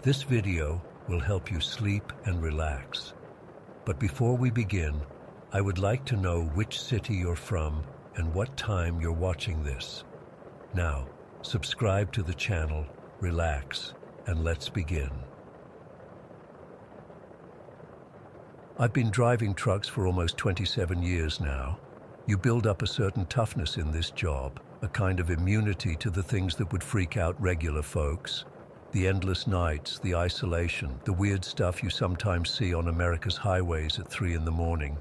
This video will help you sleep and relax. But before we begin, I would like to know which city you're from and what time you're watching this. Now, subscribe to the channel, relax, and let's begin. I've been driving trucks for almost 27 years now. You build up a certain toughness in this job, a kind of immunity to the things that would freak out regular folks. The endless nights, the isolation, the weird stuff you sometimes see on America's highways at 3 in the morning.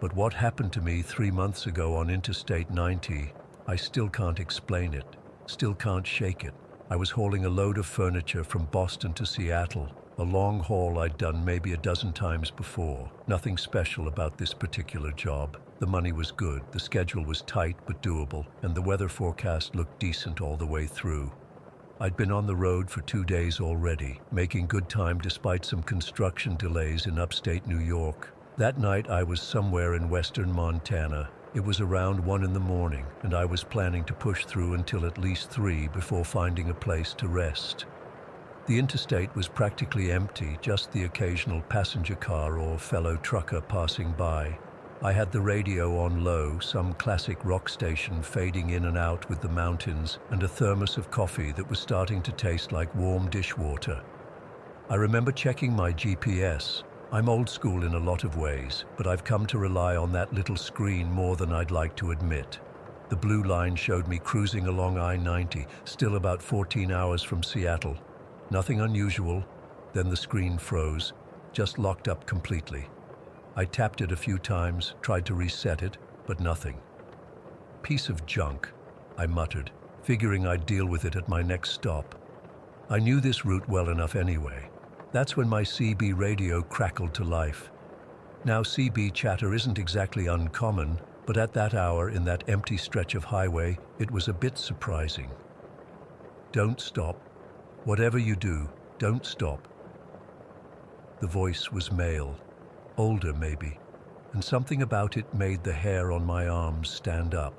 But what happened to me 3 months ago on Interstate 90, I still can't explain it, still can't shake it. I was hauling a load of furniture from Boston to Seattle, a long haul I'd done maybe a dozen times before. Nothing special about this particular job. The money was good, the schedule was tight but doable, and the weather forecast looked decent all the way through. I'd been on the road for 2 days already, making good time despite some construction delays in upstate New York. That night I was somewhere in western Montana. It was around 1 in the morning, and I was planning to push through until at least 3 before finding a place to rest. The interstate was practically empty, just the occasional passenger car or fellow trucker passing by. I had the radio on low, some classic rock station fading in and out with the mountains, and a thermos of coffee that was starting to taste like warm dishwater. I remember checking my GPS. I'm old school in a lot of ways, but I've come to rely on that little screen more than I'd like to admit. The blue line showed me cruising along I-90, still about 14 hours from Seattle. Nothing unusual. Then the screen froze, just locked up completely. I tapped it a few times, tried to reset it, but nothing. Piece of junk, I muttered, figuring I'd deal with it at my next stop. I knew this route well enough anyway. That's when my CB radio crackled to life. Now CB chatter isn't exactly uncommon, but at that hour in that empty stretch of highway, it was a bit surprising. Don't stop. Whatever you do, don't stop. The voice was male. Older maybe, and something about it made the hair on my arms stand up.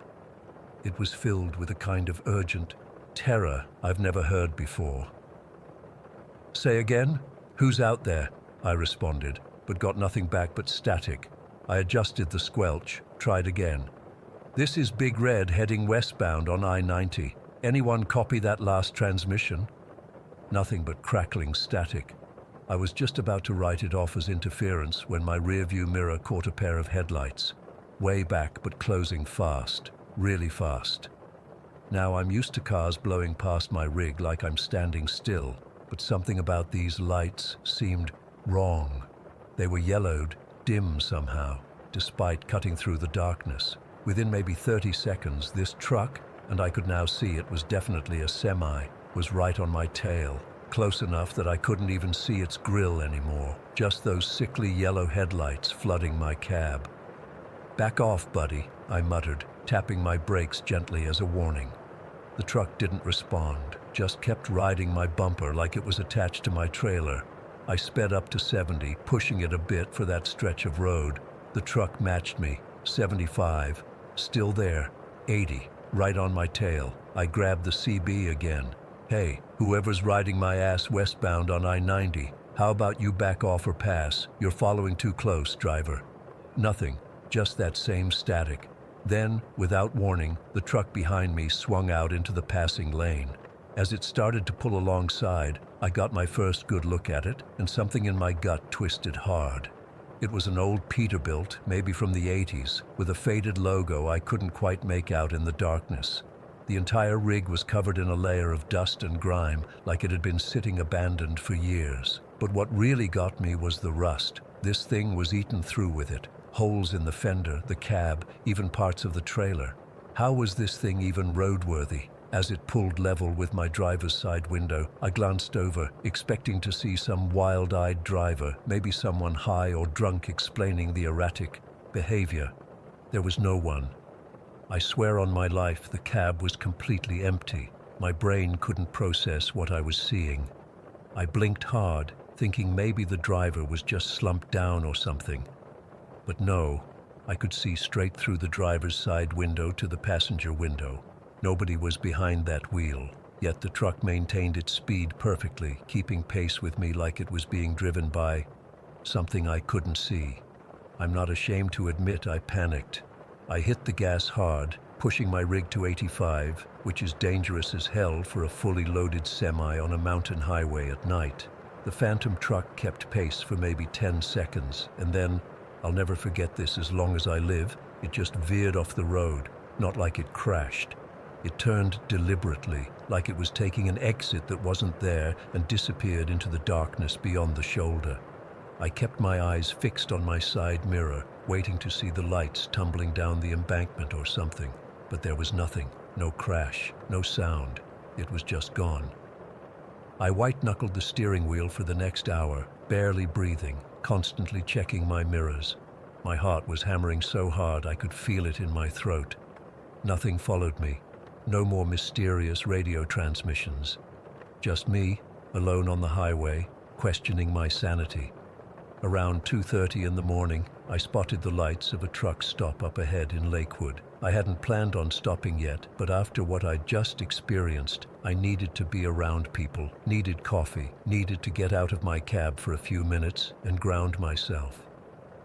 It was filled with a kind of urgent terror I've never heard before. Say again? Who's out there? I responded, but got nothing back but static. I adjusted the squelch, tried again. This is Big Red heading westbound on I-90. Anyone copy that last transmission? Nothing but crackling static. I was just about to write it off as interference when my rearview mirror caught a pair of headlights. Way back, but closing fast. Really fast. Now I'm used to cars blowing past my rig like I'm standing still, but something about these lights seemed wrong. They were yellowed, dim somehow, despite cutting through the darkness. Within maybe 30 seconds, this truck, and I could now see it was definitely a semi, was right on my tail. Close enough that I couldn't even see its grille anymore, just those sickly yellow headlights flooding my cab. Back off, buddy, I muttered, tapping my brakes gently as a warning. The truck didn't respond, just kept riding my bumper like it was attached to my trailer. I sped up to 70, pushing it a bit for that stretch of road. The truck matched me, 75, still there, 80, right on my tail. I grabbed the CB again. Hey, whoever's riding my ass westbound on I-90, how about you back off or pass? You're following too close, driver. Nothing, just that same static. Then, without warning, the truck behind me swung out into the passing lane. As it started to pull alongside, I got my first good look at it, and something in my gut twisted hard. It was an old Peterbilt, maybe from the 80s, with a faded logo I couldn't quite make out in the darkness. The entire rig was covered in a layer of dust and grime, like it had been sitting abandoned for years. But what really got me was the rust. This thing was eaten through with it. Holes in the fender, the cab, even parts of the trailer. How was this thing even roadworthy? As it pulled level with my driver's side window, I glanced over, expecting to see some wild-eyed driver, maybe someone high or drunk explaining the erratic behavior. There was no one. I swear on my life the cab was completely empty. My brain couldn't process what I was seeing. I blinked hard, thinking maybe the driver was just slumped down or something. But no, I could see straight through the driver's side window to the passenger window. Nobody was behind that wheel. Yet the truck maintained its speed perfectly, keeping pace with me like it was being driven by something I couldn't see. I'm not ashamed to admit I panicked. I hit the gas hard, pushing my rig to 85, which is dangerous as hell for a fully loaded semi on a mountain highway at night. The phantom truck kept pace for maybe 10 seconds, and then, I'll never forget this as long as I live, it just veered off the road, not like it crashed. It turned deliberately, like it was taking an exit that wasn't there, and disappeared into the darkness beyond the shoulder. I kept my eyes fixed on my side mirror, waiting to see the lights tumbling down the embankment or something. But there was nothing, no crash, no sound. It was just gone. I white-knuckled the steering wheel for the next hour, barely breathing, constantly checking my mirrors. My heart was hammering so hard I could feel it in my throat. Nothing followed me. No more mysterious radio transmissions. Just me, alone on the highway, questioning my sanity. Around 2:30 in the morning, I spotted the lights of a truck stop up ahead in Lakewood. I hadn't planned on stopping yet, but after what I'd just experienced, I needed to be around people, needed coffee, needed to get out of my cab for a few minutes and ground myself.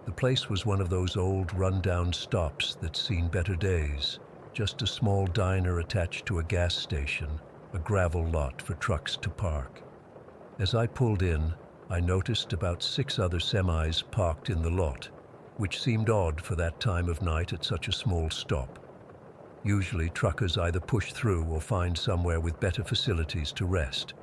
The place was one of those old, run-down stops that's seen better days. Just a small diner attached to a gas station, a gravel lot for trucks to park. As I pulled in, I noticed about 6 other semis parked in the lot, which seemed odd for that time of night at such a small stop. Usually, truckers either push through or find somewhere with better facilities to rest.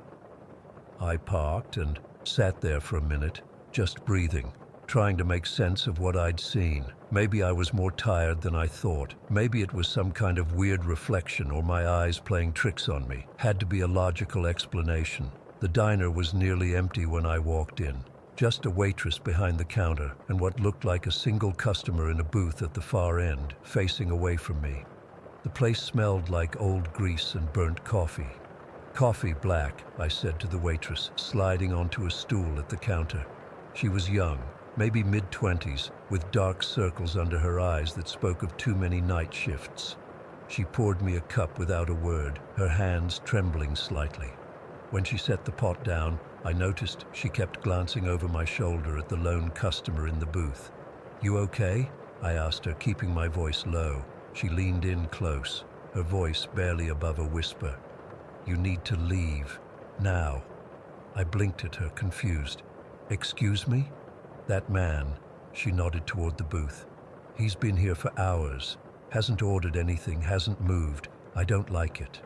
I parked and sat there for a minute, just breathing, trying to make sense of what I'd seen. Maybe I was more tired than I thought. Maybe it was some kind of weird reflection or my eyes playing tricks on me. Had to be a logical explanation. The diner was nearly empty when I walked in. Just a waitress behind the counter and what looked like a single customer in a booth at the far end, facing away from me. The place smelled like old grease and burnt coffee. "Coffee black," I said to the waitress, sliding onto a stool at the counter. She was young, maybe mid-20s, with dark circles under her eyes that spoke of too many night shifts. She poured me a cup without a word, her hands trembling slightly. When she set the pot down, I noticed she kept glancing over my shoulder at the lone customer in the booth. "You okay?" I asked her, keeping my voice low. She leaned in close, her voice barely above a whisper. "You need to leave. Now." I blinked at her, confused. "Excuse me?" "That man," she nodded toward the booth. "He's been here for hours. Hasn't ordered anything, hasn't moved. I don't like it."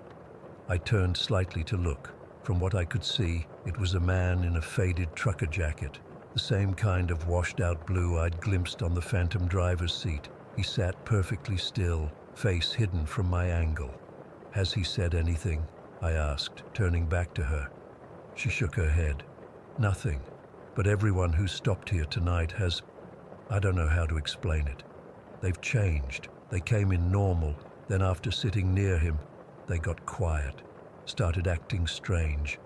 I turned slightly to look. From what I could see, it was a man in a faded trucker jacket, the same kind of washed-out blue I'd glimpsed on the phantom driver's seat. He sat perfectly still, face hidden from my angle. "Has he said anything?" I asked, turning back to her. She shook her head. "Nothing. But everyone who's stopped here tonight has... I don't know how to explain it. They've changed. They came in normal, then after sitting near him, they got quiet, started acting strange.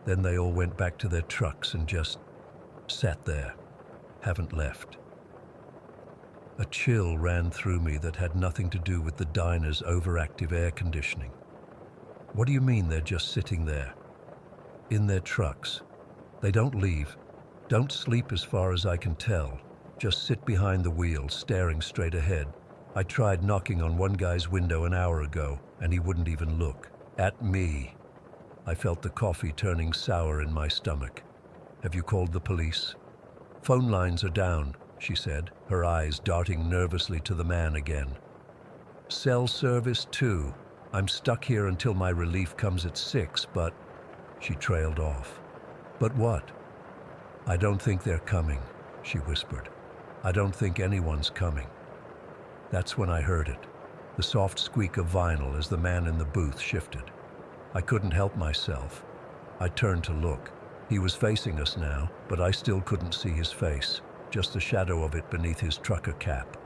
Then they all went back to their trucks and just sat there, haven't left." A chill ran through me that had nothing to do with the diner's overactive air conditioning. "What do you mean they're just sitting there?" "In their trucks. They don't leave. Don't sleep as far as I can tell. Just sit behind the wheel, staring straight ahead. I tried knocking on one guy's window an hour ago, and he wouldn't even look. At me." I felt the coffee turning sour in my stomach. "Have you called the police?" "Phone lines are down," she said, her eyes darting nervously to the man again. "Cell service too. I'm stuck here until my relief comes at 6, but..." She trailed off. "But what?" "I don't think they're coming," she whispered. "I don't think anyone's coming." That's when I heard it, the soft squeak of vinyl as the man in the booth shifted. I couldn't help myself. I turned to look. He was facing us now, but I still couldn't see his face, just the shadow of it beneath his trucker cap.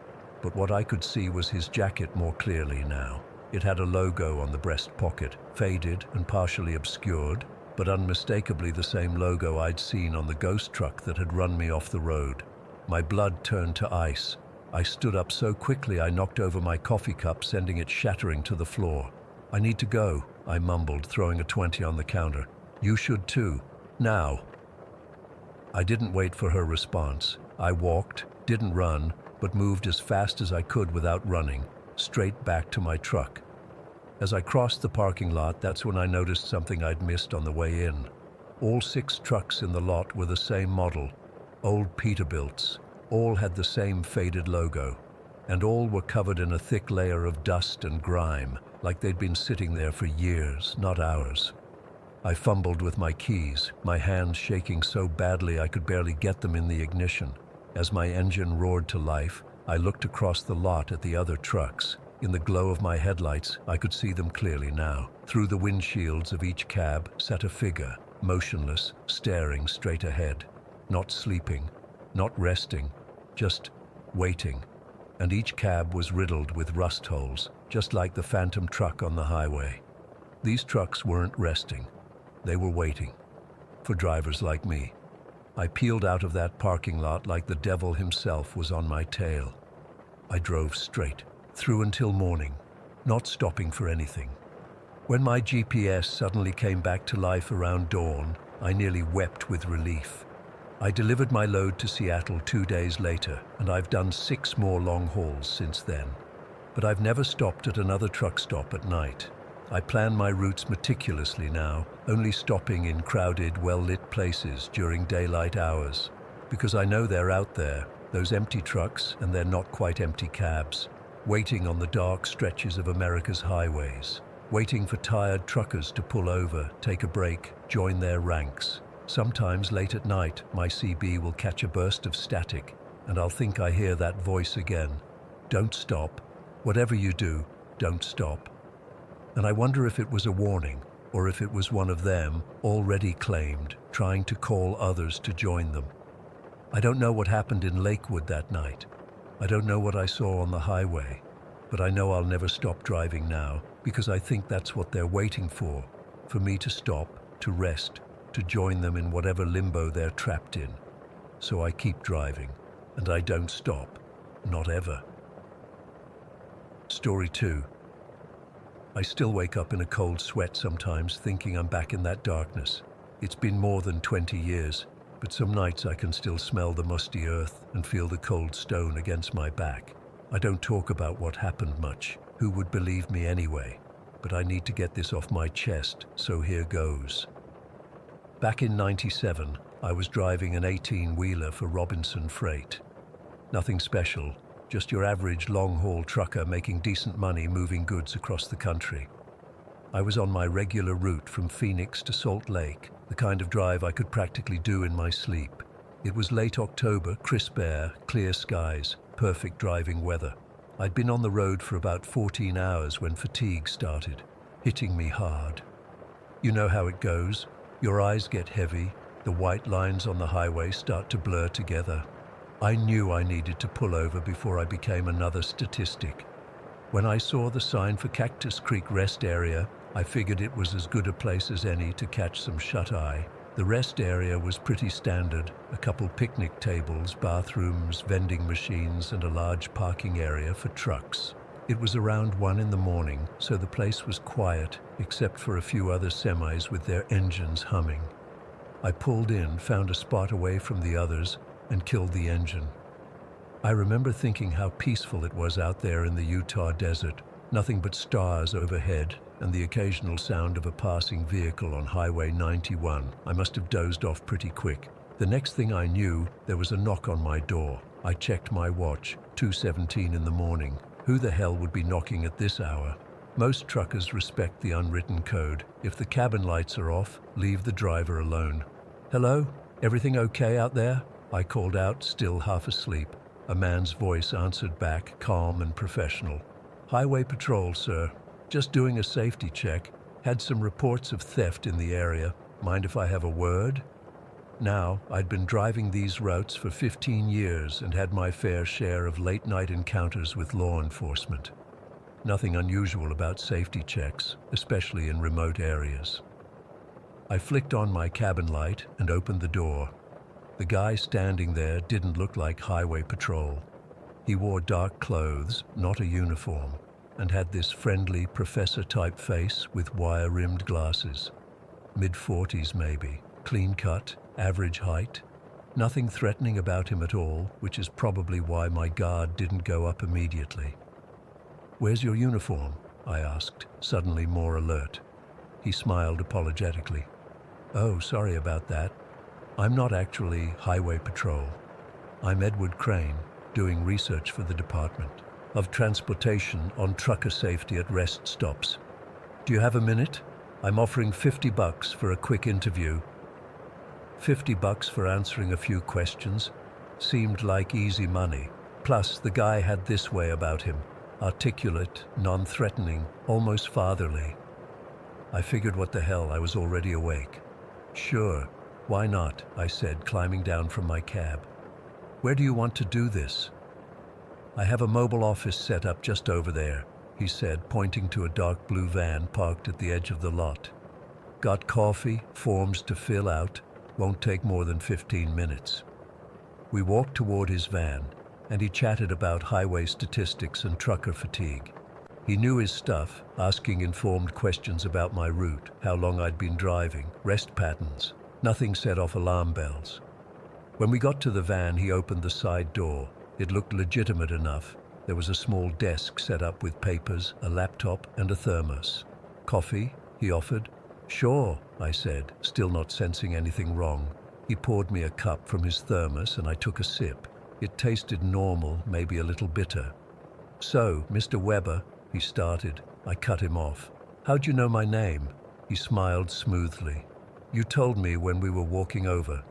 But what I could see was his jacket more clearly now. It had a logo on the breast pocket, faded and partially obscured, but unmistakably the same logo I'd seen on the ghost truck that had run me off the road. My blood turned to ice. I stood up so quickly I knocked over my coffee cup, sending it shattering to the floor. "I need to go," I mumbled, throwing a 20 on the counter. You should too. Now. I didn't wait for her response. I walked, didn't run, but moved as fast as I could without running, straight back to my truck. As I crossed the parking lot, that's when I noticed something I'd missed on the way in. All 6 trucks in the lot were the same model, old Peterbilts. All had the same faded logo, and all were covered in a thick layer of dust and grime, like they'd been sitting there for years, not hours. I fumbled with my keys, my hands shaking so badly I could barely get them in the ignition. As my engine roared to life, I looked across the lot at the other trucks. In the glow of my headlights, I could see them clearly now. Through the windshields of each cab sat a figure, motionless, staring straight ahead. Not sleeping, not resting, just waiting. And each cab was riddled with rust holes, just like the phantom truck on the highway. These trucks weren't resting. They were waiting. For drivers like me. I peeled out of that parking lot like the devil himself was on my tail. I drove straight, through until morning, not stopping for anything. When my GPS suddenly came back to life around dawn, I nearly wept with relief. I delivered my load to Seattle 2 days later, and I've done 6 more long hauls since then. But I've never stopped at another truck stop at night. I plan my routes meticulously now, only stopping in crowded, well-lit places during daylight hours. Because I know they're out there, those empty trucks and their not quite empty cabs, waiting on the dark stretches of America's highways, waiting for tired truckers to pull over, take a break, join their ranks. Sometimes late at night, my CB will catch a burst of static, and I'll think I hear that voice again. Don't stop. Whatever you do, don't stop. And I wonder if it was a warning, or if it was one of them, already claimed, trying to call others to join them. I don't know what happened in Lakewood that night. I don't know what I saw on the highway, but I know I'll never stop driving now, because I think that's what they're waiting for me to stop, to rest, to join them in whatever limbo they're trapped in. So I keep driving, and I don't stop, not ever. Story 2. I still wake up in a cold sweat sometimes, thinking I'm back in that darkness. It's been more than 20 years, but some nights I can still smell the musty earth and feel the cold stone against my back. I don't talk about what happened much. Who would believe me anyway? But I need to get this off my chest, so here goes. Back in '97, I was driving an 18-wheeler for Robinson Freight. Nothing special. Just your average long-haul trucker making decent money moving goods across the country. I was on my regular route from Phoenix to Salt Lake, the kind of drive I could practically do in my sleep. It was late October, crisp air, clear skies, perfect driving weather. I'd been on the road for about 14 hours when fatigue started, hitting me hard. You know how it goes. Your eyes get heavy, the white lines on the highway start to blur together. I knew I needed to pull over before I became another statistic. When I saw the sign for Cactus Creek Rest Area, I figured it was as good a place as any to catch some shut-eye. The rest area was pretty standard, a couple picnic tables, bathrooms, vending machines, and a large parking area for trucks. It was around 1 in the morning, so the place was quiet, except for a few other semis with their engines humming. I pulled in, found a spot away from the others, and killed the engine. I remember thinking how peaceful it was out there in the Utah desert, nothing but stars overhead and the occasional sound of a passing vehicle on Highway 91. I must have dozed off pretty quick. The next thing I knew, there was a knock on my door. I checked my watch, 2:17 in the morning. Who the hell would be knocking at this hour? Most truckers respect the unwritten code. If the cabin lights are off, leave the driver alone. Hello? Everything okay out there? I called out, still half asleep. A man's voice answered back, calm and professional. Highway Patrol, sir. Just doing a safety check. Had some reports of theft in the area. Mind if I have a word? Now, I'd been driving these routes for 15 years and had my fair share of late-night encounters with law enforcement. Nothing unusual about safety checks, especially in remote areas. I flicked on my cabin light and opened the door. The guy standing there didn't look like Highway Patrol. He wore dark clothes, not a uniform. and had this friendly professor-type face with wire-rimmed glasses. Mid-40s maybe, clean-cut, average height. Nothing threatening about him at all, which is probably why my guard didn't go up immediately. "Where's your uniform?" I asked, suddenly more alert. He smiled apologetically. "Oh, sorry about that. I'm not actually Highway Patrol. I'm Edward Crane, doing research for the Department of Transportation on trucker safety at rest stops. Do you have a minute? I'm offering $50 for a quick interview." $50 for answering a few questions seemed like easy money. Plus, the guy had this way about him. Articulate, non-threatening, almost fatherly. I figured what the hell, I was already awake. "Sure, why not?" I said, climbing down from my cab. "Where do you want to do this?" "I have a mobile office set up just over there," he said, pointing to a dark blue van parked at the edge of the lot. "Got coffee, forms to fill out, won't take more than 15 minutes. We walked toward his van, and he chatted about highway statistics and trucker fatigue. He knew his stuff, asking informed questions about my route, how long I'd been driving, rest patterns. Nothing set off alarm bells. When we got to the van, he opened the side door. It looked legitimate enough. There was a small desk set up with papers, a laptop, and a thermos. "Coffee?" he offered. "Sure," I said, still not sensing anything wrong. He poured me a cup from his thermos and I took a sip. It tasted normal, maybe a little bitter. "So, Mr. Weber," he started. I cut him off. "How'd you know my name?" He smiled smoothly. "You told me when we were walking over."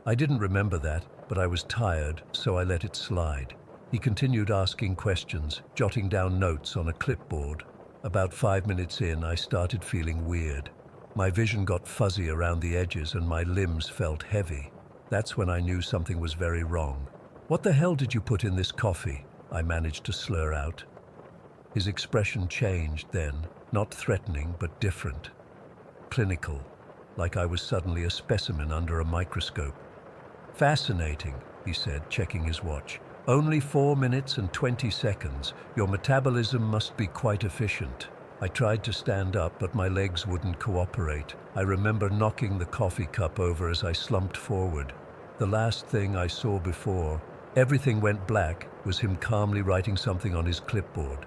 I didn't remember that, but I was tired, so I let it slide. He continued asking questions, jotting down notes on a clipboard. About 5 minutes in, I started feeling weird. My vision got fuzzy around the edges and my limbs felt heavy. That's when I knew something was very wrong. "What the hell did you put in this coffee?" I managed to slur out. His expression changed then, not threatening but different. Clinical, like I was suddenly a specimen under a microscope. "Fascinating," he said, checking his watch. "Only 4 minutes and 20 seconds. Your metabolism must be quite efficient." I tried to stand up, but my legs wouldn't cooperate. I remember knocking the coffee cup over as I slumped forward. The last thing I saw before everything went black was him calmly writing something on his clipboard.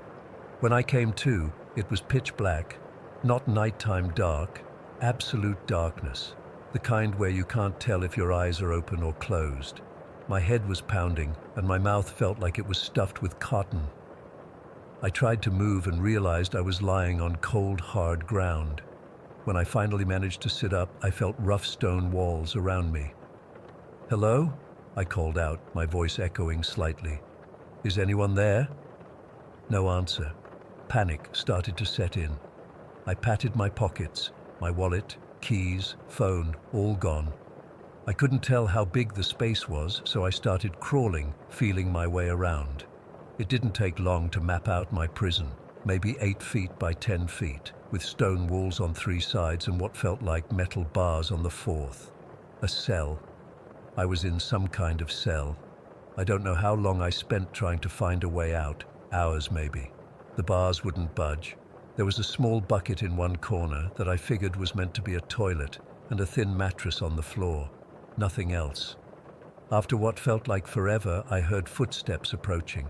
When I came to, it was pitch black, not nighttime dark, absolute darkness, the kind where you can't tell if your eyes are open or closed. My head was pounding, and my mouth felt like it was stuffed with cotton. I tried to move and realized I was lying on cold, hard ground. When I finally managed to sit up, I felt rough stone walls around me. "Hello?" I called out, my voice echoing slightly. "Is anyone there?" No answer. Panic started to set in. I patted my pockets, my wallet, keys, phone, all gone. I couldn't tell how big the space was, so I started crawling, feeling my way around. It didn't take long to map out my prison, maybe 8 feet by 10 feet, with stone walls on 3 sides and what felt like metal bars on the 4th. A cell. I was in some kind of cell. I don't know how long I spent trying to find a way out, hours maybe. The bars wouldn't budge. There was a small bucket in one corner that I figured was meant to be a toilet, and a thin mattress on the floor. Nothing else. After what felt like forever, I heard footsteps approaching.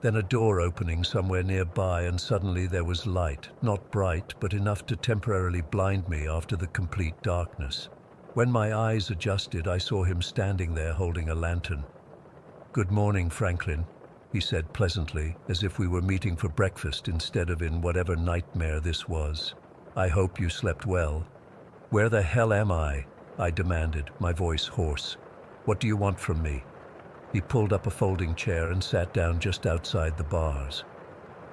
Then a door opening somewhere nearby, and suddenly there was light, not bright, but enough to temporarily blind me after the complete darkness. When my eyes adjusted, I saw him standing there holding a lantern. "Good morning, Franklin," he said pleasantly, as if we were meeting for breakfast instead of in whatever nightmare this was. "I hope you slept well." "Where the hell am I?" I demanded, my voice hoarse. "What do you want from me?" He pulled up a folding chair and sat down just outside the bars.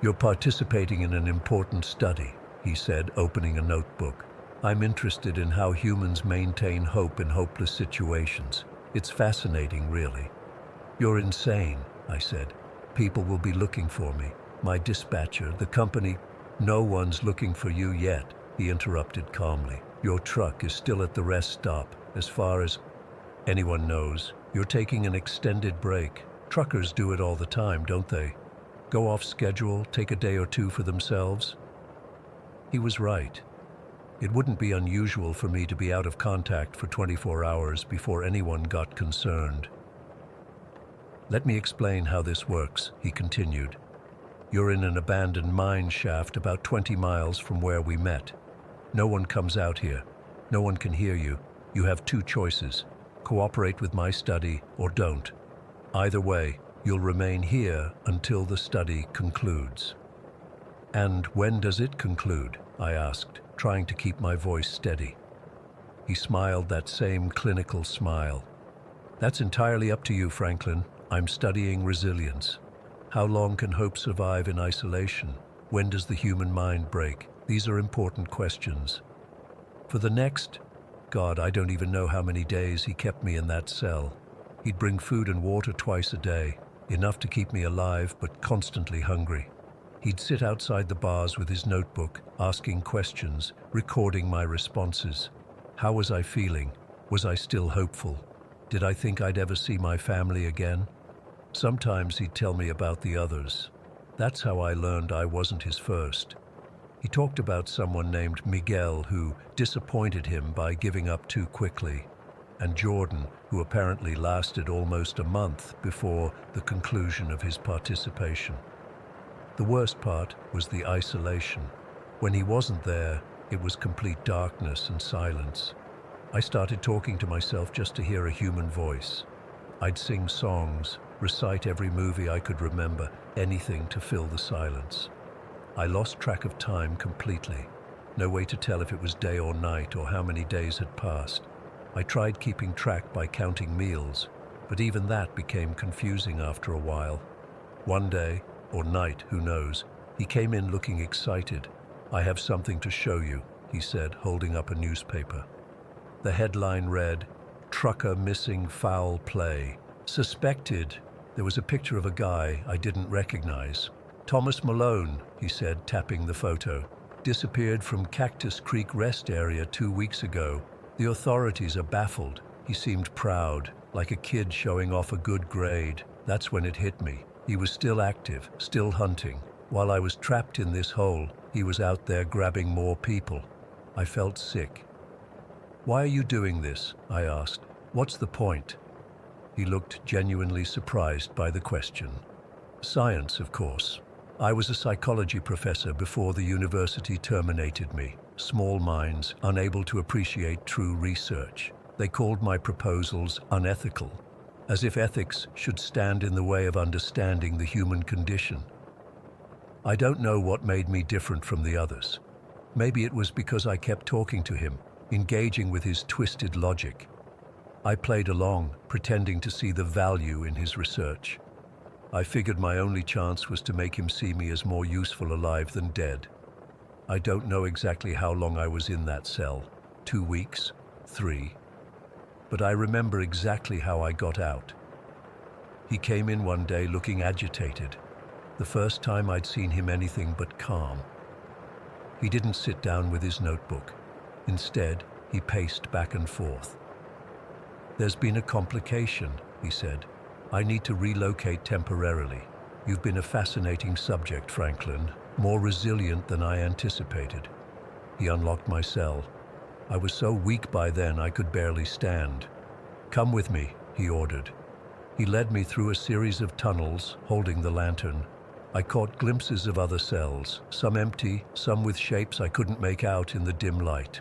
"You're participating in an important study," he said, opening a notebook. "I'm interested in how humans maintain hope in hopeless situations. It's fascinating, really." "You're insane," I said. "People will be looking for me. My dispatcher, the company—" "No one's looking for you yet," he interrupted calmly. "Your truck is still at the rest stop. As far as anyone knows, you're taking an extended break. Truckers do it all the time, don't they?" Go off schedule, take a day or two for themselves? He was right. It wouldn't be unusual for me to be out of contact for 24 hours before anyone got concerned. Let me explain how this works, he continued. You're in an abandoned mine shaft about 20 miles from where we met. No one comes out here. No one can hear you. You have two choices. Cooperate with my study or don't. Either way, you'll remain here until the study concludes. And when does it conclude? I asked, trying to keep my voice steady. He smiled that same clinical smile. That's entirely up to you, Franklin. I'm studying resilience. How long can hope survive in isolation? When does the human mind break? These are important questions. For the next, God, I don't even know how many days he kept me in that cell. He'd bring food and water twice a day, enough to keep me alive but constantly hungry. He'd sit outside the bars with his notebook, asking questions, recording my responses. How was I feeling? Was I still hopeful? Did I think I'd ever see my family again? Sometimes he'd tell me about the others. That's how I learned I wasn't his first. He talked about someone named Miguel who disappointed him by giving up too quickly, and Jordan, who apparently lasted almost a month before the conclusion of his participation. The worst part was the isolation. When he wasn't there, it was complete darkness and silence. I started talking to myself just to hear a human voice. I'd sing songs, recite every movie I could remember, anything to fill the silence. I lost track of time completely. No way to tell if it was day or night or how many days had passed. I tried keeping track by counting meals, but even that became confusing after a while. One day, or night, who knows, he came in looking excited. I have something to show you, he said, holding up a newspaper. The headline read, "Trucker Missing Foul Play. Suspected." There was a picture of a guy I didn't recognize. "Thomas Malone," he said, tapping the photo. "Disappeared from Cactus Creek Rest Area 2 weeks ago. The authorities are baffled." He seemed proud, like a kid showing off a good grade. That's when it hit me. He was still active, still hunting. While I was trapped in this hole, he was out there grabbing more people. I felt sick. "Why are you doing this?" I asked. "What's the point?" He looked genuinely surprised by the question. "Science, of course. I was a psychology professor before the university terminated me. Small minds, unable to appreciate true research. They called my proposals unethical, as if ethics should stand in the way of understanding the human condition. I don't know what made me different from the others. Maybe it was because I kept talking to him, engaging with his twisted logic. I played along, pretending to see the value in his research. I figured my only chance was to make him see me as more useful alive than dead. I don't know exactly how long I was in that cell, 2 weeks, 3. But I remember exactly how I got out. He came in one day looking agitated, the first time I'd seen him anything but calm. He didn't sit down with his notebook. Instead, he paced back and forth. "There's been a complication," he said. "I need to relocate temporarily. You've been a fascinating subject, Franklin, more resilient than I anticipated." He unlocked my cell. I was so weak by then I could barely stand. "Come with me," he ordered. He led me through a series of tunnels, holding the lantern. I caught glimpses of other cells, some empty, some with shapes I couldn't make out in the dim light.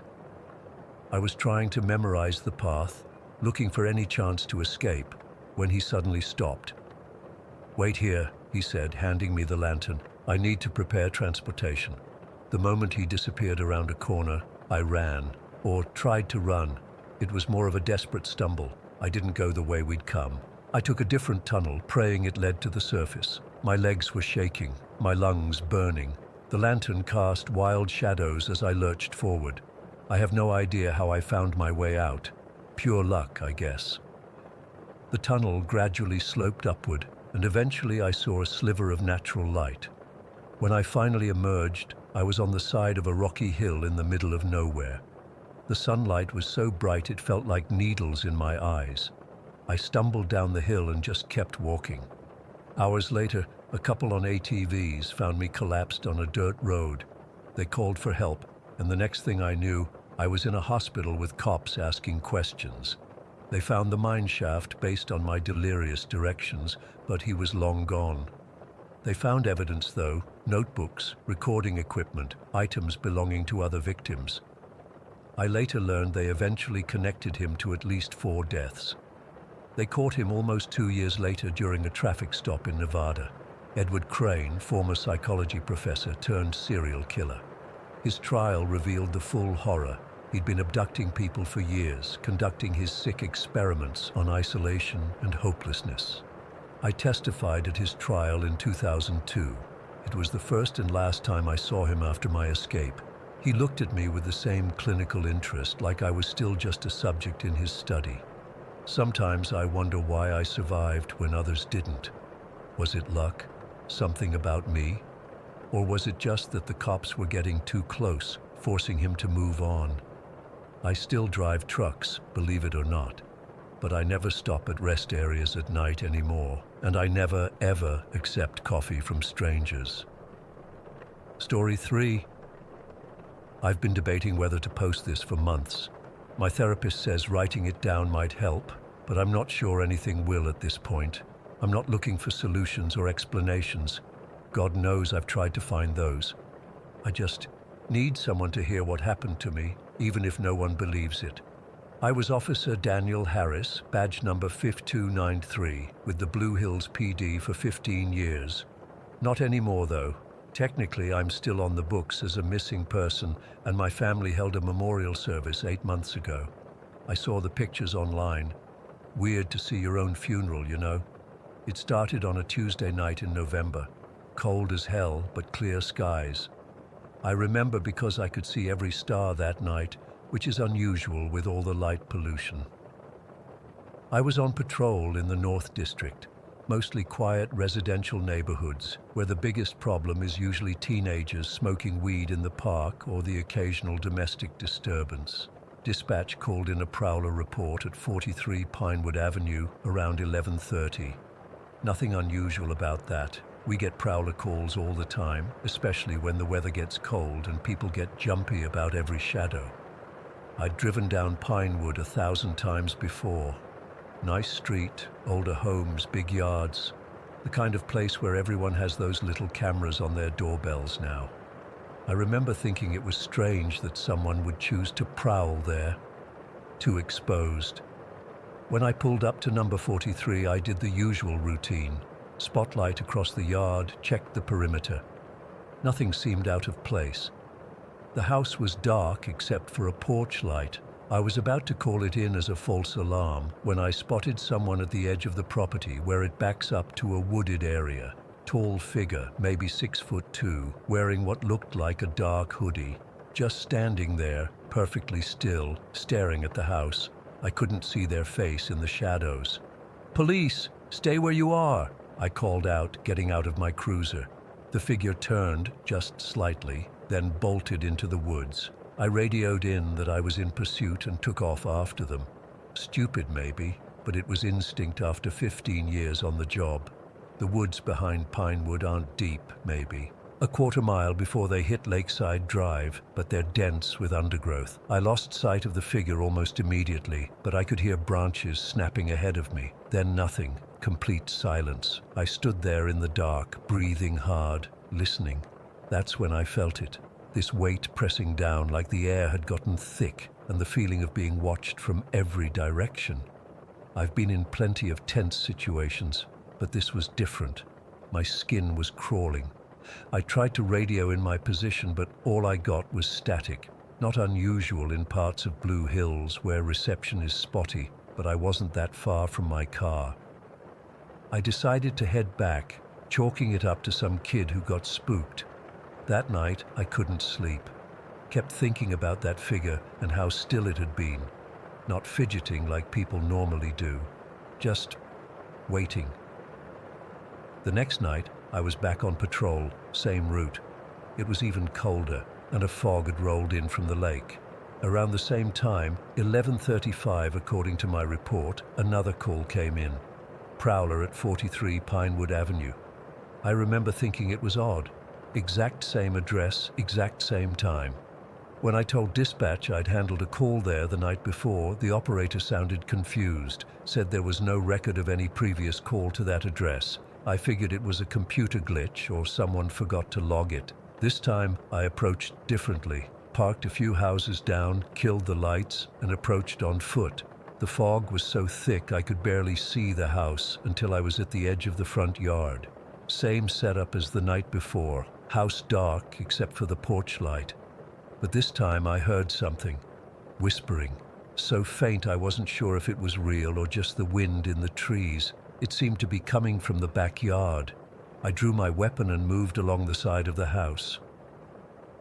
I was trying to memorize the path, looking for any chance to escape, when he suddenly stopped. "Wait here," he said, handing me the lantern. "I need to prepare transportation." The moment he disappeared around a corner, I ran, or tried to run. It was more of a desperate stumble. I didn't go the way we'd come. I took a different tunnel, praying it led to the surface. My legs were shaking, my lungs burning. The lantern cast wild shadows as I lurched forward. I have no idea how I found my way out. Pure luck, I guess. The tunnel gradually sloped upward, and eventually I saw a sliver of natural light. When I finally emerged, I was on the side of a rocky hill in the middle of nowhere. The sunlight was so bright it felt like needles in my eyes. I stumbled down the hill and just kept walking. Hours later, A couple on ATVs found me collapsed on a dirt road. They called for help, and the next thing I knew, I was in a hospital with cops asking questions. They found the mine shaft based on my delirious directions, but he was long gone. They found evidence though, notebooks, recording equipment, items belonging to other victims. I later learned they eventually connected him to at least 4 deaths. They caught him almost 2 years later during a traffic stop in Nevada. Edward Crane, former psychology professor turned serial killer. His trial revealed the full horror. He'd been abducting people for years, conducting his sick experiments on isolation and hopelessness. I testified at his trial in 2002. It was the first and last time I saw him after my escape. He looked at me with the same clinical interest, like I was still just a subject in his study. Sometimes I wonder why I survived when others didn't. Was it luck? Something about me? Or was it just that the cops were getting too close, forcing him to move on? I still drive trucks, believe it or not, but I never stop at rest areas at night anymore, and I never, ever accept coffee from strangers. Story 3. I've been debating whether to post this for months. My therapist says writing it down might help, but I'm not sure anything will at this point. I'm not looking for solutions or explanations. God knows I've tried to find those. I just need someone to hear what happened to me, even if no one believes it. I was Officer Daniel Harris, badge number 5293, with the Blue Hills PD for 15 years. Not anymore though. Technically, I'm still on the books as a missing person, and my family held a memorial service 8 months ago. I saw the pictures online. Weird to see your own funeral, you know. It started on a Tuesday night in November. Cold as hell, but clear skies. I remember because I could see every star that night, which is unusual with all the light pollution. I was on patrol in the North District, mostly quiet residential neighborhoods, where the biggest problem is usually teenagers smoking weed in the park or the occasional domestic disturbance. Dispatch called in a prowler report at 43 Pinewood Avenue around 11:30. Nothing unusual about that. We get prowler calls all the time, especially when the weather gets cold and people get jumpy about every shadow. I'd driven down Pinewood 1,000 times before. Nice street, older homes, big yards. The kind of place where everyone has those little cameras on their doorbells now. I remember thinking it was strange that someone would choose to prowl there. Too exposed. When I pulled up to number 43, I did the usual routine. Spotlight across the yard, checked the perimeter. Nothing seemed out of place. The house was dark except for a porch light. I was about to call it in as a false alarm when I spotted someone at the edge of the property where it backs up to a wooded area. Tall figure, maybe 6'2", wearing what looked like a dark hoodie. Just standing there, perfectly still, staring at the house. I couldn't see their face in the shadows. "Police! Stay where you are!" I called out, getting out of my cruiser. The figure turned, just slightly, then bolted into the woods. I radioed in that I was in pursuit and took off after them. Stupid maybe, but it was instinct after 15 years on the job. The woods behind Pinewood aren't deep, maybe. A quarter mile before they hit Lakeside Drive, but they're dense with undergrowth. I lost sight of the figure almost immediately, but I could hear branches snapping ahead of me. Then nothing, complete silence. I stood there in the dark, breathing hard, listening. That's when I felt it. This weight pressing down like the air had gotten thick, and the feeling of being watched from every direction. I've been in plenty of tense situations, but this was different. My skin was crawling. I tried to radio in my position, but all I got was static. Not unusual in parts of Blue Hills where reception is spotty, but I wasn't that far from my car. I decided to head back, chalking it up to some kid who got spooked. That night, I couldn't sleep. Kept thinking about that figure and how still it had been. Not fidgeting like people normally do. Just waiting. The next night, I was back on patrol, same route. It was even colder, and a fog had rolled in from the lake. Around the same time, 11:35 according to my report, another call came in. Prowler at 43 Pinewood Avenue. I remember thinking it was odd. Exact same address, exact same time. When I told dispatch I'd handled a call there the night before, the operator sounded confused, said there was no record of any previous call to that address. I figured it was a computer glitch or someone forgot to log it. This time I approached differently, parked a few houses down, killed the lights, and approached on foot. The fog was so thick I could barely see the house until I was at the edge of the front yard. Same setup as the night before, house dark except for the porch light. But this time I heard something, whispering, so faint I wasn't sure if it was real or just the wind in the trees. It seemed to be coming from the backyard. I drew my weapon and moved along the side of the house.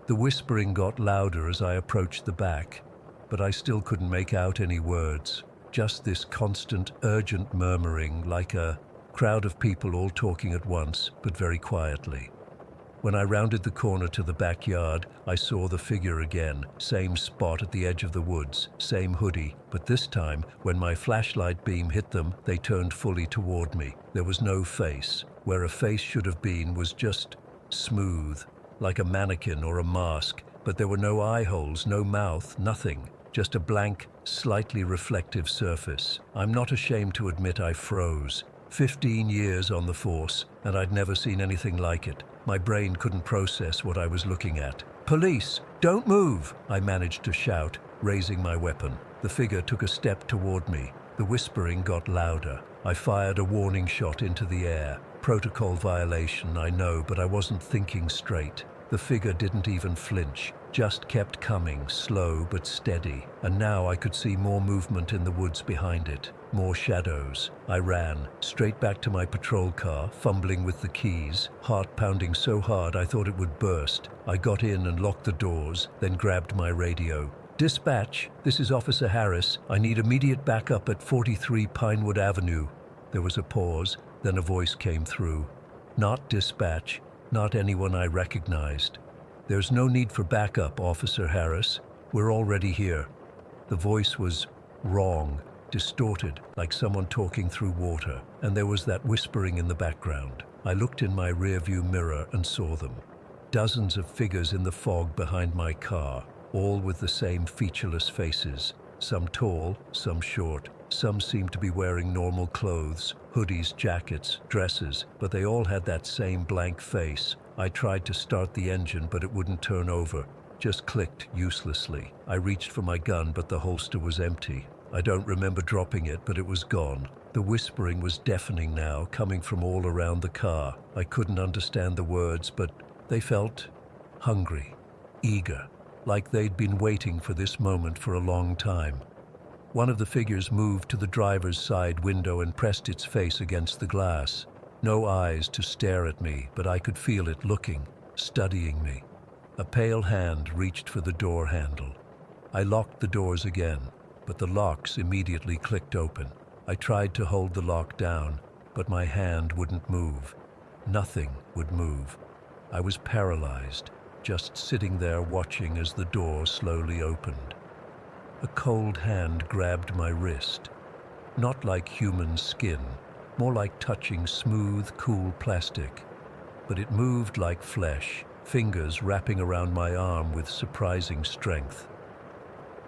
The whispering got louder as I approached the back, but I still couldn't make out any words, just this constant, urgent murmuring like a crowd of people all talking at once, but very quietly. When I rounded the corner to the backyard, I saw the figure again, same spot at the edge of the woods, same hoodie, but this time, when my flashlight beam hit them, they turned fully toward me. There was no face. Where a face should have been was just smooth, like a mannequin or a mask, but there were no eye holes, no mouth, nothing. Just a blank, slightly reflective surface. I'm not ashamed to admit I froze. 15 years on the force, and I'd never seen anything like it. My brain couldn't process what I was looking at. "Police! Don't move!" I managed to shout, raising my weapon. The figure took a step toward me. The whispering got louder. I fired a warning shot into the air. Protocol violation, I know, but I wasn't thinking straight. The figure didn't even flinch, just kept coming, slow but steady. And now I could see more movement in the woods behind it. More shadows. I ran, straight back to my patrol car, fumbling with the keys, heart pounding so hard I thought it would burst. I got in and locked the doors, then grabbed my radio. "Dispatch, this is Officer Harris. I need immediate backup at 43 Pinewood Avenue." There was a pause, then a voice came through. Not dispatch, not anyone I recognized. "There's no need for backup, Officer Harris. We're already here." The voice was wrong, distorted, like someone talking through water, and there was that whispering in the background. I looked in my rearview mirror and saw them. Dozens of figures in the fog behind my car, all with the same featureless faces. Some tall, some short, some seemed to be wearing normal clothes, hoodies, jackets, dresses, but they all had that same blank face. I tried to start the engine, but it wouldn't turn over, just clicked uselessly. I reached for my gun, but the holster was empty. I don't remember dropping it, but it was gone. The whispering was deafening now, coming from all around the car. I couldn't understand the words, but they felt hungry, eager, like they'd been waiting for this moment for a long time. One of the figures moved to the driver's side window and pressed its face against the glass. No eyes to stare at me, but I could feel it looking, studying me. A pale hand reached for the door handle. I locked the doors again, but the locks immediately clicked open. I tried to hold the lock down, but my hand wouldn't move. Nothing would move. I was paralyzed, just sitting there watching as the door slowly opened. A cold hand grabbed my wrist. Not like human skin, more like touching smooth, cool plastic. But it moved like flesh, fingers wrapping around my arm with surprising strength.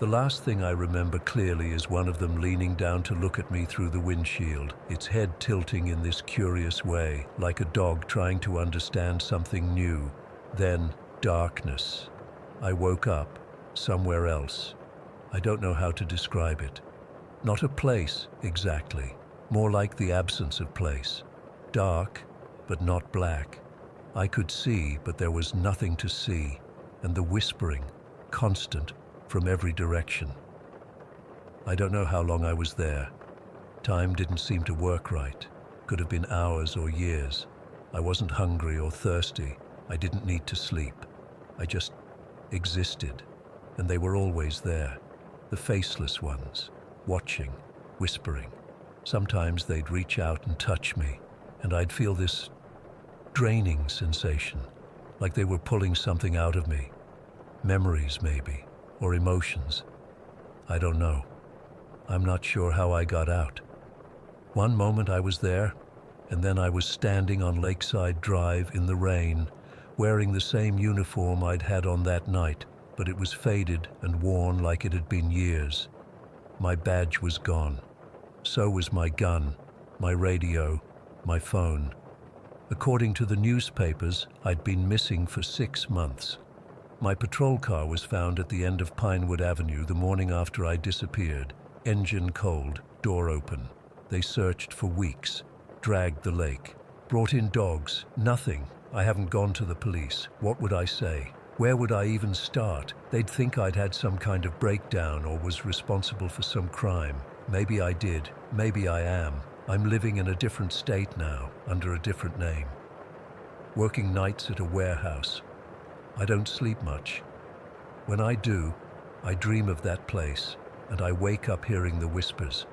The last thing I remember clearly is one of them leaning down to look at me through the windshield, its head tilting in this curious way, like a dog trying to understand something new. Then, darkness. I woke up, somewhere else. I don't know how to describe it. Not a place, exactly. More like the absence of place. Dark, but not black. I could see, but there was nothing to see. And the whispering, constant, from every direction. I don't know how long I was there. Time didn't seem to work right. Could have been hours or years. I wasn't hungry or thirsty. I didn't need to sleep. I just existed. And they were always there. The faceless ones, watching, whispering. Sometimes they'd reach out and touch me, and I'd feel this draining sensation, like they were pulling something out of me. Memories, maybe, or emotions. I don't know. I'm not sure how I got out. One moment I was there, And then I was standing on Lakeside Drive in the rain, wearing the same uniform I'd had on that night, but it was faded and worn like it had been years. My badge was gone. So was my gun, my radio, my phone. According to the newspapers, I'd been missing for 6 months. My patrol car was found at the end of Pinewood Avenue the morning after I disappeared. Engine cold, door open. They searched for weeks, dragged the lake, brought in dogs, nothing. I haven't gone to the police. What would I say? Where would I even start? They'd think I'd had some kind of breakdown or was responsible for some crime. Maybe I did. Maybe I am. I'm living in a different state now, under a different name. Working nights at a warehouse. I don't sleep much. When I do, I dream of that place, and I wake up hearing the whispers.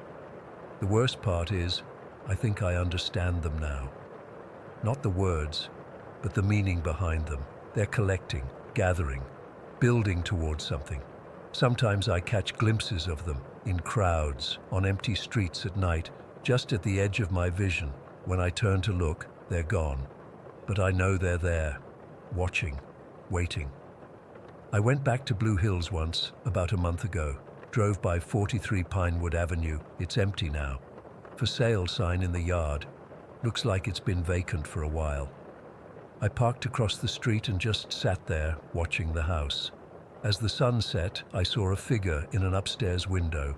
The worst part is, I think I understand them now. Not the words, but the meaning behind them. They're collecting, gathering, building towards something. Sometimes I catch glimpses of them, in crowds, on empty streets at night, just at the edge of my vision. When I turn to look, they're gone. But I know they're there, watching, waiting. I went back to Blue Hills once, about a month ago. Drove by 43 Pinewood Avenue. It's empty now. For sale sign in the yard. Looks like it's been vacant for a while. I parked across the street and just sat there, watching the house. As the sun set, I saw a figure in an upstairs window,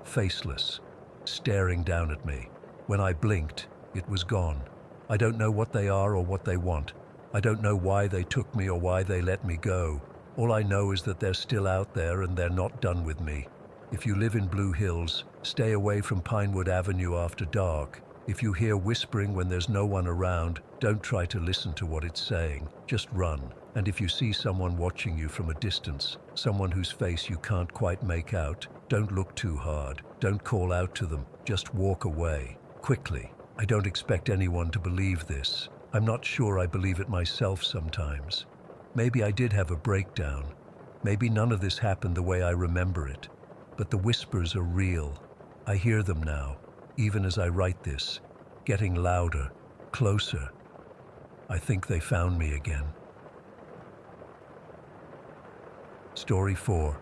faceless, staring down at me. When I blinked, it was gone. I don't know what they are or what they want. I don't know why they took me or why they let me go. All I know is that they're still out there and they're not done with me. If you live in Blue Hills, stay away from Pinewood Avenue after dark. If you hear whispering when there's no one around, don't try to listen to what it's saying. Just run. And if you see someone watching you from a distance, someone whose face you can't quite make out, don't look too hard. Don't call out to them. Just walk away. Quickly. I don't expect anyone to believe this. I'm not sure I believe it myself sometimes. Maybe I did have a breakdown. Maybe none of this happened the way I remember it. But the whispers are real. I hear them now, even as I write this, getting louder, closer. I think they found me again. Story 4.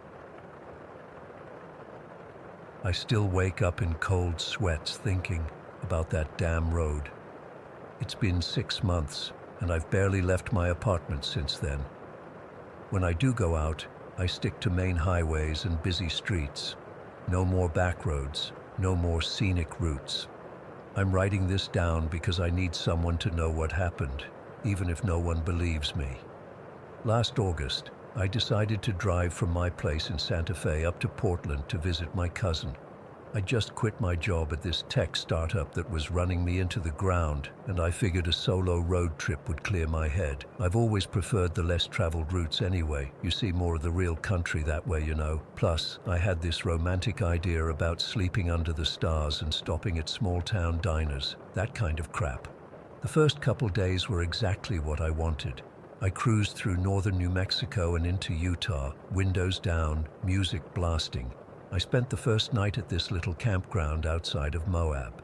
I still wake up in cold sweats thinking about that damn road. It's been 6 months, and I've barely left my apartment since then. When I do go out, I stick to main highways and busy streets. No more back roads, no more scenic routes. I'm writing this down because I need someone to know what happened, even if no one believes me. Last August, I decided to drive from my place in Santa Fe up to Portland to visit my cousin. I just quit my job at this tech startup that was running me into the ground, and I figured a solo road trip would clear my head. I've always preferred the less traveled routes anyway. You see more of the real country that way, you know. Plus, I had this romantic idea about sleeping under the stars and stopping at small-town diners, that kind of crap. The first couple days were exactly what I wanted. I cruised through northern New Mexico and into Utah, windows down, music blasting. I spent the first night at this little campground outside of Moab.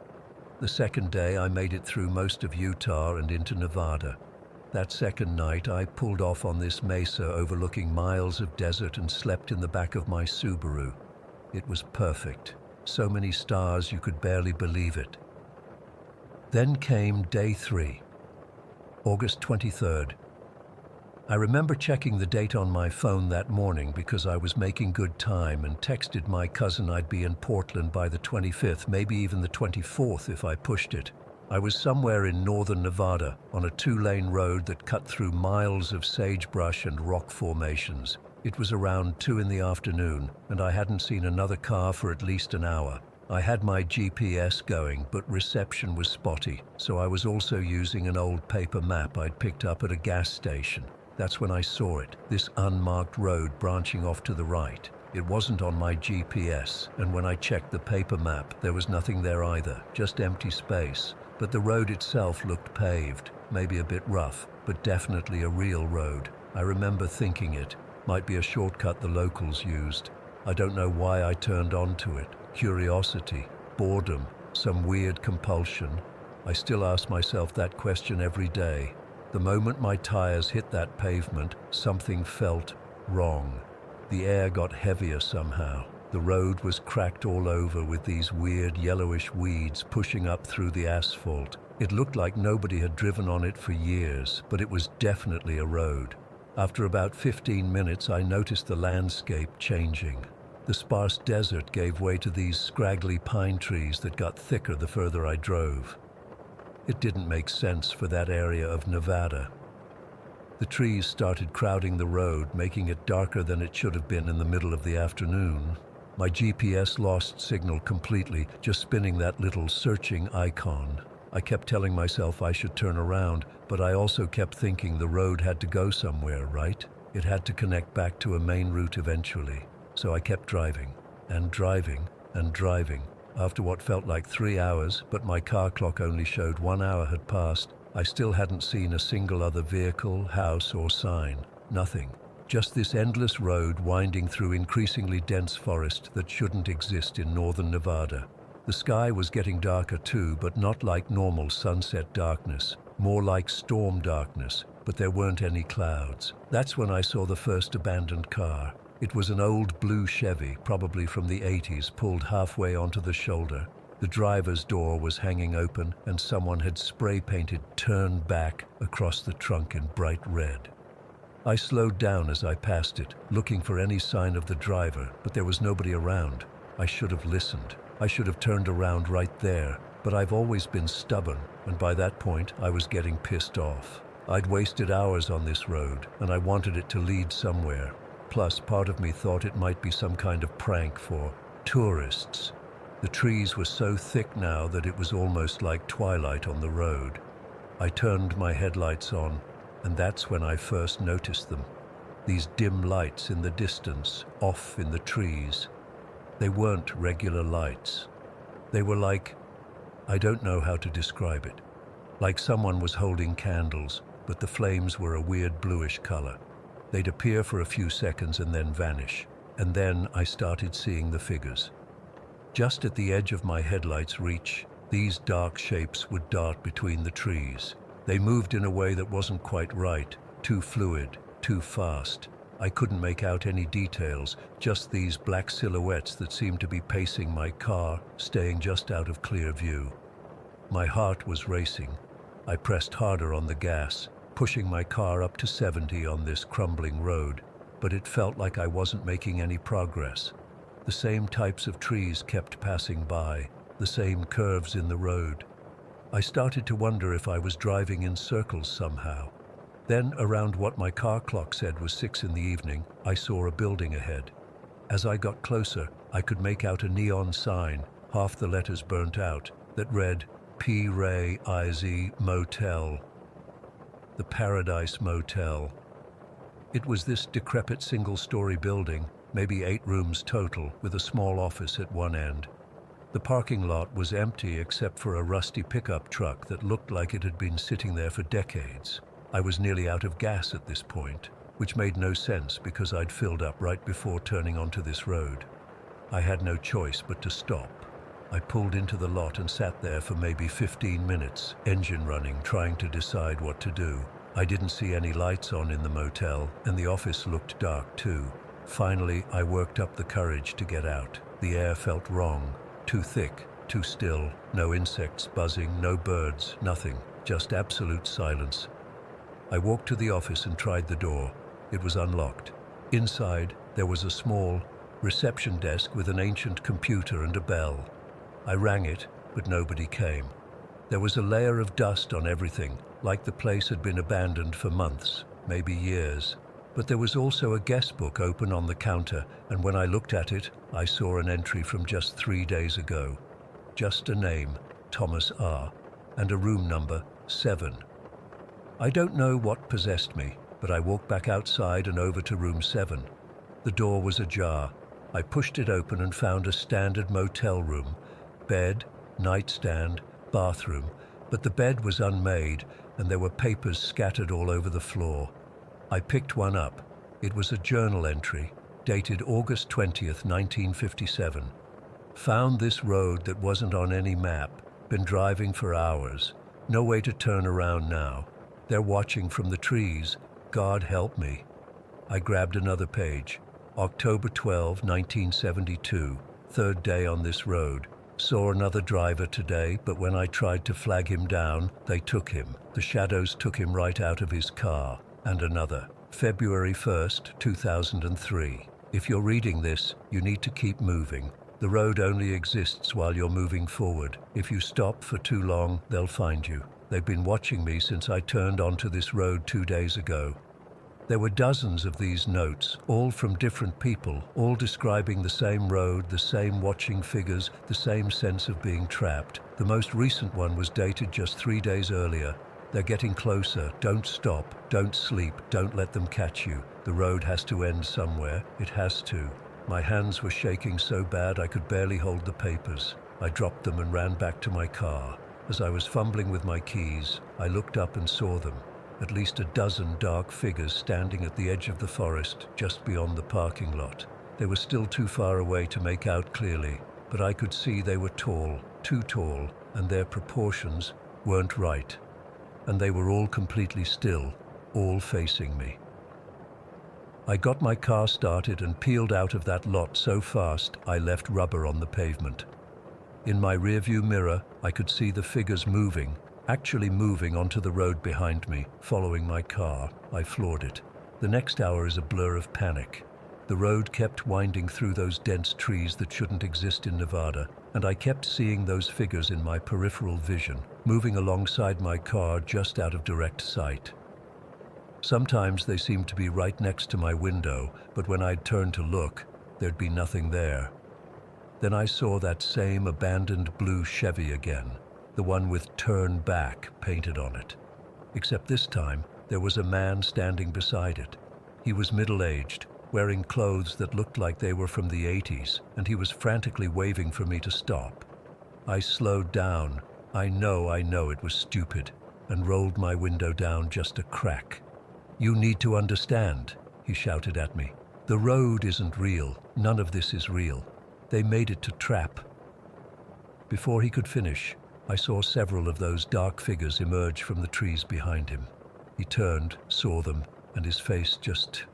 The second day I made it through most of Utah and into Nevada. That second night I pulled off on this mesa overlooking miles of desert and slept in the back of my Subaru. It was perfect. So many stars you could barely believe it. Then came day 3, August 23rd. I remember checking the date on my phone that morning because I was making good time and texted my cousin I'd be in Portland by the 25th, maybe even the 24th if I pushed it. I was somewhere in northern Nevada on a 2-lane road that cut through miles of sagebrush and rock formations. It was around 2 in the afternoon, and I hadn't seen another car for at least an hour. I had my GPS going, but reception was spotty, so I was also using an old paper map I'd picked up at a gas station. That's when I saw it, this unmarked road branching off to the right. It wasn't on my GPS, and when I checked the paper map, there was nothing there either, just empty space. But the road itself looked paved, maybe a bit rough, but definitely a real road. I remember thinking it might be a shortcut the locals used. I don't know why I turned onto it. Curiosity, boredom, some weird compulsion. I still ask myself that question every day. The moment my tires hit that pavement, something felt wrong. The air got heavier somehow. The road was cracked all over with these weird yellowish weeds pushing up through the asphalt. It looked like nobody had driven on it for years, but it was definitely a road. After about 15 minutes, I noticed the landscape changing. The sparse desert gave way to these scraggly pine trees that got thicker the further I drove. It didn't make sense for that area of Nevada. The trees started crowding the road, making it darker than it should have been in the middle of the afternoon. My GPS lost signal completely, just spinning that little searching icon. I kept telling myself I should turn around, but I also kept thinking the road had to go somewhere, right? It had to connect back to a main route eventually. So I kept driving, and driving, and driving. After what felt like 3 hours, but my car clock only showed 1 hour had passed, I still hadn't seen a single other vehicle, house, or sign. Nothing. Just this endless road winding through increasingly dense forest that shouldn't exist in northern Nevada. The sky was getting darker too, but not like normal sunset darkness, more like storm darkness, but there weren't any clouds. That's when I saw the first abandoned car. It was an old blue Chevy, probably from the 80s, pulled halfway onto the shoulder. The driver's door was hanging open, and someone had spray-painted "Turn Back" across the trunk in bright red. I slowed down as I passed it, looking for any sign of the driver, but there was nobody around. I should have listened. I should have turned around right there, but I've always been stubborn, and by that point, I was getting pissed off. I'd wasted hours on this road, and I wanted it to lead somewhere. Plus, part of me thought it might be some kind of prank for tourists. The trees were so thick now that it was almost like twilight on the road. I turned my headlights on, and that's when I first noticed them. These dim lights in the distance, off in the trees. They weren't regular lights. They were like, I don't know how to describe it. Like someone was holding candles, but the flames were a weird bluish color. They'd appear for a few seconds and then vanish. And then I started seeing the figures. Just at the edge of my headlight's reach, these dark shapes would dart between the trees. They moved in a way that wasn't quite right, too fluid, too fast. I couldn't make out any details, just these black silhouettes that seemed to be pacing my car, staying just out of clear view. My heart was racing. I pressed harder on the gas, pushing my car up to 70 on this crumbling road, but it felt like I wasn't making any progress. The same types of trees kept passing by, the same curves in the road. I started to wonder if I was driving in circles somehow. Then, around what my car clock said was 6 in the evening, I saw a building ahead. As I got closer, I could make out a neon sign, half the letters burnt out, that read P. Ray I.Z. Motel. The Paradise Motel. It was this decrepit single-story building, maybe 8 rooms total, with a small office at one end. The parking lot was empty except for a rusty pickup truck that looked like it had been sitting there for decades. I was nearly out of gas at this point, which made no sense because I'd filled up right before turning onto this road. I had no choice but to stop. I pulled into the lot and sat there for maybe 15 minutes, engine running, trying to decide what to do. I didn't see any lights on in the motel, and the office looked dark too. Finally, I worked up the courage to get out. The air felt wrong. Too thick, too still, no insects buzzing, no birds, nothing, just absolute silence. I walked to the office and tried the door. It was unlocked. Inside, there was a small reception desk with an ancient computer and a bell. I rang it, but nobody came. There was a layer of dust on everything, like the place had been abandoned for months, maybe years. But there was also a guest book open on the counter, and when I looked at it, I saw an entry from just 3 days ago. Just a name, Thomas R., and a room number, 7. I don't know what possessed me, but I walked back outside and over to room 7. The door was ajar. I pushed it open and found a standard motel room. Bed, nightstand, bathroom, but the bed was unmade, and there were papers scattered all over the floor. I picked one up. It was a journal entry, dated August 20th, 1957. Found this road that wasn't on any map. Been driving for hours. No way to turn around now. They're watching from the trees. God help me. I grabbed another page. October 12, 1972. Third day on this road. Saw another driver today, but when I tried to flag him down, they took him. The shadows took him right out of his car. And another. February 1st, 2003. If you're reading this, you need to keep moving. The road only exists while you're moving forward. If you stop for too long, they'll find you. They've been watching me since I turned onto this road 2 days ago. There were dozens of these notes, all from different people, all describing the same road, the same watching figures, the same sense of being trapped. The most recent one was dated just 3 days earlier. They're getting closer. Don't stop. Don't sleep. Don't let them catch you. The road has to end somewhere. It has to. My hands were shaking so bad I could barely hold the papers. I dropped them and ran back to my car. As I was fumbling with my keys, I looked up and saw them. At least a dozen dark figures standing at the edge of the forest, just beyond the parking lot. They were still too far away to make out clearly, but I could see they were tall, too tall, and their proportions weren't right. And they were all completely still, all facing me. I got my car started and peeled out of that lot so fast I left rubber on the pavement. In my rearview mirror, I could see the figures moving, actually moving onto the road behind me, following my car. I floored it. The next hour is a blur of panic. The road kept winding through those dense trees that shouldn't exist in Nevada, and I kept seeing those figures in my peripheral vision, moving alongside my car just out of direct sight. Sometimes they seemed to be right next to my window, but when I'd turn to look, there'd be nothing there. Then I saw that same abandoned blue Chevy again, the one with "Turn Back" painted on it. Except this time, there was a man standing beside it. He was middle-aged, wearing clothes that looked like they were from the 80s, and he was frantically waving for me to stop. I slowed down. I know it was stupid, and rolled my window down just a crack. "You need to understand," he shouted at me. "The road isn't real. None of this is real. They made it to trap." Before he could finish, I saw several of those dark figures emerge from the trees behind him. He turned, saw them, and his face just...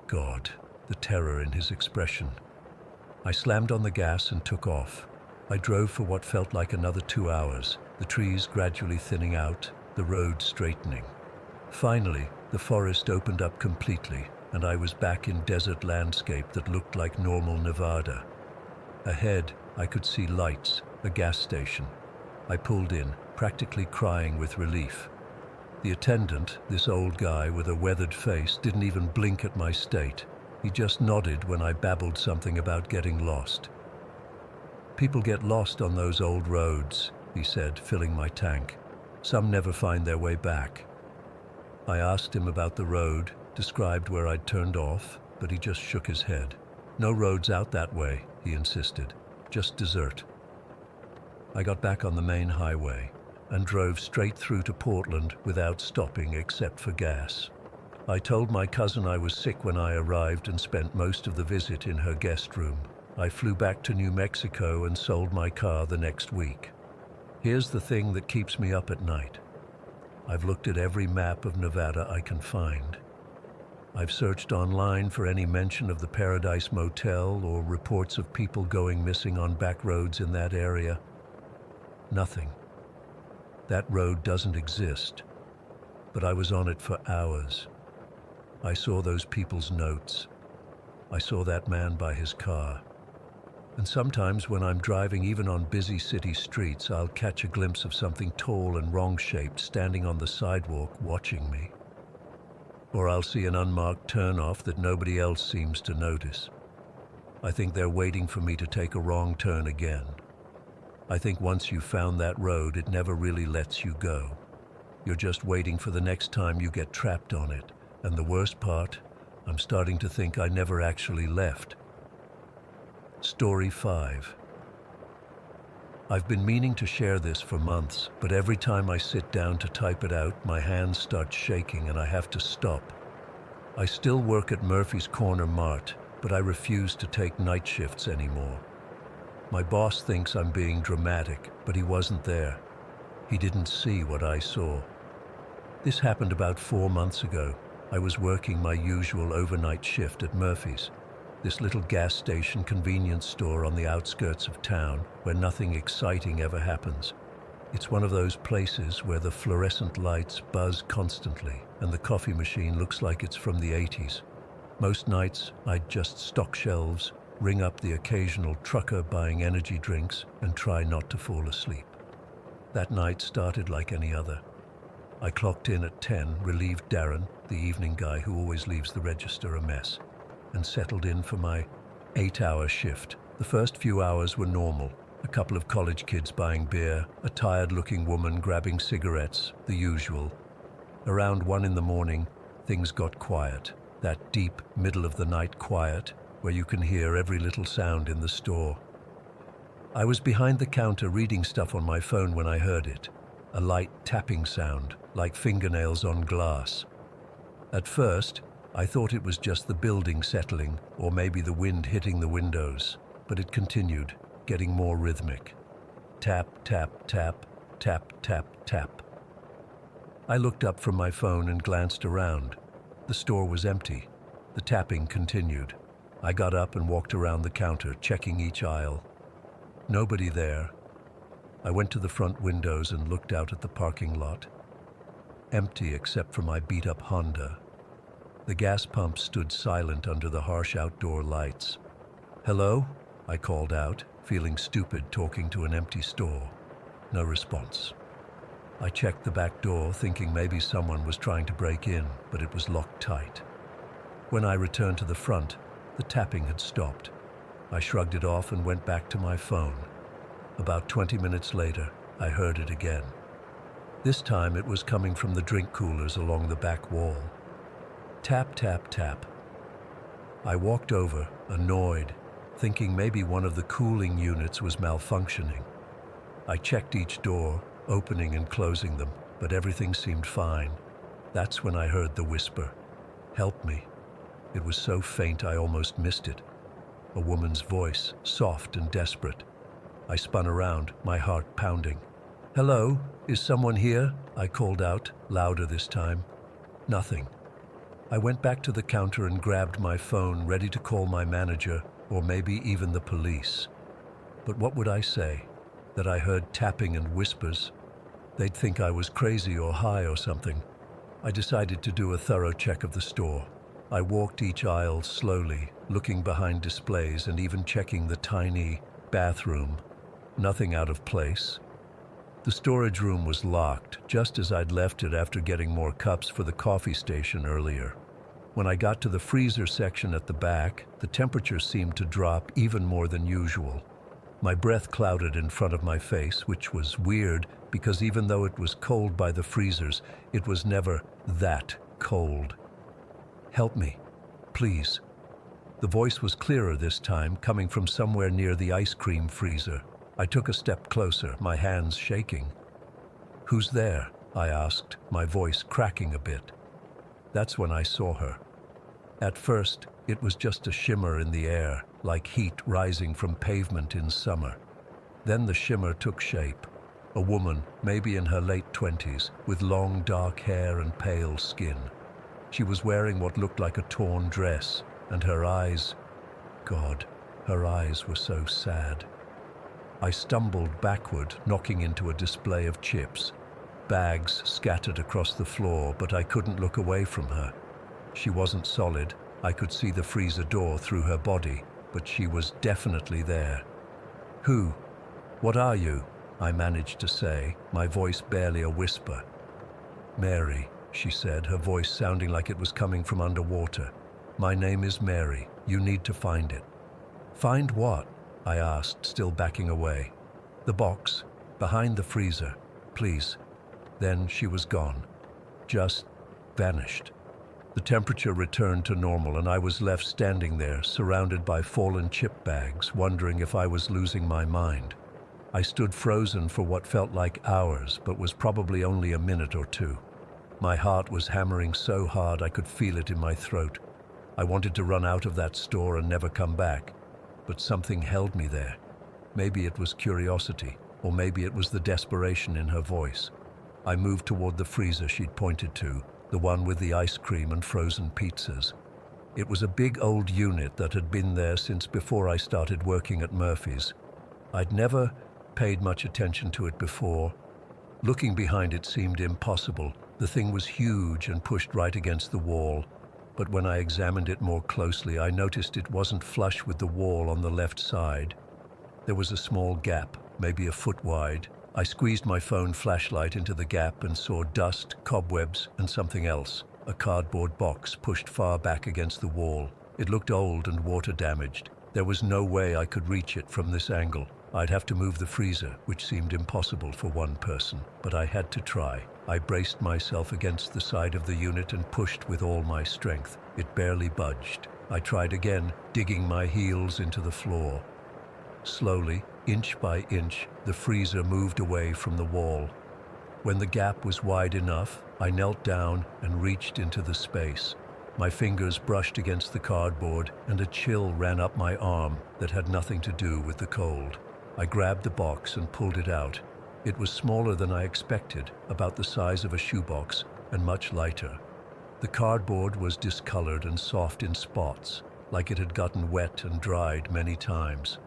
God, the terror in his expression. I slammed on the gas and took off. I drove for what felt like another 2 hours, the trees gradually thinning out, the road straightening. Finally, the forest opened up completely, and I was back in desert landscape that looked like normal Nevada. Ahead, I could see lights, a gas station. I pulled in, practically crying with relief. The attendant, this old guy with a weathered face, didn't even blink at my state. He just nodded when I babbled something about getting lost. "People get lost on those old roads," he said, filling my tank. "Some never find their way back." I asked him about the road, described where I'd turned off, but he just shook his head. "No roads out that way," he insisted. "Just desert." I got back on the main highway and drove straight through to Portland without stopping except for gas. I told my cousin I was sick when I arrived and spent most of the visit in her guest room. I flew back to New Mexico and sold my car the next week. Here's the thing that keeps me up at night. I've looked at every map of Nevada I can find. I've searched online for any mention of the Paradise Motel or reports of people going missing on back roads in that area. Nothing. That road doesn't exist, but I was on it for hours. I saw those people's notes. I saw that man by his car. And sometimes when I'm driving even on busy city streets, I'll catch a glimpse of something tall and wrong-shaped standing on the sidewalk watching me. Or I'll see an unmarked turnoff that nobody else seems to notice. I think they're waiting for me to take a wrong turn again. I think once you've found that road, it never really lets you go. You're just waiting for the next time you get trapped on it. And the worst part, I'm starting to think I never actually left. Story 5. I've been meaning to share this for months, but every time I sit down to type it out, my hands start shaking and I have to stop. I still work at Murphy's Corner Mart, but I refuse to take night shifts anymore. My boss thinks I'm being dramatic, but he wasn't there. He didn't see what I saw. This happened about 4 months ago. I was working my usual overnight shift at Murphy's, this little gas station convenience store on the outskirts of town where nothing exciting ever happens. It's one of those places where the fluorescent lights buzz constantly and the coffee machine looks like it's from the 80s. Most nights, I'd just stock shelves, ring up the occasional trucker buying energy drinks, and try not to fall asleep. That night started like any other. I clocked in at 10, relieved Darren, the evening guy who always leaves the register a mess, and settled in for my 8-hour shift. The first few hours were normal. A couple of college kids buying beer, a tired-looking woman grabbing cigarettes, the usual. Around 1 in the morning, things got quiet. That deep, middle-of-the-night quiet where you can hear every little sound in the store. I was behind the counter reading stuff on my phone when I heard it. A light tapping sound, like fingernails on glass. At first, I thought it was just the building settling, or maybe the wind hitting the windows, but it continued, getting more rhythmic. Tap, tap, tap, tap, tap, tap. I looked up from my phone and glanced around. The store was empty. The tapping continued. I got up and walked around the counter, checking each aisle. Nobody there. I went to the front windows and looked out at the parking lot. Empty except for my beat-up Honda. The gas pump stood silent under the harsh outdoor lights. "Hello?" I called out, feeling stupid talking to an empty store. No response. I checked the back door, thinking maybe someone was trying to break in, but it was locked tight. When I returned to the front, the tapping had stopped. I shrugged it off and went back to my phone. About 20 minutes later, I heard it again. This time it was coming from the drink coolers along the back wall. Tap, tap, tap. I walked over, annoyed, thinking maybe one of the cooling units was malfunctioning. I checked each door, opening and closing them, but everything seemed fine. That's when I heard the whisper. "Help me." It was so faint I almost missed it. A woman's voice, soft and desperate. I spun around, my heart pounding. "Hello, is someone here?" I called out, louder this time. Nothing. I went back to the counter and grabbed my phone, ready to call my manager, or maybe even the police. But what would I say? That I heard tapping and whispers? They'd think I was crazy or high or something. I decided to do a thorough check of the store. I walked each aisle slowly, looking behind displays and even checking the tiny bathroom. Nothing out of place. The storage room was locked, just as I'd left it after getting more cups for the coffee station earlier. When I got to the freezer section at the back, the temperature seemed to drop even more than usual. My breath clouded in front of my face, which was weird because even though it was cold by the freezers, it was never that cold. "Help me, please." The voice was clearer this time, coming from somewhere near the ice cream freezer. I took a step closer, my hands shaking. "Who's there?" I asked, my voice cracking a bit. That's when I saw her. At first, it was just a shimmer in the air, like heat rising from pavement in summer. Then the shimmer took shape. A woman, maybe in her late 20s, with long dark hair and pale skin. She was wearing what looked like a torn dress, and her eyes, God, her eyes were so sad. I stumbled backward, knocking into a display of chips. Bags scattered across the floor, but I couldn't look away from her. She wasn't solid. I could see the freezer door through her body, but she was definitely there. "Who? What are you?" I managed to say, my voice barely a whisper. "Mary," she said, her voice sounding like it was coming from underwater. "My name is Mary. You need to find it." "Find what?" I asked, still backing away. "The box, behind the freezer, please." Then she was gone. Just vanished. The temperature returned to normal and I was left standing there, surrounded by fallen chip bags, wondering if I was losing my mind. I stood frozen for what felt like hours, but was probably only a minute or two. My heart was hammering so hard I could feel it in my throat. I wanted to run out of that store and never come back, but something held me there. Maybe it was curiosity, or maybe it was the desperation in her voice. I moved toward the freezer she'd pointed to, the one with the ice cream and frozen pizzas. It was a big old unit that had been there since before I started working at Murphy's. I'd never paid much attention to it before. Looking behind it seemed impossible. The thing was huge and pushed right against the wall. But when I examined it more closely, I noticed it wasn't flush with the wall on the left side. There was a small gap, maybe a foot wide. I squeezed my phone flashlight into the gap and saw dust, cobwebs, and something else. A cardboard box pushed far back against the wall. It looked old and water damaged. There was no way I could reach it from this angle. I'd have to move the freezer, which seemed impossible for one person, but I had to try. I braced myself against the side of the unit and pushed with all my strength. It barely budged. I tried again, digging my heels into the floor. Slowly, inch by inch, the freezer moved away from the wall. When the gap was wide enough, I knelt down and reached into the space. My fingers brushed against the cardboard, and a chill ran up my arm that had nothing to do with the cold. I grabbed the box and pulled it out. It was smaller than I expected, about the size of a shoebox, and much lighter. The cardboard was discolored and soft in spots, like it had gotten wet and dried many times.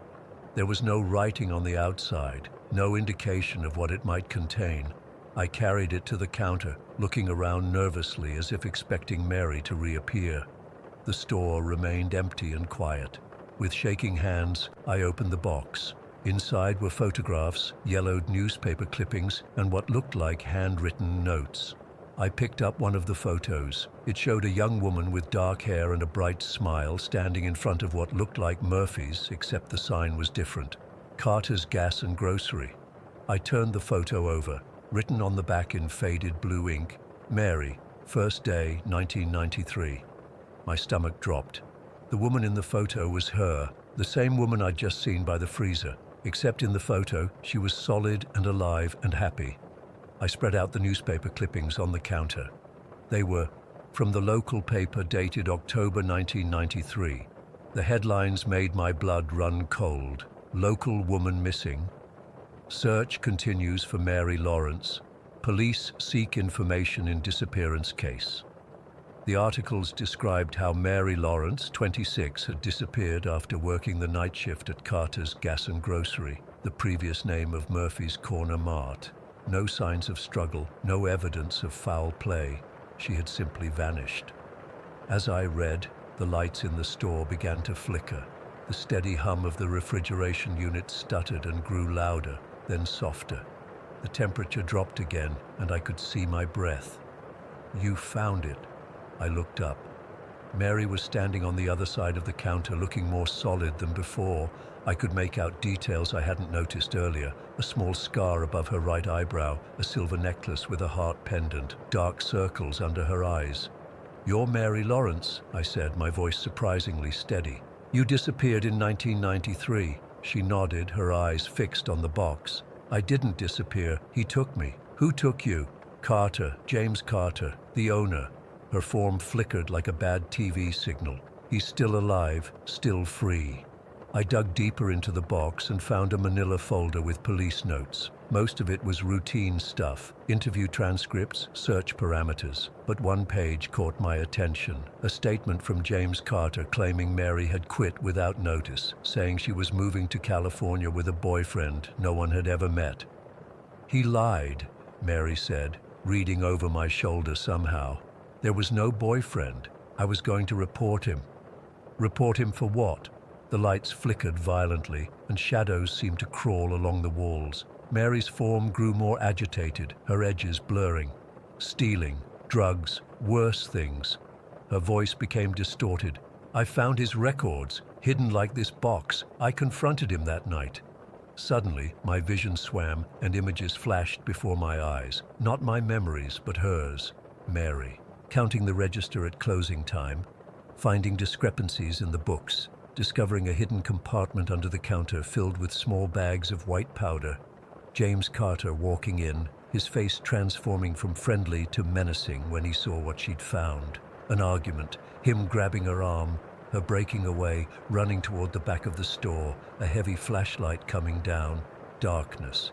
There was no writing on the outside, no indication of what it might contain. I carried it to the counter, looking around nervously as if expecting Mary to reappear. The store remained empty and quiet. With shaking hands, I opened the box. Inside were photographs, yellowed newspaper clippings, and what looked like handwritten notes. I picked up one of the photos. It showed a young woman with dark hair and a bright smile standing in front of what looked like Murphy's, except the sign was different. Carter's Gas and Grocery. I turned the photo over. Written on the back in faded blue ink, Mary, first day, 1993. My stomach dropped. The woman in the photo was her, the same woman I'd just seen by the freezer. Except in the photo, she was solid and alive and happy. I spread out the newspaper clippings on the counter. They were from the local paper dated October 1993. The headlines made my blood run cold. Local woman missing. Search continues for Mary Lawrence. Police seek information in disappearance case. The articles described how Mary Lawrence, 26, had disappeared after working the night shift at Carter's Gas and Grocery, the previous name of Murphy's Corner Mart. No signs of struggle, no evidence of foul play. She had simply vanished. As I read, the lights in the store began to flicker. The steady hum of the refrigeration unit stuttered and grew louder, then softer. The temperature dropped again, and I could see my breath. "You found it." I looked up. Mary was standing on the other side of the counter, looking more solid than before. I could make out details I hadn't noticed earlier. A small scar above her right eyebrow, a silver necklace with a heart pendant, dark circles under her eyes. "You're Mary Lawrence," I said, my voice surprisingly steady. "You disappeared in 1993. She nodded, her eyes fixed on the box. "I didn't disappear. He took me." "Who took you?" "Carter, James Carter, the owner." Her form flickered like a bad TV signal. "He's still alive, still free." I dug deeper into the box and found a manila folder with police notes. Most of it was routine stuff, interview transcripts, search parameters. But one page caught my attention, a statement from James Carter claiming Mary had quit without notice, saying she was moving to California with a boyfriend no one had ever met. "He lied," Mary said, reading over my shoulder somehow. "There was no boyfriend. I was going to report him." "Report him for what?" The lights flickered violently, and shadows seemed to crawl along the walls. Mary's form grew more agitated, her edges blurring. "Stealing, drugs, worse things." Her voice became distorted. "I found his records, hidden like this box. I confronted him that night." Suddenly, my vision swam, and images flashed before my eyes. Not my memories, but hers. Mary. Counting the register at closing time, finding discrepancies in the books, discovering a hidden compartment under the counter filled with small bags of white powder. James Carter walking in, his face transforming from friendly to menacing when he saw what she'd found. An argument, him grabbing her arm, her breaking away, running toward the back of the store, a heavy flashlight coming down. Darkness.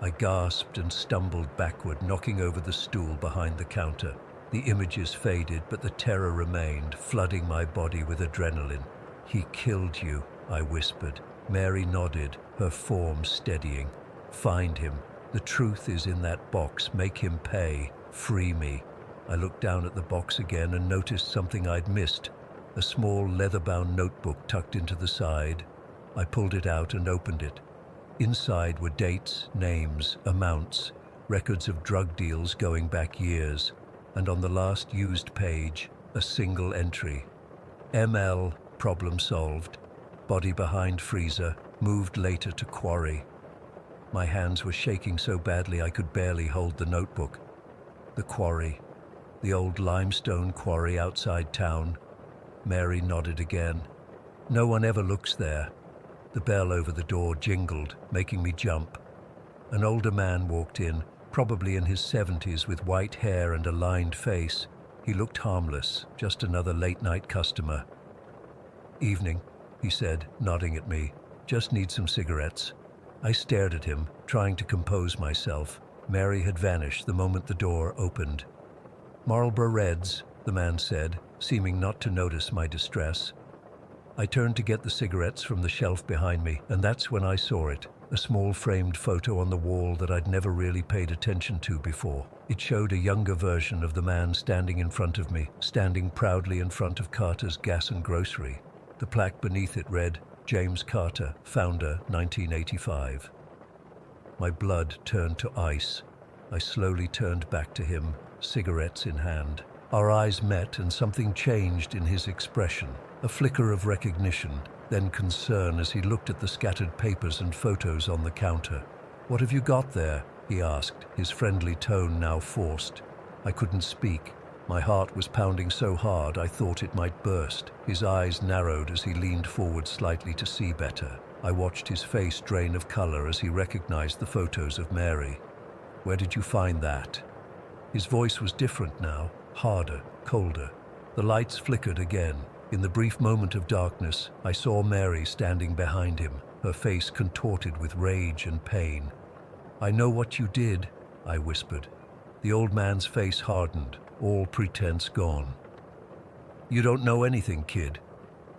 I gasped and stumbled backward, knocking over the stool behind the counter. The images faded, but the terror remained, flooding my body with adrenaline. "He killed you," I whispered. Mary nodded, her form steadying. "Find him. The truth is in that box. Make him pay. Free me." I looked down at the box again and noticed something I'd missed. A small leather-bound notebook tucked into the side. I pulled it out and opened it. Inside were dates, names, amounts, records of drug deals going back years, and on the last used page, a single entry. ML, problem solved. Body behind freezer, moved later to quarry. My hands were shaking so badly I could barely hold the notebook. The quarry. The old limestone quarry outside town. Mary nodded again. "No one ever looks there." The bell over the door jingled, making me jump. An older man walked in, probably in his 70s, with white hair and a lined face. He looked harmless, just another late-night customer. "Evening," he said, nodding at me. "Just need some cigarettes." I stared at him, trying to compose myself. Mary had vanished the moment the door opened. "Marlboro Reds," the man said, seeming not to notice my distress. I turned to get the cigarettes from the shelf behind me, and that's when I saw it, a small framed photo on the wall that I'd never really paid attention to before. It showed a younger version of the man standing in front of me, standing proudly in front of Carter's Gas and Grocery. The plaque beneath it read, "James Carter, founder, 1985. My blood turned to ice. I slowly turned back to him, cigarettes in hand. Our eyes met and something changed in his expression. A flicker of recognition, then concern as he looked at the scattered papers and photos on the counter. "What have you got there?" he asked, his friendly tone now forced. I couldn't speak. My heart was pounding so hard I thought it might burst. His eyes narrowed as he leaned forward slightly to see better. I watched his face drain of color as he recognized the photos of Mary. "Where did you find that?" His voice was different now, harder, colder. The lights flickered again. In the brief moment of darkness, I saw Mary standing behind him, her face contorted with rage and pain. "I know what you did," I whispered. The old man's face hardened, all pretense gone. "You don't know anything, kid."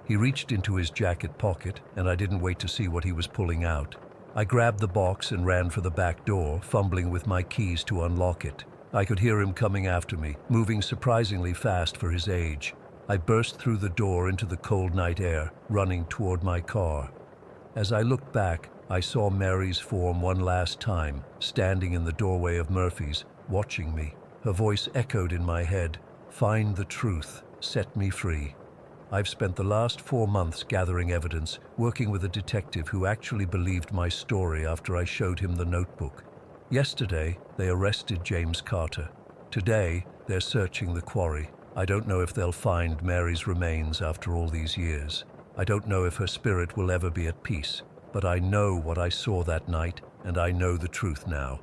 He reached into his jacket pocket, and I didn't wait to see what he was pulling out. I grabbed the box and ran for the back door, fumbling with my keys to unlock it. I could hear him coming after me, moving surprisingly fast for his age. I burst through the door into the cold night air, running toward my car. As I looked back, I saw Mary's form one last time, standing in the doorway of Murphy's, watching me. Her voice echoed in my head, "Find the truth, set me free." I've spent the last 4 months gathering evidence, working with a detective who actually believed my story after I showed him the notebook. Yesterday, they arrested James Carter. Today, they're searching the quarry. I don't know if they'll find Mary's remains after all these years. I don't know if her spirit will ever be at peace, but I know what I saw that night, and I know the truth now.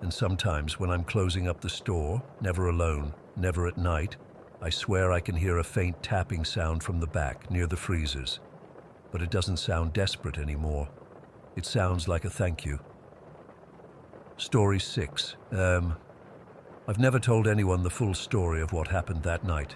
And sometimes when I'm closing up the store, never alone, never at night, I swear I can hear a faint tapping sound from the back near the freezers. But it doesn't sound desperate anymore. It sounds like a thank you. Story 6. I've never told anyone the full story of what happened that night.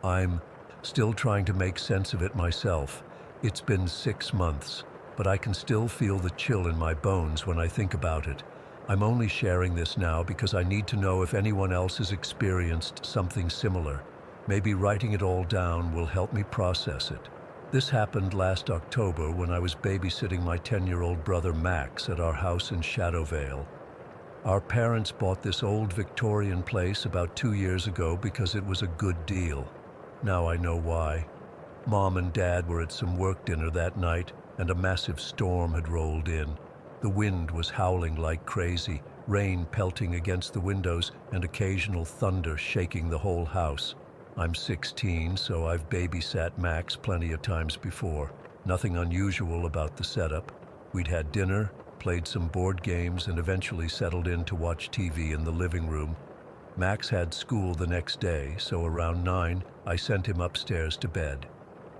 I'm still trying to make sense of it myself. It's been 6 months, but I can still feel the chill in my bones when I think about it. I'm only sharing this now because I need to know if anyone else has experienced something similar. Maybe writing it all down will help me process it. This happened last October when I was babysitting my 10-year-old brother Max at our house in Shadowvale. Our parents bought this old Victorian place about 2 years ago because it was a good deal. Now I know why. Mom and Dad were at some work dinner that night, and a massive storm had rolled in. The wind was howling like crazy, rain pelting against the windows, and occasional thunder shaking the whole house. I'm 16, so I've babysat Max plenty of times before. Nothing unusual about the setup. We'd had dinner, played some board games, and eventually settled in to watch TV in the living room. Max had school the next day, so around 9, I sent him upstairs to bed.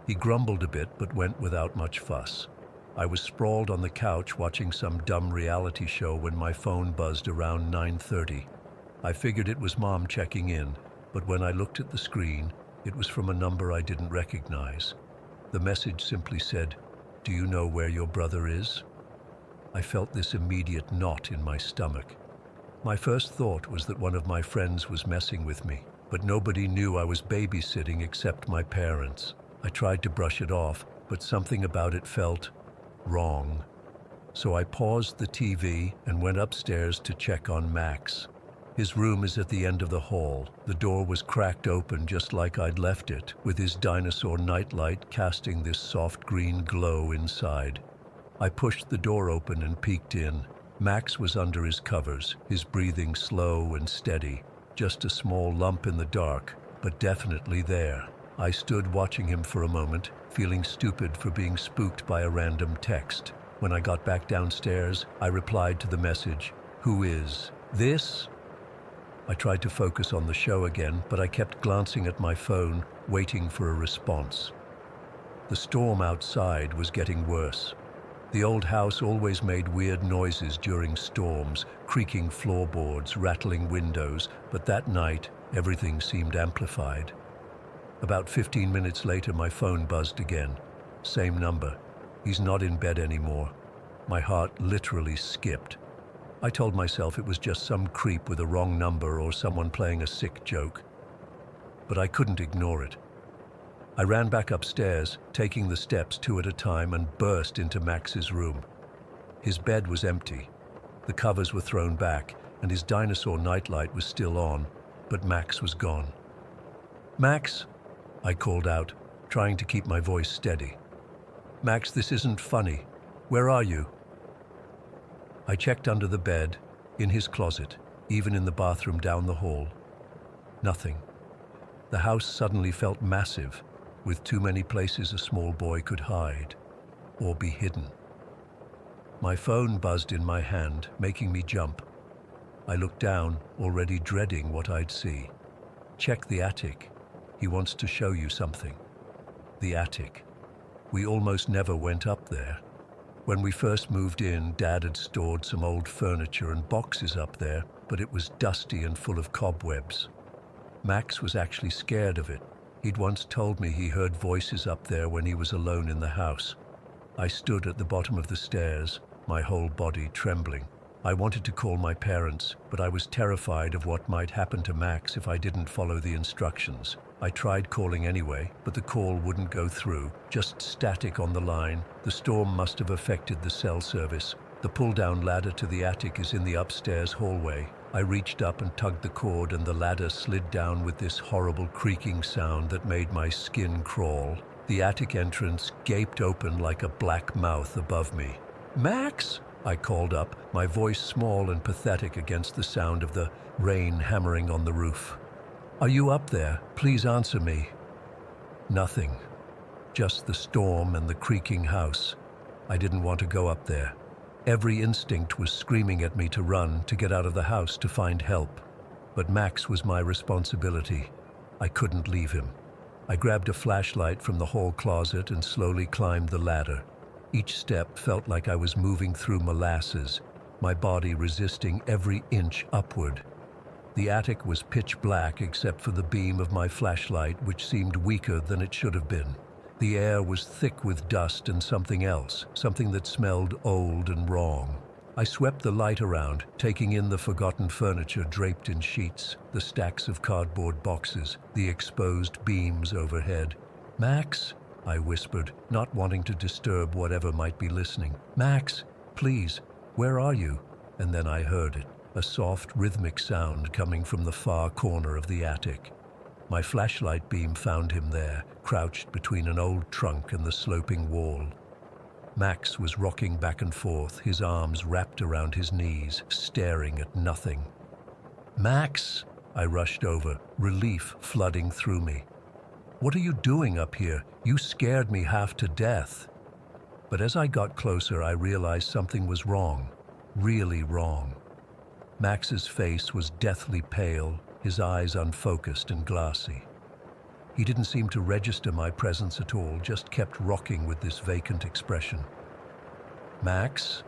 He grumbled a bit but went without much fuss. I was sprawled on the couch watching some dumb reality show when my phone buzzed around 9:30. I figured it was Mom checking in, but when I looked at the screen, it was from a number I didn't recognize. The message simply said, "Do you know where your brother is?" I felt this immediate knot in my stomach. My first thought was that one of my friends was messing with me, but nobody knew I was babysitting except my parents. I tried to brush it off, but something about it felt wrong. So I paused the TV and went upstairs to check on Max. His room is at the end of the hall. The door was cracked open just like I'd left it, with his dinosaur nightlight casting this soft green glow inside. I pushed the door open and peeked in. Max was under his covers, his breathing slow and steady, just a small lump in the dark, but definitely there. I stood watching him for a moment, feeling stupid for being spooked by a random text. When I got back downstairs, I replied to the message, "Who is this?" I tried to focus on the show again, but I kept glancing at my phone, waiting for a response. The storm outside was getting worse. The old house always made weird noises during storms, creaking floorboards, rattling windows, but that night, everything seemed amplified. About 15 minutes later, my phone buzzed again. Same number. He's not in bed anymore. My heart literally skipped. I told myself it was just some creep with a wrong number or someone playing a sick joke. But I couldn't ignore it. I ran back upstairs, taking the steps two at a time, and burst into Max's room. His bed was empty. The covers were thrown back, and his dinosaur nightlight was still on, but Max was gone. "Max," I called out, trying to keep my voice steady. "Max, this isn't funny. Where are you?" I checked under the bed, in his closet, even in the bathroom down the hall. Nothing. The house suddenly felt massive, with too many places a small boy could hide or be hidden. My phone buzzed in my hand, making me jump. I looked down, already dreading what I'd see. "Check the attic. He wants to show you something." The attic. We almost never went up there. When we first moved in, Dad had stored some old furniture and boxes up there, but it was dusty and full of cobwebs. Max was actually scared of it. He'd once told me he heard voices up there when he was alone in the house. I stood at the bottom of the stairs, my whole body trembling. I wanted to call my parents, but I was terrified of what might happen to Max if I didn't follow the instructions. I tried calling anyway, but the call wouldn't go through, just static on the line. The storm must have affected the cell service. The pull-down ladder to the attic is in the upstairs hallway. I reached up and tugged the cord, and the ladder slid down with this horrible creaking sound that made my skin crawl. The attic entrance gaped open like a black mouth above me. "Max!" I called up, my voice small and pathetic against the sound of the rain hammering on the roof. "Are you up there? Please answer me." Nothing. Just the storm and the creaking house. I didn't want to go up there. Every instinct was screaming at me to run, to get out of the house, to find help. But Max was my responsibility. I couldn't leave him. I grabbed a flashlight from the hall closet and slowly climbed the ladder. Each step felt like I was moving through molasses, my body resisting every inch upward. The attic was pitch black except for the beam of my flashlight, which seemed weaker than it should have been. The air was thick with dust and something else, something that smelled old and wrong. I swept the light around, taking in the forgotten furniture draped in sheets, the stacks of cardboard boxes, the exposed beams overhead. "Max," I whispered, not wanting to disturb whatever might be listening. "Max, please, where are you?" And then I heard it, a soft, rhythmic sound coming from the far corner of the attic. My flashlight beam found him there, crouched between an old trunk and the sloping wall. Max was rocking back and forth, his arms wrapped around his knees, staring at nothing. "Max!" I rushed over, relief flooding through me. "What are you doing up here? You scared me half to death." But as I got closer, I realized something was wrong, really wrong. Max's face was deathly pale, his eyes unfocused and glassy. He didn't seem to register my presence at all, just kept rocking with this vacant expression. "Max?"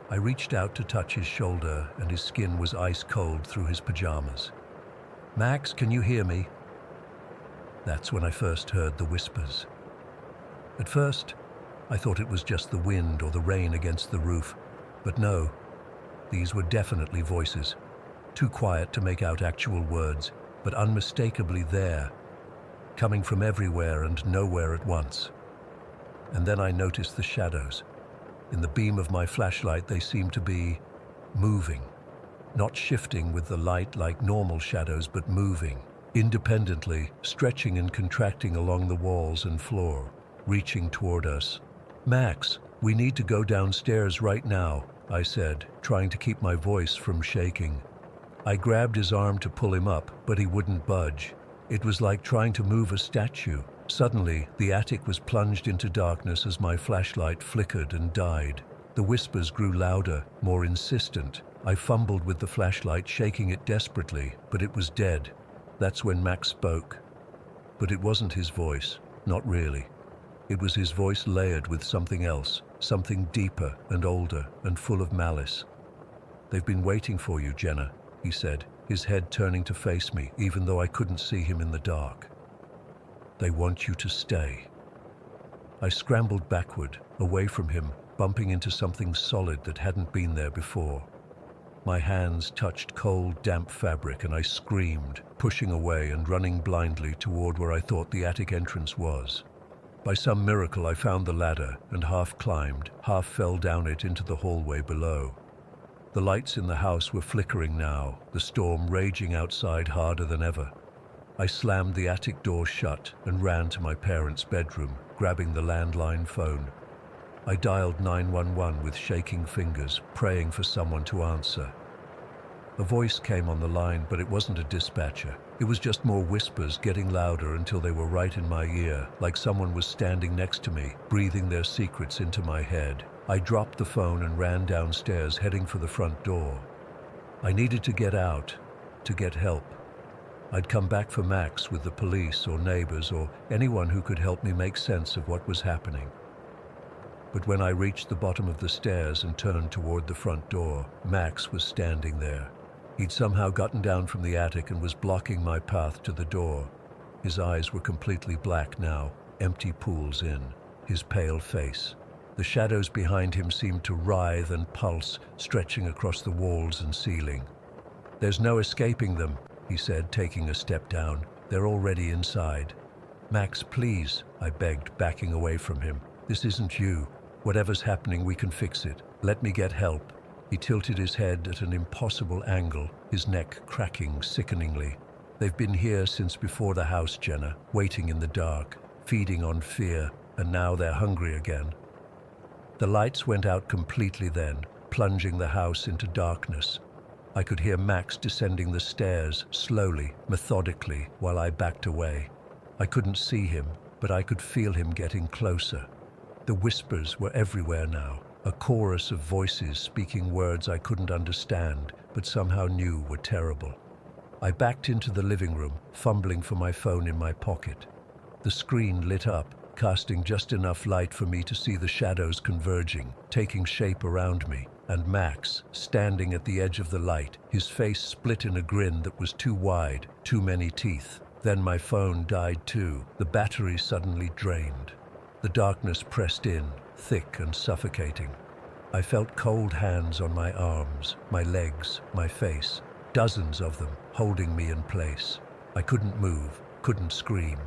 I reached out to touch his shoulder, and his skin was ice cold through his pajamas. "Max, can you hear me?" That's when I first heard the whispers. At first, I thought it was just the wind or the rain against the roof, but no, these were definitely voices. Too quiet to make out actual words, but unmistakably there, coming from everywhere and nowhere at once. And then I noticed the shadows. In the beam of my flashlight, they seemed to be moving, not shifting with the light like normal shadows, but moving, independently, stretching and contracting along the walls and floor, reaching toward us. "Max, we need to go downstairs right now," I said, trying to keep my voice from shaking. I grabbed his arm to pull him up, but he wouldn't budge. It was like trying to move a statue. Suddenly, the attic was plunged into darkness as my flashlight flickered and died. The whispers grew louder, more insistent. I fumbled with the flashlight, shaking it desperately, but it was dead. That's when Max spoke. But it wasn't his voice, not really. It was his voice layered with something else, something deeper and older and full of malice. "They've been waiting for you, Jenna," he said, his head turning to face me, even though I couldn't see him in the dark. "They want you to stay." I scrambled backward, away from him, bumping into something solid that hadn't been there before. My hands touched cold, damp fabric, and I screamed, pushing away and running blindly toward where I thought the attic entrance was. By some miracle, I found the ladder and half climbed, half fell down it into the hallway below. The lights in the house were flickering now, the storm raging outside harder than ever. I slammed the attic door shut and ran to my parents' bedroom, grabbing the landline phone. I dialed 911 with shaking fingers, praying for someone to answer. A voice came on the line, but it wasn't a dispatcher. It was just more whispers, getting louder until they were right in my ear, like someone was standing next to me, breathing their secrets into my head. I dropped the phone and ran downstairs, heading for the front door. I needed to get out, to get help. I'd come back for Max with the police or neighbors or anyone who could help me make sense of what was happening. But when I reached the bottom of the stairs and turned toward the front door, Max was standing there. He'd somehow gotten down from the attic and was blocking my path to the door. His eyes were completely black now, empty pools in his pale face. The shadows behind him seemed to writhe and pulse, stretching across the walls and ceiling. "There's no escaping them," he said, taking a step down. "They're already inside." "Max, please," I begged, backing away from him. "This isn't you. Whatever's happening, we can fix it. Let me get help." He tilted his head at an impossible angle, his neck cracking sickeningly. "They've been here since before the house, Jenna, waiting in the dark, feeding on fear, and now they're hungry again." The lights went out completely then, plunging the house into darkness. I could hear Max descending the stairs, slowly, methodically, while I backed away. I couldn't see him, but I could feel him getting closer. The whispers were everywhere now, a chorus of voices speaking words I couldn't understand, but somehow knew were terrible. I backed into the living room, fumbling for my phone in my pocket. The screen lit up, casting just enough light for me to see the shadows converging, taking shape around me, and Max, standing at the edge of the light, his face split in a grin that was too wide, too many teeth. Then my phone died too, the battery suddenly drained. The darkness pressed in, thick and suffocating. I felt cold hands on my arms, my legs, my face, dozens of them holding me in place. I couldn't move, couldn't scream.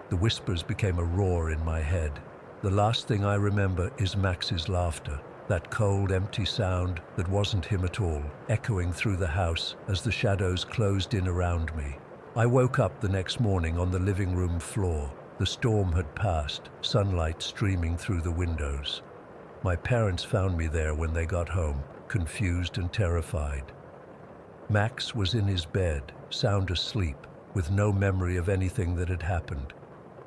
The whispers became a roar in my head. The last thing I remember is Max's laughter, that cold, empty sound that wasn't him at all, echoing through the house as the shadows closed in around me. I woke up the next morning on the living room floor. The storm had passed, sunlight streaming through the windows. My parents found me there when they got home, confused and terrified. Max was in his bed, sound asleep, with no memory of anything that had happened.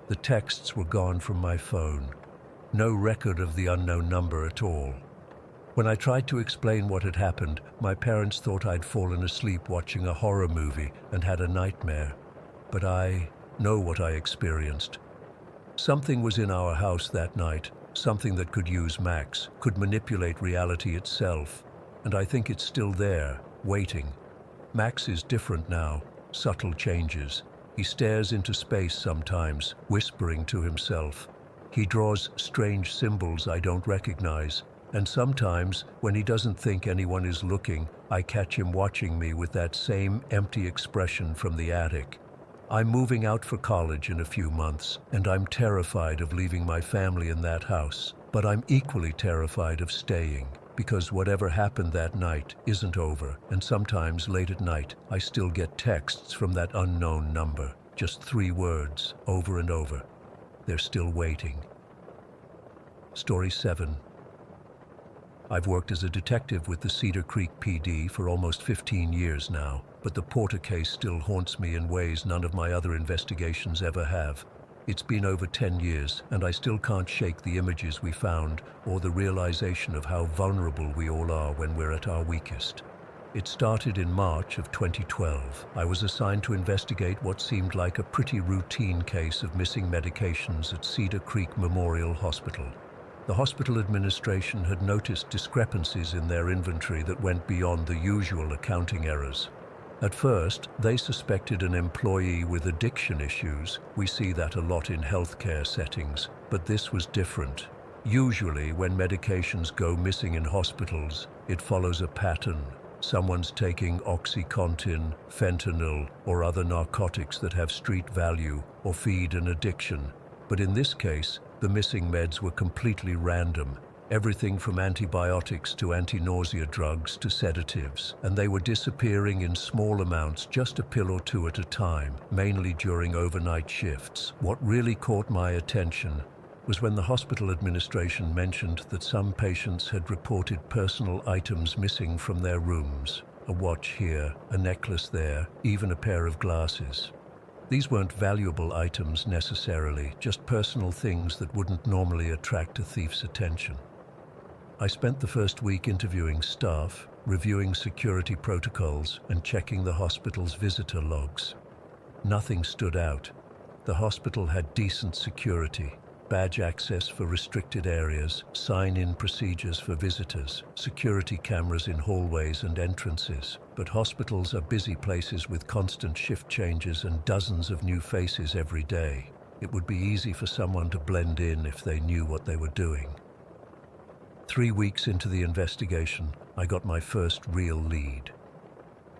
The texts were gone from my phone. No record of the unknown number at all. When I tried to explain what had happened, my parents thought I'd fallen asleep watching a horror movie and had a nightmare. But I know what I experienced. Something was in our house that night, something that could use Max, could manipulate reality itself, and I think it's still there, waiting. Max is different now, subtle changes. He stares into space sometimes, whispering to himself. He draws strange symbols I don't recognize, and sometimes, when he doesn't think anyone is looking, I catch him watching me with that same empty expression from the attic. I'm moving out for college in a few months, and I'm terrified of leaving my family in that house, but I'm equally terrified of staying, because whatever happened that night isn't over, and sometimes late at night I still get texts from that unknown number, just 3 words, over and over. They're still waiting. Story 7. I've worked as a detective with the Cedar Creek PD for almost 15 years now, but the Porter case still haunts me in ways none of my other investigations ever have. It's been over 10 years, and I still can't shake the images we found or the realization of how vulnerable we all are when we're at our weakest. It started in March of 2012. I was assigned to investigate what seemed like a pretty routine case of missing medications at Cedar Creek Memorial Hospital. The hospital administration had noticed discrepancies in their inventory that went beyond the usual accounting errors. At first, they suspected an employee with addiction issues. We see that a lot in healthcare settings, but this was different. Usually, when medications go missing in hospitals, it follows a pattern. Someone's taking OxyContin, fentanyl, or other narcotics that have street value or feed an addiction. But in this case, the missing meds were completely random. Everything from antibiotics to anti-nausea drugs to sedatives, and they were disappearing in small amounts, just a pill or 2 at a time, mainly during overnight shifts. What really caught my attention was when the hospital administration mentioned that some patients had reported personal items missing from their rooms. A watch here, a necklace there, even a pair of glasses. These weren't valuable items necessarily, just personal things that wouldn't normally attract a thief's attention. I spent the first week interviewing staff, reviewing security protocols, and checking the hospital's visitor logs. Nothing stood out. The hospital had decent security, badge access for restricted areas, sign-in procedures for visitors, security cameras in hallways and entrances. But hospitals are busy places with constant shift changes and dozens of new faces every day. It would be easy for someone to blend in if they knew what they were doing. 3 weeks into the investigation, I got my first real lead.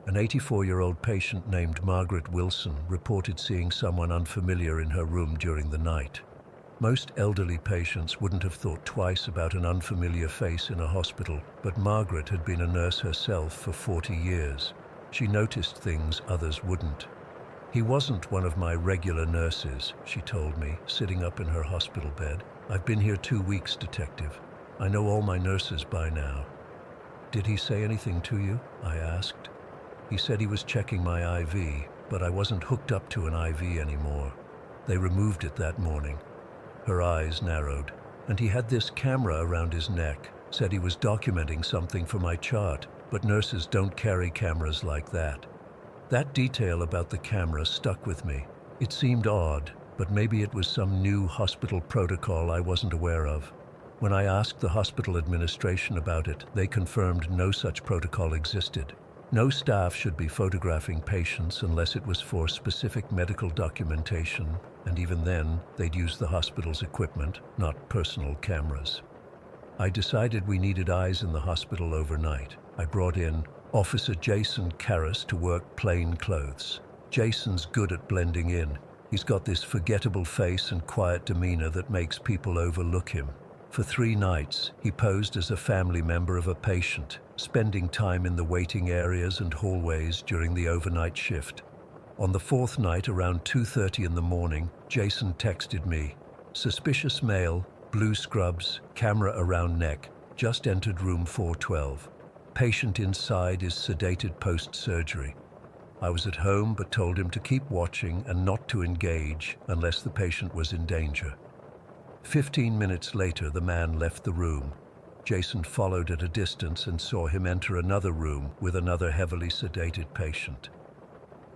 An 84-year-old patient named Margaret Wilson reported seeing someone unfamiliar in her room during the night. Most elderly patients wouldn't have thought twice about an unfamiliar face in a hospital, but Margaret had been a nurse herself for 40 years. She noticed things others wouldn't. "He wasn't one of my regular nurses," she told me, sitting up in her hospital bed. "I've been here 2 weeks, detective. I know all my nurses by now." "Did he say anything to you?" I asked. "He said he was checking my IV, but I wasn't hooked up to an IV anymore. They removed it that morning." Her eyes narrowed. "And he had this camera around his neck, said he was documenting something for my chart, but nurses don't carry cameras like that." That detail about the camera stuck with me. It seemed odd, but maybe it was some new hospital protocol I wasn't aware of. When I asked the hospital administration about it, they confirmed no such protocol existed. No staff should be photographing patients unless it was for specific medical documentation, and even then, they'd use the hospital's equipment, not personal cameras. I decided we needed eyes in the hospital overnight. I brought in Officer Jason Karras to work plain clothes. Jason's good at blending in. He's got this forgettable face and quiet demeanor that makes people overlook him. For 3 nights, he posed as a family member of a patient, spending time in the waiting areas and hallways during the overnight shift. On the 4th night, around 2:30 in the morning, Jason texted me, "Suspicious male, blue scrubs, camera around neck, just entered room 412. Patient inside is sedated post-surgery." I was at home but told him to keep watching and not to engage unless the patient was in danger. 15 minutes later, the man left the room. Jason followed at a distance and saw him enter another room with another heavily sedated patient.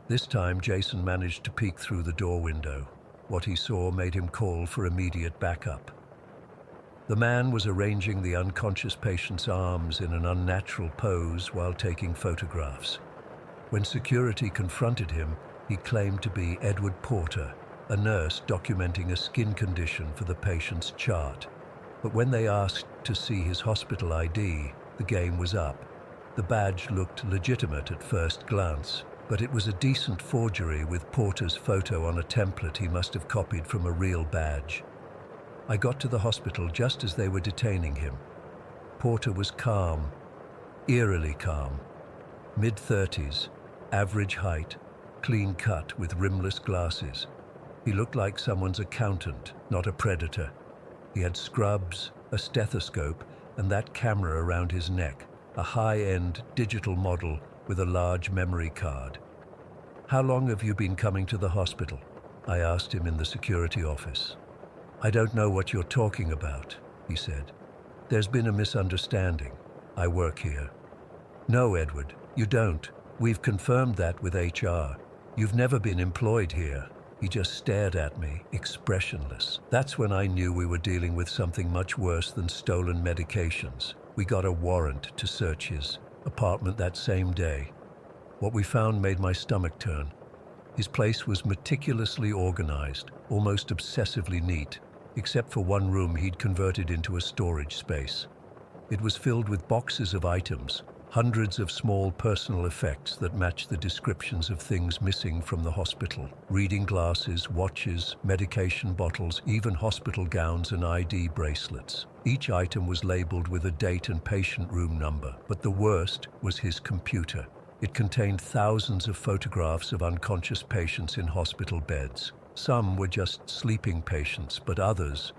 This time, Jason managed to peek through the door window. What he saw made him call for immediate backup. The man was arranging the unconscious patient's arms in an unnatural pose while taking photographs. When security confronted him, he claimed to be Edward Porter, a nurse documenting a skin condition for the patient's chart. But when they asked to see his hospital ID, the game was up. The badge looked legitimate at first glance, but it was a decent forgery with Porter's photo on a template he must have copied from a real badge. I got to the hospital just as they were detaining him. Porter was calm, eerily calm. Mid-30s, average height, clean cut with rimless glasses. He looked like someone's accountant, not a predator. He had scrubs, a stethoscope, and that camera around his neck, a high-end digital model with a large memory card. "How long have you been coming to the hospital?" I asked him in the security office. "I don't know what you're talking about," he said. "There's been a misunderstanding. I work here." "No, Edward, you don't. We've confirmed that with HR. You've never been employed here." He just stared at me, expressionless. That's when I knew we were dealing with something much worse than stolen medications. We got a warrant to search his apartment that same day. What we found made my stomach turn. His place was meticulously organized, almost obsessively neat, except for one room he'd converted into a storage space. It was filled with boxes of items, hundreds of small personal effects that matched the descriptions of things missing from the hospital. Reading glasses, watches, medication bottles, even hospital gowns and ID bracelets. Each item was labeled with a date and patient room number, but the worst was his computer. It contained thousands of photographs of unconscious patients in hospital beds. Some were just sleeping patients, but others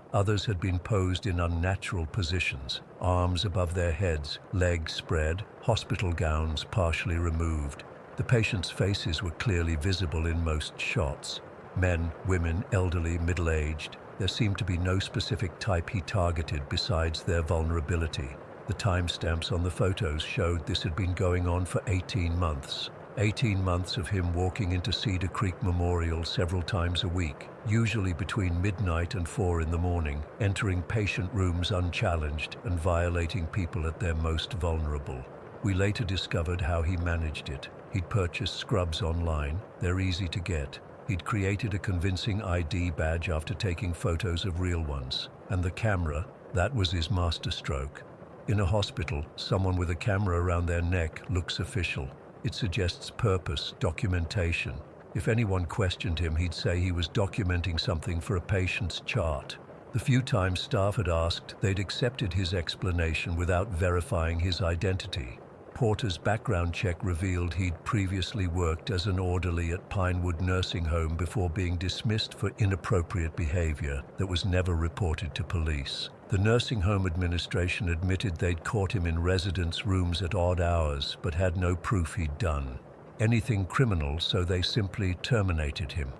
had been posed in unnatural positions, arms above their heads, legs spread, hospital gowns partially removed. The patients' faces were clearly visible in most shots. Men, women, elderly, middle-aged. There seemed to be no specific type he targeted besides their vulnerability. The timestamps on the photos showed this had been going on for 18 months. 18 months of him walking into Cedar Creek Memorial several times a week, usually between midnight and 4 in the morning, entering patient rooms unchallenged and violating people at their most vulnerable. We later discovered how he managed it. He'd purchased scrubs online. They're easy to get. He'd created a convincing ID badge after taking photos of real ones. And the camera, that was his masterstroke. In a hospital, someone with a camera around their neck looks official. It suggests purpose, documentation. If anyone questioned him, he'd say he was documenting something for a patient's chart. The few times staff had asked, they'd accepted his explanation without verifying his identity. Porter's background check revealed he'd previously worked as an orderly at Pinewood Nursing Home before being dismissed for inappropriate behavior that was never reported to police. The nursing home administration admitted they'd caught him in residents' rooms at odd hours, but had no proof he'd done anything criminal, so they simply terminated him.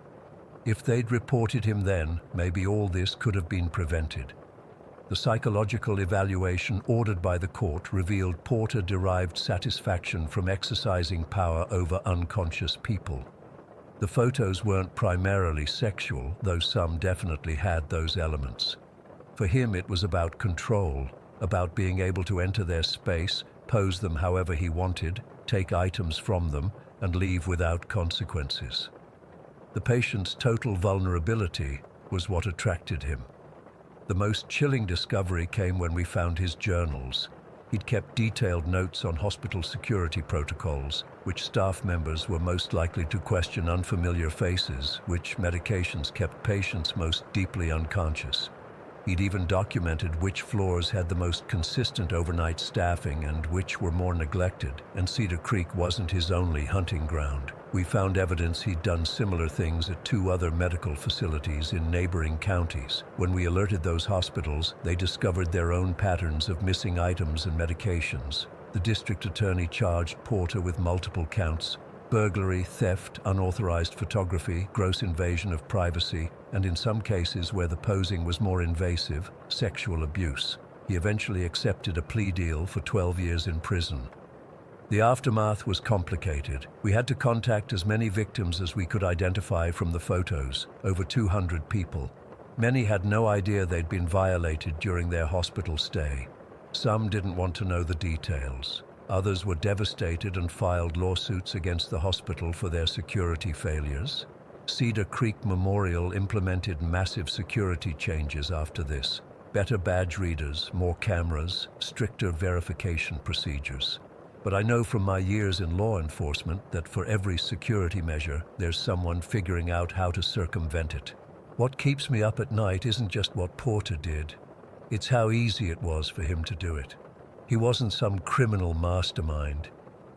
If they'd reported him then, maybe all this could have been prevented. The psychological evaluation ordered by the court revealed Porter derived satisfaction from exercising power over unconscious people. The photos weren't primarily sexual, though some definitely had those elements. For him, it was about control, about being able to enter their space, pose them however he wanted, take items from them, and leave without consequences. The patient's total vulnerability was what attracted him. The most chilling discovery came when we found his journals. He'd kept detailed notes on hospital security protocols, which staff members were most likely to question unfamiliar faces, which medications kept patients most deeply unconscious. He'd even documented which floors had the most consistent overnight staffing and which were more neglected, and Cedar Creek wasn't his only hunting ground. We found evidence he'd done similar things at 2 other medical facilities in neighboring counties. When we alerted those hospitals, they discovered their own patterns of missing items and medications. The district attorney charged Porter with multiple counts: burglary, theft, unauthorized photography, gross invasion of privacy, and in some cases where the posing was more invasive, sexual abuse. He eventually accepted a plea deal for 12 years in prison. The aftermath was complicated. We had to contact as many victims as we could identify from the photos, over 200 people. Many had no idea they'd been violated during their hospital stay. Some didn't want to know the details. Others were devastated and filed lawsuits against the hospital for their security failures. Cedar Creek Memorial implemented massive security changes after this. Better badge readers, more cameras, stricter verification procedures. But I know from my years in law enforcement that for every security measure, there's someone figuring out how to circumvent it. What keeps me up at night isn't just what Porter did. It's how easy it was for him to do it. He wasn't some criminal mastermind.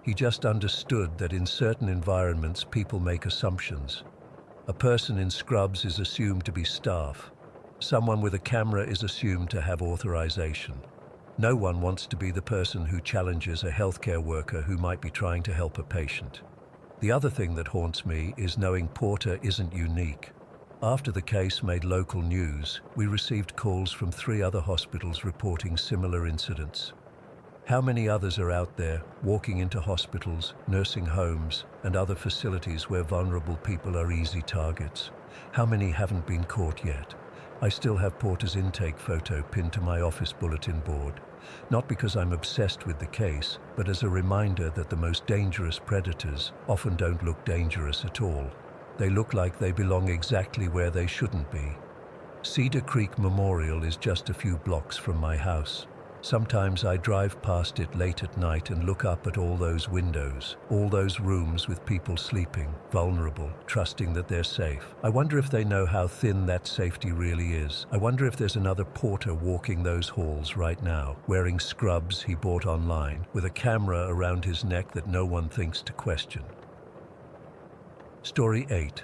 He just understood that in certain environments, people make assumptions. A person in scrubs is assumed to be staff. Someone with a camera is assumed to have authorization. No one wants to be the person who challenges a healthcare worker who might be trying to help a patient. The other thing that haunts me is knowing Porter isn't unique. After the case made local news, we received calls from 3 other hospitals reporting similar incidents. How many others are out there, walking into hospitals, nursing homes, and other facilities where vulnerable people are easy targets? How many haven't been caught yet? I still have Porter's intake photo pinned to my office bulletin board, not because I'm obsessed with the case, but as a reminder that the most dangerous predators often don't look dangerous at all. They look like they belong exactly where they shouldn't be. Cedar Creek Memorial is just a few blocks from my house. Sometimes I drive past it late at night and look up at all those windows, all those rooms with people sleeping, vulnerable, trusting that they're safe. I wonder if they know how thin that safety really is. I wonder if there's another Porter walking those halls right now, wearing scrubs he bought online, with a camera around his neck that no one thinks to question. Story 8.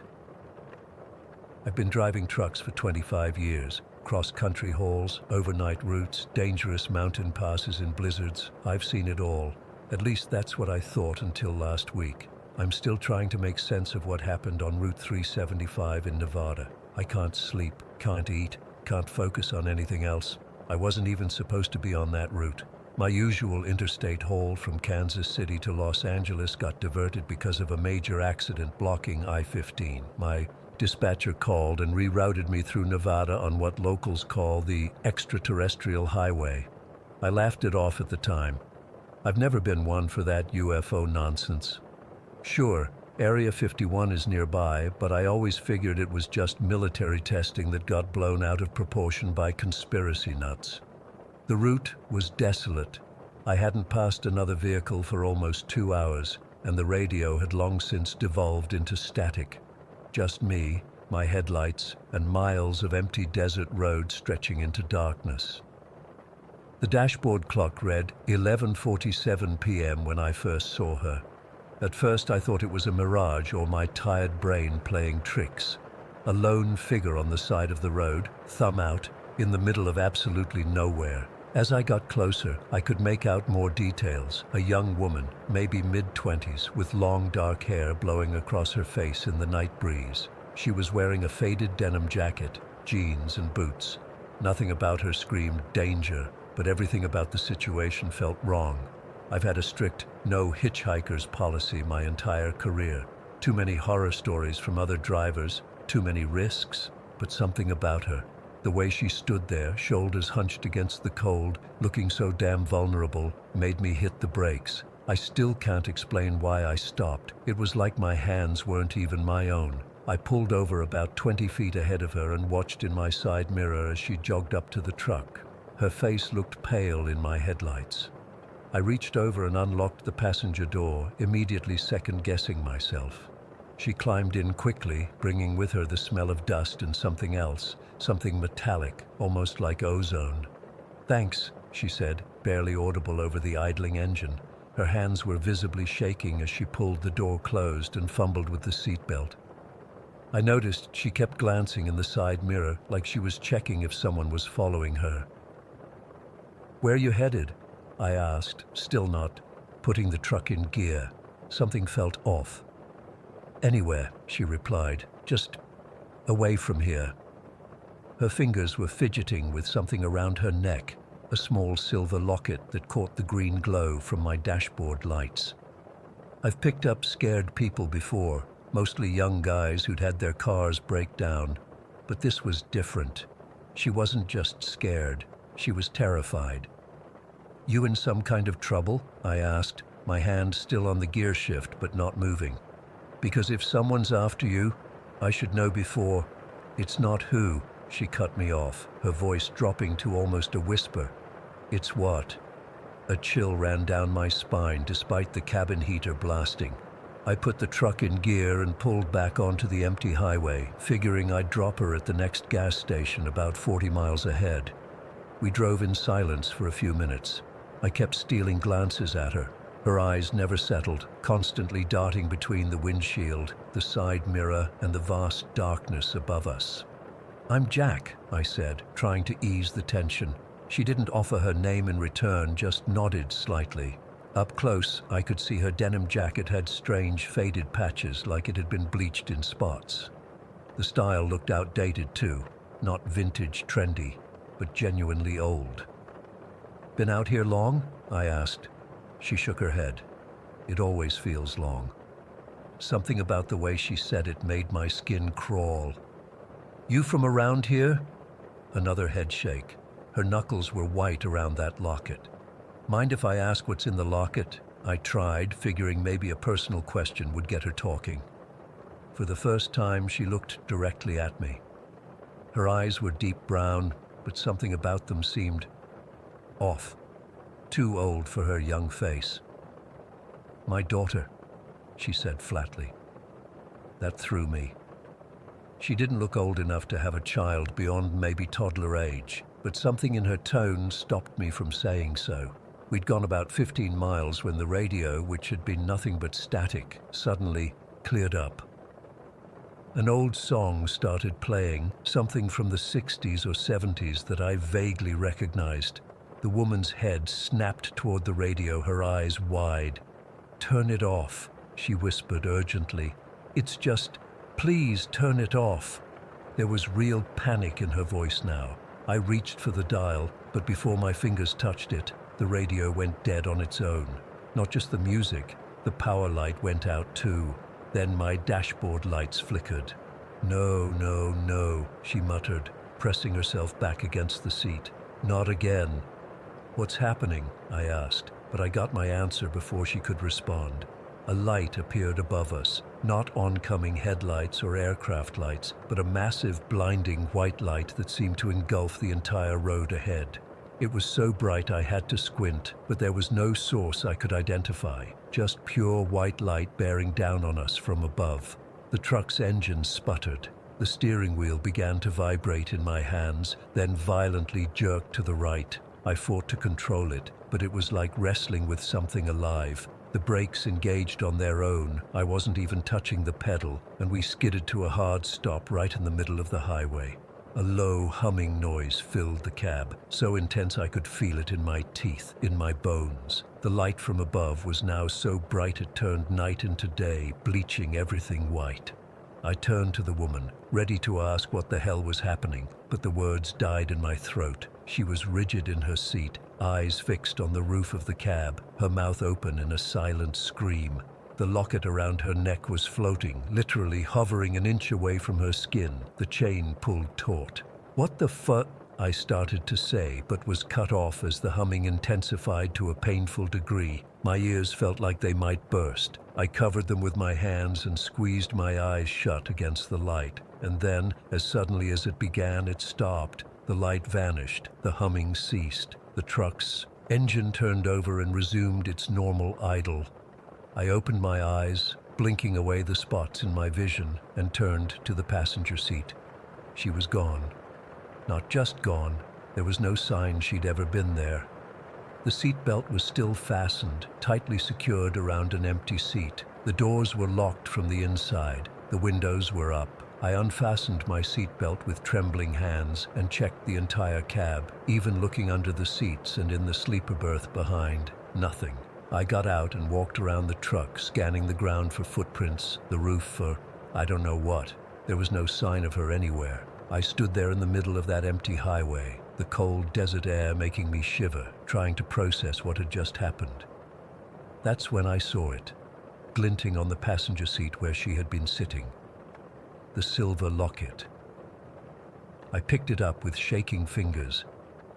I've been driving trucks for 25 years. Cross-country hauls, overnight routes, dangerous mountain passes in blizzards. I've seen it all. At least that's what I thought until last week. I'm still trying to make sense of what happened on Route 375 in Nevada. I can't sleep, can't eat, can't focus on anything else. I wasn't even supposed to be on that route. My usual interstate haul from Kansas City to Los Angeles got diverted because of a major accident blocking I-15. My dispatcher called and rerouted me through Nevada on what locals call the extraterrestrial highway. I laughed it off at the time. I've never been one for that UFO nonsense. Sure, Area 51 is nearby, but I always figured it was just military testing that got blown out of proportion by conspiracy nuts. The route was desolate. I hadn't passed another vehicle for almost 2 hours, and the radio had long since devolved into static. Just me, my headlights, and miles of empty desert road stretching into darkness. The dashboard clock read 11:47 p.m. when I first saw her. At first I thought it was a mirage or my tired brain playing tricks. A lone figure on the side of the road, thumb out, in the middle of absolutely nowhere. As I got closer, I could make out more details. A young woman, maybe mid-20s, with long dark hair blowing across her face in the night breeze. She was wearing a faded denim jacket, jeans, and boots. Nothing about her screamed danger, but everything about the situation felt wrong. I've had a strict no hitchhikers policy my entire career. Too many horror stories from other drivers, too many risks, but something about her. The way she stood there, shoulders hunched against the cold, looking so damn vulnerable, made me hit the brakes. I still can't explain why I stopped. It was like my hands weren't even my own. I pulled over about 20 feet ahead of her and watched in my side mirror as she jogged up to the truck. Her face looked pale in my headlights. I reached over and unlocked the passenger door, immediately second-guessing myself. She climbed in quickly, bringing with her the smell of dust and something else, something metallic, almost like ozone. "Thanks," she said, barely audible over the idling engine. Her hands were visibly shaking as she pulled the door closed and fumbled with the seatbelt. I noticed she kept glancing in the side mirror, like she was checking if someone was following her. "Where you headed?" I asked, still not putting the truck in gear. Something felt off. "Anywhere," she replied, "just away from here." Her fingers were fidgeting with something around her neck, a small silver locket that caught the green glow from my dashboard lights. I've picked up scared people before, mostly young guys who'd had their cars break down. But this was different. She wasn't just scared, she was terrified. "You in some kind of trouble?" I asked, my hand still on the gear shift but not moving. "Because if someone's after you, I should know before." "It's not who," she cut me off, her voice dropping to almost a whisper. "It's what." A chill ran down my spine despite the cabin heater blasting. I put the truck in gear and pulled back onto the empty highway, figuring I'd drop her at the next gas station about 40 miles ahead. We drove in silence for a few minutes. I kept stealing glances at her. Her eyes never settled, constantly darting between the windshield, the side mirror, and the vast darkness above us. "I'm Jack," I said, trying to ease the tension. She didn't offer her name in return, just nodded slightly. Up close, I could see her denim jacket had strange, faded patches like it had been bleached in spots. The style looked outdated too, not vintage trendy, but genuinely old. "Been out here long?" I asked. She shook her head. "It always feels long." Something about the way she said it made my skin crawl. "You from around here?" Another head shake. Her knuckles were white around that locket. "Mind if I ask what's in the locket?" I tried, figuring maybe a personal question would get her talking. For the first time, she looked directly at me. Her eyes were deep brown, but something about them seemed off. Too old for her young face. "My daughter," she said flatly. That threw me. She didn't look old enough to have a child beyond maybe toddler age, but something in her tone stopped me from saying so. We'd gone about 15 miles when the radio, which had been nothing but static, suddenly cleared up. An old song started playing, something from the 60s or 70s that I vaguely recognized. The woman's head snapped toward the radio, her eyes wide. "Turn it off," she whispered urgently. "It's just, please turn it off." There was real panic in her voice now. I reached for the dial, but before my fingers touched it, the radio went dead on its own. Not just the music, the power light went out too. Then my dashboard lights flickered. "No, no, no," she muttered, pressing herself back against the seat. "Not again." "What's happening?" I asked, but I got my answer before she could respond. A light appeared above us, not oncoming headlights or aircraft lights, but a massive, blinding white light that seemed to engulf the entire road ahead. It was so bright I had to squint, but there was no source I could identify, just pure white light bearing down on us from above. The truck's engine sputtered. The steering wheel began to vibrate in my hands, then violently jerked to the right. I fought to control it, but it was like wrestling with something alive. The brakes engaged on their own, I wasn't even touching the pedal, and we skidded to a hard stop right in the middle of the highway. A low, humming noise filled the cab, so intense I could feel it in my teeth, in my bones. The light from above was now so bright it turned night into day, bleaching everything white. I turned to the woman, ready to ask what the hell was happening, but the words died in my throat. She was rigid in her seat, eyes fixed on the roof of the cab, her mouth open in a silent scream. The locket around her neck was floating, literally hovering an inch away from her skin, the chain pulled taut. "What the fu—" I started to say, but was cut off as the humming intensified to a painful degree. My ears felt like they might burst. I covered them with my hands and squeezed my eyes shut against the light. And then, as suddenly as it began, it stopped. The light vanished. The humming ceased. The truck's engine turned over and resumed its normal idle. I opened my eyes, blinking away the spots in my vision, and turned to the passenger seat. She was gone. Not just gone. There was no sign she'd ever been there. The seatbelt was still fastened, tightly secured around an empty seat. The doors were locked from the inside. The windows were up. I unfastened my seatbelt with trembling hands and checked the entire cab, even looking under the seats and in the sleeper berth behind. Nothing. I got out and walked around the truck, scanning the ground for footprints, the roof for I don't know what. There was no sign of her anywhere. I stood there in the middle of that empty highway, the cold desert air making me shiver, trying to process what had just happened. That's when I saw it. glinting on the passenger seat where she had been sitting. The silver locket. I picked it up with shaking fingers.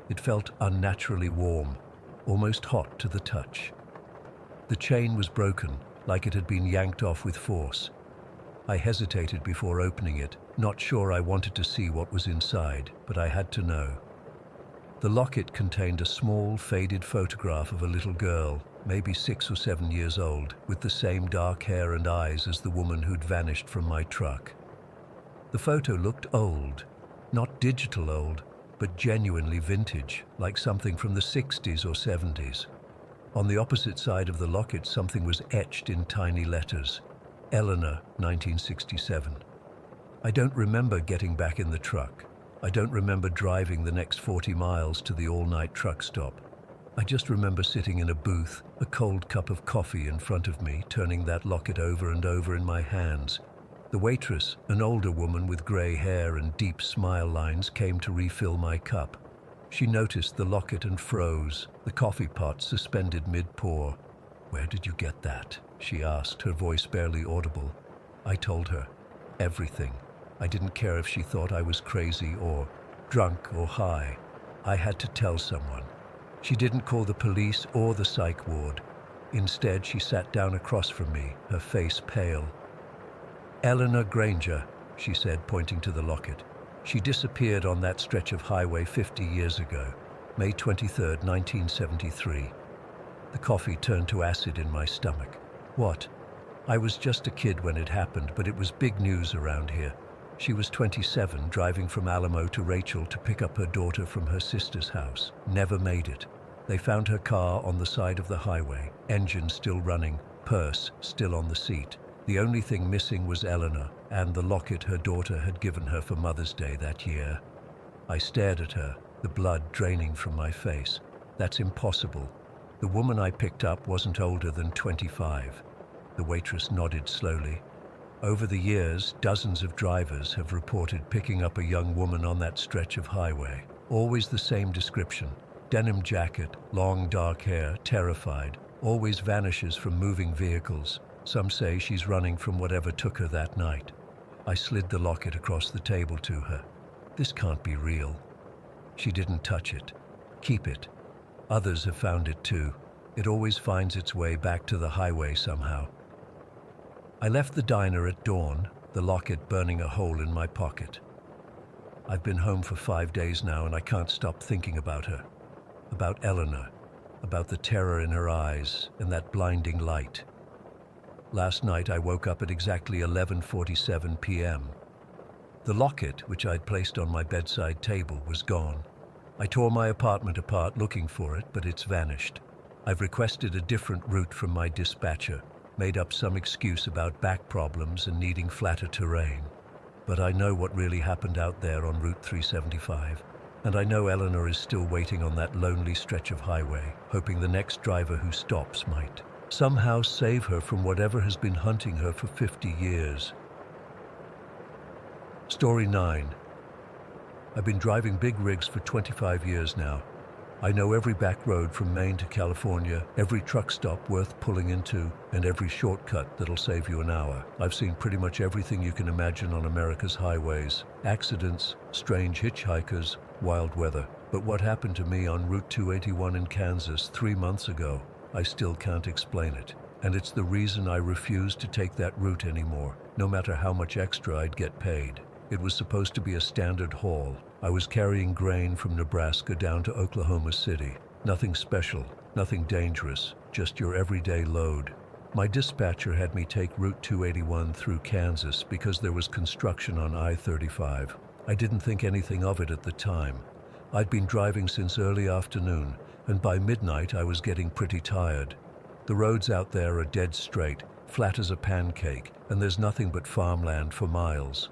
It felt unnaturally warm, almost hot to the touch. The chain was broken, like it had been yanked off with force. I hesitated before opening it, not sure I wanted to see what was inside, but I had to know. The locket contained a small, faded photograph of a little girl, maybe 6 or 7 years old, with the same dark hair and eyes as the woman who'd vanished from my truck. The photo looked old, not digital old, but genuinely vintage, like something from the 60s or 70s. On the opposite side of the locket, something was etched in tiny letters. Eleanor, 1967. I don't remember getting back in the truck. I don't remember driving the next 40 miles to the all-night truck stop. I just remember sitting in a booth, a cold cup of coffee in front of me, turning that locket over and over in my hands. The waitress, an older woman with gray hair and deep smile lines, came to refill my cup. She noticed the locket and froze, the coffee pot suspended mid-pour. "Where did you get that?" she asked, her voice barely audible. I told her everything. I didn't care if she thought I was crazy or drunk or high. I had to tell someone. She didn't call the police or the psych ward. Instead, she sat down across from me, her face pale. "Eleanor Granger," she said, pointing to the locket. "She disappeared on that stretch of highway 50 years ago, May 23rd, 1973. The coffee turned to acid in my stomach. What? I was just a kid when it happened, but it was big news around here. She was 27, driving from Alamo to Rachel to pick up her daughter from her sister's house. Never made it. They found her car on the side of the highway, engine still running, purse still on the seat. The only thing missing was Eleanor and the locket her daughter had given her for Mother's Day that year." I stared at her, the blood draining from my face. "That's impossible. The woman I picked up wasn't older than 25. The waitress nodded slowly. "Over the years, dozens of drivers have reported picking up a young woman on that stretch of highway. Always the same description. Denim jacket, long dark hair, terrified, always vanishes from moving vehicles. Some say she's running from whatever took her that night." I slid the locket across the table to her. "This can't be real." She didn't touch it. "Keep it. Others have found it too. It always finds its way back to the highway somehow." I left the diner at dawn, the locket burning a hole in my pocket. I've been home for 5 days now and I can't stop thinking about her. About Eleanor. About the terror in her eyes and that blinding light. Last night I woke up at exactly 11:47 p.m. The locket, which I'd placed on my bedside table, was gone. I tore my apartment apart looking for it, but it's vanished. I've requested a different route from my dispatcher, made up some excuse about back problems and needing flatter terrain. But I know what really happened out there on Route 375. And I know Eleanor is still waiting on that lonely stretch of highway, hoping the next driver who stops might somehow save her from whatever has been hunting her for 50 years. Story 9. I've been driving big rigs for 25 years now. I know every back road from Maine to California, every truck stop worth pulling into, and every shortcut that'll save you an hour. I've seen pretty much everything you can imagine on America's highways. Accidents, strange hitchhikers, wild weather. But what happened to me on Route 281 in Kansas 3 months ago, I still can't explain it. And it's the reason I refuse to take that route anymore, no matter how much extra I'd get paid. It was supposed to be a standard haul. I was carrying grain from Nebraska down to Oklahoma City. Nothing special, nothing dangerous, just your everyday load. My dispatcher had me take Route 281 through Kansas because there was construction on I-35. I didn't think anything of it at the time. I'd been driving since early afternoon, and by midnight I was getting pretty tired. The roads out there are dead straight, flat as a pancake, and there's nothing but farmland for miles.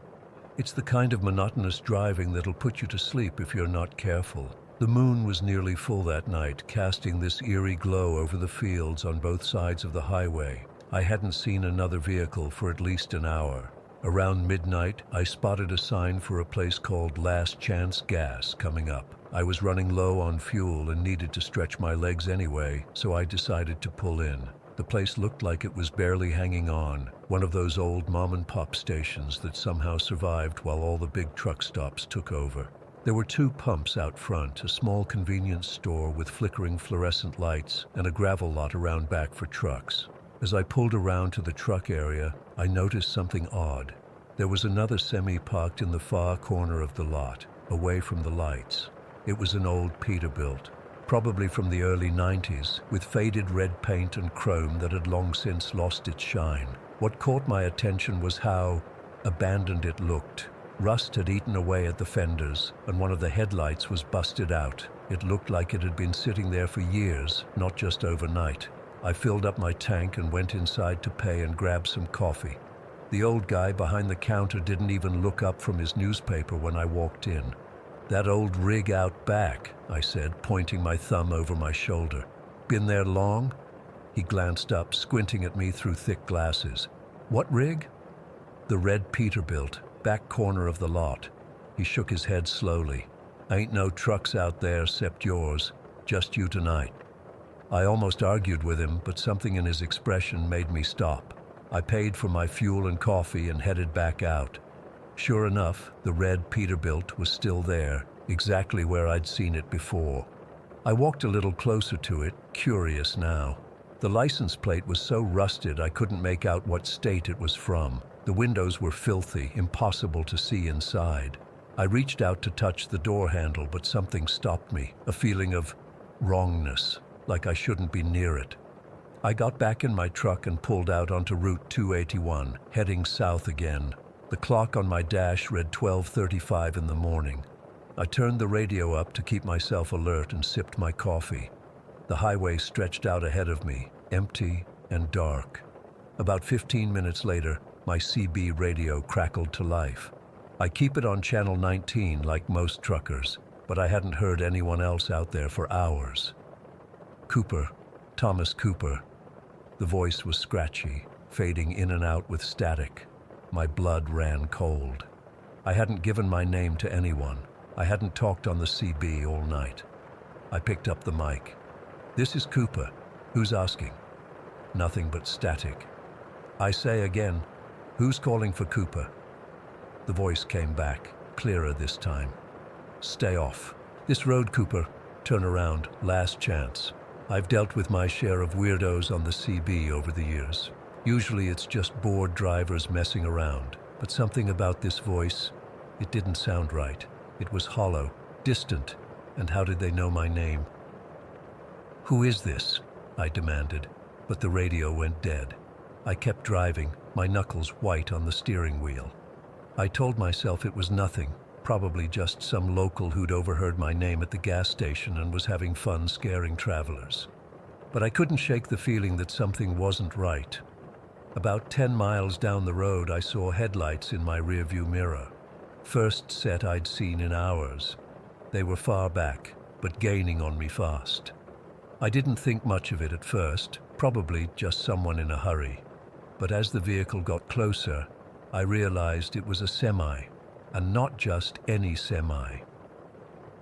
It's the kind of monotonous driving that'll put you to sleep if you're not careful. The moon was nearly full that night, casting this eerie glow over the fields on both sides of the highway. I hadn't seen another vehicle for at least an hour. Around midnight, I spotted a sign for a place called Last Chance Gas coming up. I was running low on fuel and needed to stretch my legs anyway, so I decided to pull in. The place looked like it was barely hanging on, one of those old mom-and-pop stations that somehow survived while all the big truck stops took over. There were 2 pumps out front, a small convenience store with flickering fluorescent lights, and a gravel lot around back for trucks. As I pulled around to the truck area, I noticed something odd. There was another semi parked in the far corner of the lot, away from the lights. It was an old Peterbilt, probably from the early 90s, with faded red paint and chrome that had long since lost its shine. What caught my attention was how abandoned it looked. Rust had eaten away at the fenders, and one of the headlights was busted out. It looked like it had been sitting there for years, not just overnight. I filled up my tank and went inside to pay and grab some coffee. The old guy behind the counter didn't even look up from his newspaper when I walked in. "That old rig out back," I said, pointing my thumb over my shoulder. "Been there long?" He glanced up, squinting at me through thick glasses. "What rig?" "The red Peterbilt, back corner of the lot." He shook his head slowly. "Ain't no trucks out there except yours, just you tonight." I almost argued with him, but something in his expression made me stop. I paid for my fuel and coffee and headed back out. Sure enough, the red Peterbilt was still there, exactly where I'd seen it before. I walked a little closer to it, curious now. The license plate was so rusted I couldn't make out what state it was from. The windows were filthy, impossible to see inside. I reached out to touch the door handle, but something stopped me, a feeling of wrongness, like I shouldn't be near it. I got back in my truck and pulled out onto Route 281, heading south again. The clock on my dash read 12:35 in the morning. I turned the radio up to keep myself alert and sipped my coffee. The highway stretched out ahead of me, empty and dark. About 15 minutes later, my CB radio crackled to life. I keep it on channel 19 like most truckers, but I hadn't heard anyone else out there for hours. "Cooper, Thomas Cooper." The voice was scratchy, fading in and out with static. My blood ran cold. I hadn't given my name to anyone. I hadn't talked on the CB all night. I picked up the mic. "This is Cooper. Who's asking?" Nothing but static. "I say again, who's calling for Cooper?" The voice came back, clearer this time. "Stay off. This road, Cooper. Turn around. Last chance. I've dealt with my share of weirdos on the CB over the years. Usually it's just bored drivers messing around, but something about this voice, it didn't sound right. It was hollow, distant, and how did they know my name? "Who is this?" I demanded, but the radio went dead. I kept driving, my knuckles white on the steering wheel. I told myself it was nothing, probably just some local who'd overheard my name at the gas station and was having fun scaring travelers. But I couldn't shake the feeling that something wasn't right. About 10 miles down the road, I saw headlights in my rearview mirror. First set I'd seen in hours. They were far back, but gaining on me fast. I didn't think much of it at first, probably just someone in a hurry. But as the vehicle got closer, I realized it was a semi, and not just any semi.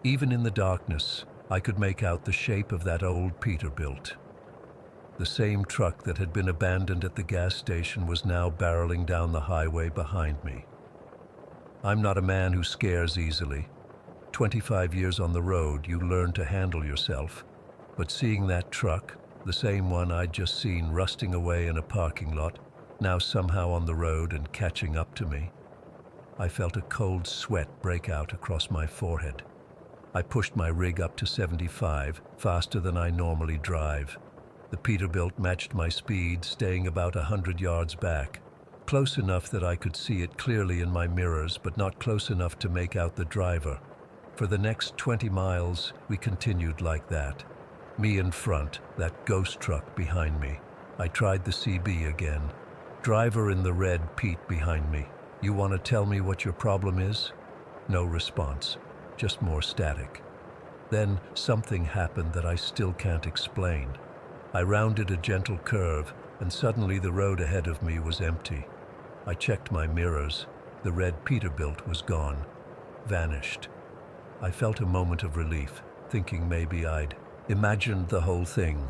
Even in the darkness, I could make out the shape of that old Peterbilt. The same truck that had been abandoned at the gas station was now barreling down the highway behind me. I'm not a man who scares easily. 25 years on the road, you learn to handle yourself. But seeing that truck, the same one I'd just seen rusting away in a parking lot, now somehow on the road and catching up to me, I felt a cold sweat break out across my forehead. I pushed my rig up to 75, faster than I normally drive. The Peterbilt matched my speed, staying about 100 yards back, close enough that I could see it clearly in my mirrors, but not close enough to make out the driver. For the next 20 miles, we continued like that. Me in front, that ghost truck behind me. I tried the CB again. Driver in the red Pete behind me. "You want to tell me what your problem is?" No response, just more static. Then something happened that I still can't explain. I rounded a gentle curve, and suddenly the road ahead of me was empty. I checked my mirrors. The red Peterbilt was gone, vanished. I felt a moment of relief, thinking maybe I'd imagined the whole thing.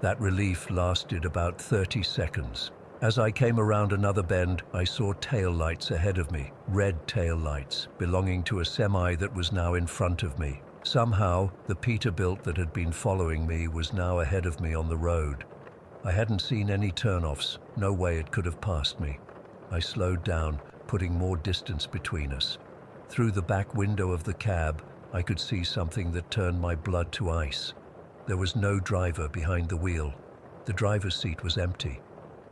That relief lasted about 30 seconds. As I came around another bend, I saw tail lights ahead of me, red tail lights, belonging to a semi that was now in front of me. Somehow, the Peterbilt that had been following me was now ahead of me on the road. I hadn't seen any turnoffs, no way it could have passed me. I slowed down, putting more distance between us. Through the back window of the cab, I could see something that turned my blood to ice. There was no driver behind the wheel. The driver's seat was empty,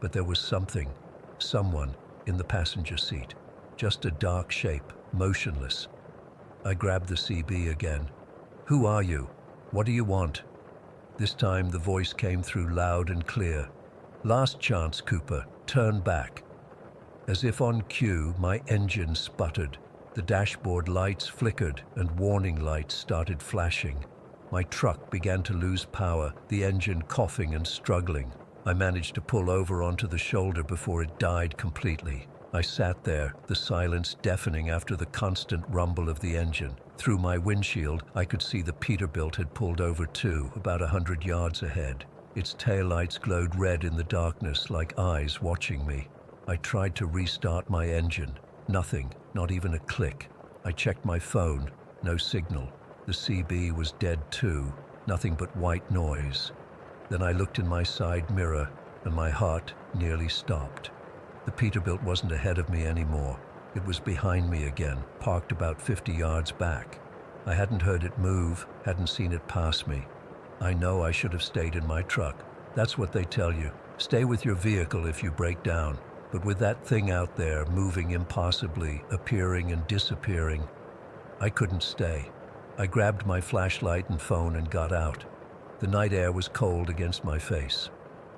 but there was someone in the passenger seat. Just a dark shape, motionless. I grabbed the CB again. "Who are you? What do you want?" This time the voice came through loud and clear. "Last chance, Cooper. Turn back." As if on cue, my engine sputtered. The dashboard lights flickered and warning lights started flashing. My truck began to lose power, the engine coughing and struggling. I managed to pull over onto the shoulder before it died completely. I sat there, the silence deafening after the constant rumble of the engine. Through my windshield, I could see the Peterbilt had pulled over too, about 100 yards ahead. Its taillights glowed red in the darkness like eyes watching me. I tried to restart my engine. Nothing, not even a click. I checked my phone. No signal. The CB was dead too. Nothing but white noise. Then I looked in my side mirror, and my heart nearly stopped. The Peterbilt wasn't ahead of me anymore. It was behind me again, parked about 50 yards back. I hadn't heard it move, hadn't seen it pass me. I know I should have stayed in my truck. That's what they tell you. Stay with your vehicle if you break down. But with that thing out there, moving impossibly, appearing and disappearing, I couldn't stay. I grabbed my flashlight and phone and got out. The night air was cold against my face.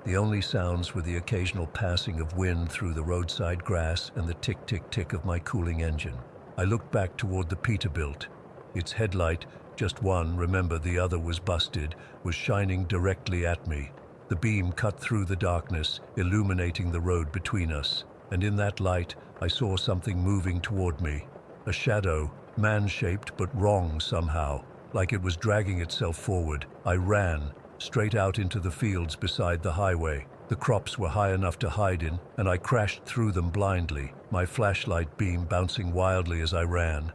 The only sounds were the occasional passing of wind through the roadside grass and the tick-tick-tick of my cooling engine. I looked back toward the Peterbilt. Its headlight, just one, remember the other was busted, was shining directly at me. The beam cut through the darkness, illuminating the road between us. And in that light, I saw something moving toward me. A shadow, man-shaped but wrong somehow, like it was dragging itself forward. I ran, straight out into the fields beside the highway. The crops were high enough to hide in, and I crashed through them blindly, my flashlight beam bouncing wildly as I ran.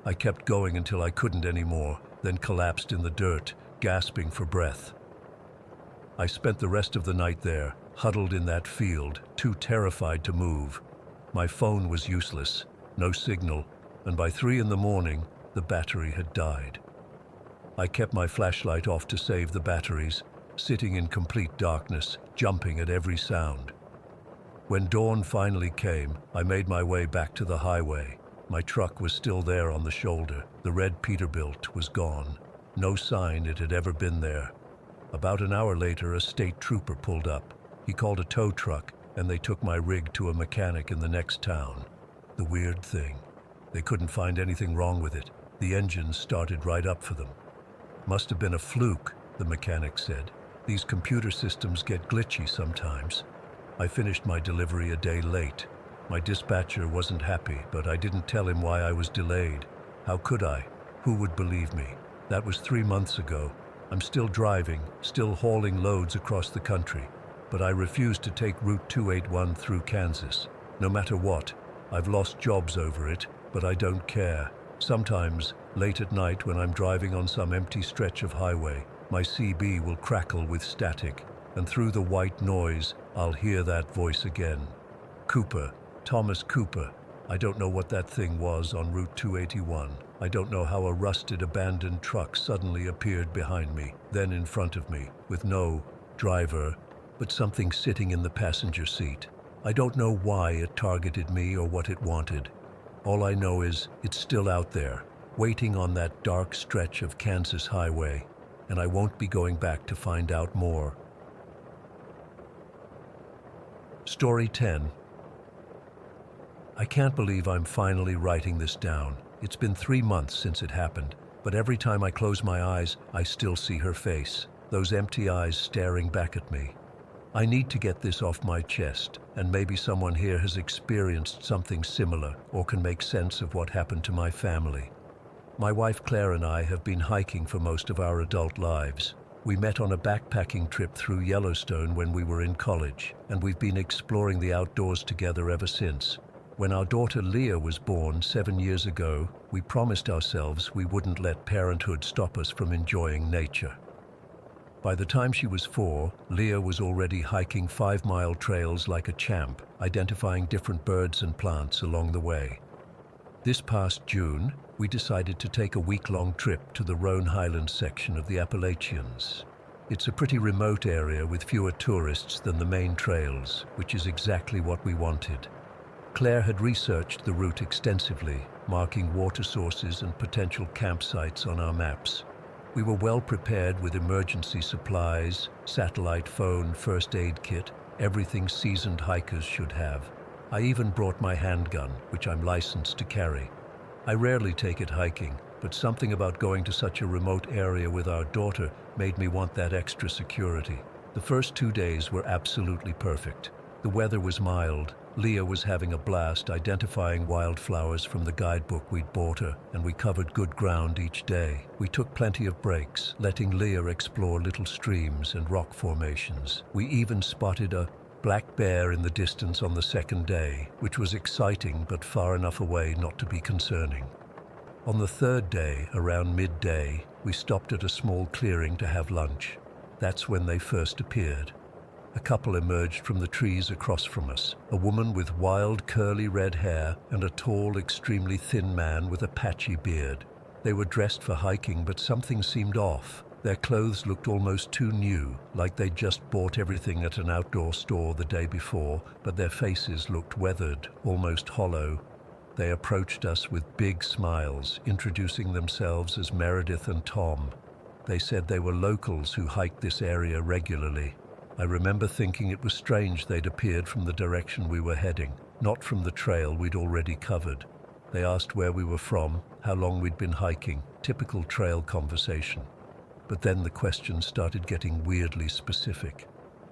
I kept going until I couldn't anymore, then collapsed in the dirt, gasping for breath. I spent the rest of the night there, huddled in that field, too terrified to move. My phone was useless, no signal, and by 3 in the morning, the battery had died. I kept my flashlight off to save the batteries, sitting in complete darkness, jumping at every sound. When dawn finally came, I made my way back to the highway. My truck was still there on the shoulder. The red Peterbilt was gone. No sign it had ever been there. About an hour later, a state trooper pulled up. He called a tow truck, and they took my rig to a mechanic in the next town. The weird thing, they couldn't find anything wrong with it. The engine started right up for them. Must have been a fluke, the mechanic said. These computer systems get glitchy sometimes. I finished my delivery a day late. My dispatcher wasn't happy, but I didn't tell him why I was delayed. How could I? Who would believe me? That was 3 months ago. I'm still driving, still hauling loads across the country, but I refuse to take Route 281 through Kansas. No matter what, I've lost jobs over it, but I don't care. Sometimes, late at night when I'm driving on some empty stretch of highway, my CB will crackle with static, and through the white noise, I'll hear that voice again. Cooper, Thomas Cooper. I don't know what that thing was on Route 281. I don't know how a rusted, abandoned truck suddenly appeared behind me, then in front of me, with no driver, but something sitting in the passenger seat. I don't know why it targeted me or what it wanted. All I know is it's still out there, waiting on that dark stretch of Kansas highway, and I won't be going back to find out more. Story 10. I can't believe I'm finally writing this down. It's been 3 months since it happened, but every time I close my eyes, I still see her face, those empty eyes staring back at me. I need to get this off my chest, and maybe someone here has experienced something similar or can make sense of what happened to my family. My wife Claire and I have been hiking for most of our adult lives. We met on a backpacking trip through Yellowstone when we were in college, and we've been exploring the outdoors together ever since. When our daughter Leah was born 7 years ago, we promised ourselves we wouldn't let parenthood stop us from enjoying nature. By the time she was 4, Leah was already hiking 5-mile trails like a champ, identifying different birds and plants along the way. This past June, we decided to take a week-long trip to the Roan Highlands section of the Appalachians. It's a pretty remote area with fewer tourists than the main trails, which is exactly what we wanted. Claire had researched the route extensively, marking water sources and potential campsites on our maps. We were well prepared with emergency supplies, satellite phone, first aid kit, everything seasoned hikers should have. I even brought my handgun, which I'm licensed to carry. I rarely take it hiking, but something about going to such a remote area with our daughter made me want that extra security. The first 2 days were absolutely perfect. The weather was mild. Leah was having a blast identifying wildflowers from the guidebook we'd bought her, and we covered good ground each day. We took plenty of breaks, letting Leah explore little streams and rock formations. We even spotted a black bear in the distance on the second day, which was exciting but far enough away not to be concerning. On the third day, around midday, we stopped at a small clearing to have lunch. That's when they first appeared. A couple emerged from the trees across from us, a woman with wild curly red hair and a tall, extremely thin man with a patchy beard. They were dressed for hiking, but something seemed off. Their clothes looked almost too new, like they'd just bought everything at an outdoor store the day before, but their faces looked weathered, almost hollow. They approached us with big smiles, introducing themselves as Meredith and Tom. They said they were locals who hiked this area regularly. I remember thinking it was strange they'd appeared from the direction we were heading, not from the trail we'd already covered. They asked where we were from, how long we'd been hiking, typical trail conversation. But then the questions started getting weirdly specific.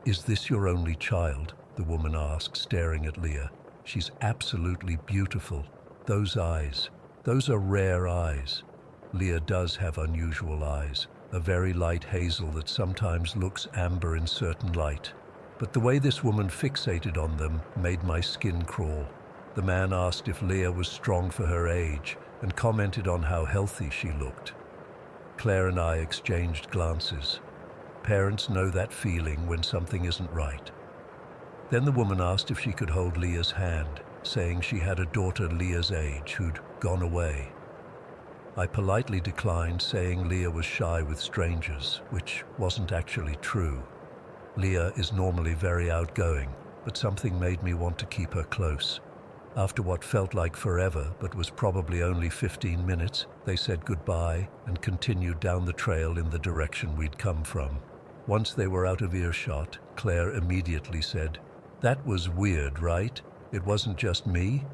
"Is this your only child?" the woman asked, staring at Leah. "She's absolutely beautiful. Those eyes, those are rare eyes." Leah does have unusual eyes, a very light hazel that sometimes looks amber in certain light. But the way this woman fixated on them made my skin crawl. The man asked if Leah was strong for her age and commented on how healthy she looked. Claire and I exchanged glances. Parents know that feeling when something isn't right. Then the woman asked if she could hold Leah's hand, saying she had a daughter Leah's age who'd gone away. I politely declined, saying Leah was shy with strangers, which wasn't actually true. Leah is normally very outgoing, but something made me want to keep her close. After what felt like forever, but was probably only 15 minutes, they said goodbye and continued down the trail in the direction we'd come from. Once they were out of earshot, Claire immediately said, "That was weird, right? It wasn't just me?"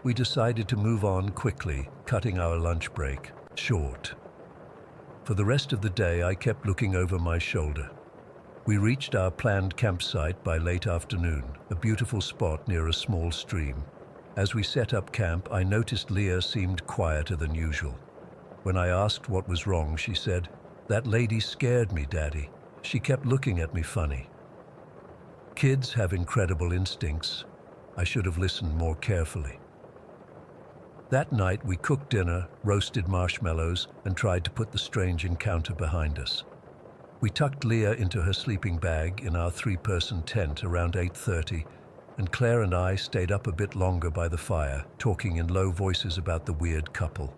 We decided to move on quickly, cutting our lunch break short. For the rest of the day, I kept looking over my shoulder. We reached our planned campsite by late afternoon, a beautiful spot near a small stream. As we set up camp, I noticed Leah seemed quieter than usual. When I asked what was wrong, she said, "That lady scared me, Daddy. She kept looking at me funny." Kids have incredible instincts. I should have listened more carefully. That night, we cooked dinner, roasted marshmallows, and tried to put the strange encounter behind us. We tucked Leah into her sleeping bag in our 3-person tent around 8:30, and Claire and I stayed up a bit longer by the fire, talking in low voices about the weird couple.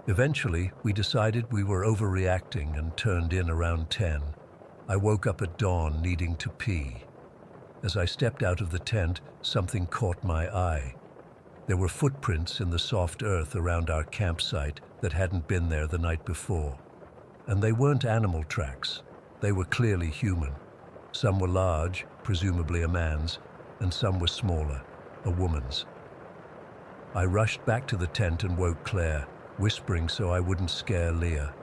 Eventually, we decided we were overreacting and turned in around 10. I woke up at dawn needing to pee. As I stepped out of the tent, something caught my eye. There were footprints in the soft earth around our campsite that hadn't been there the night before. And they weren't animal tracks. They were clearly human. Some were large, presumably a man's, and some were smaller, a woman's. I rushed back to the tent and woke Claire, whispering so I wouldn't scare Leah.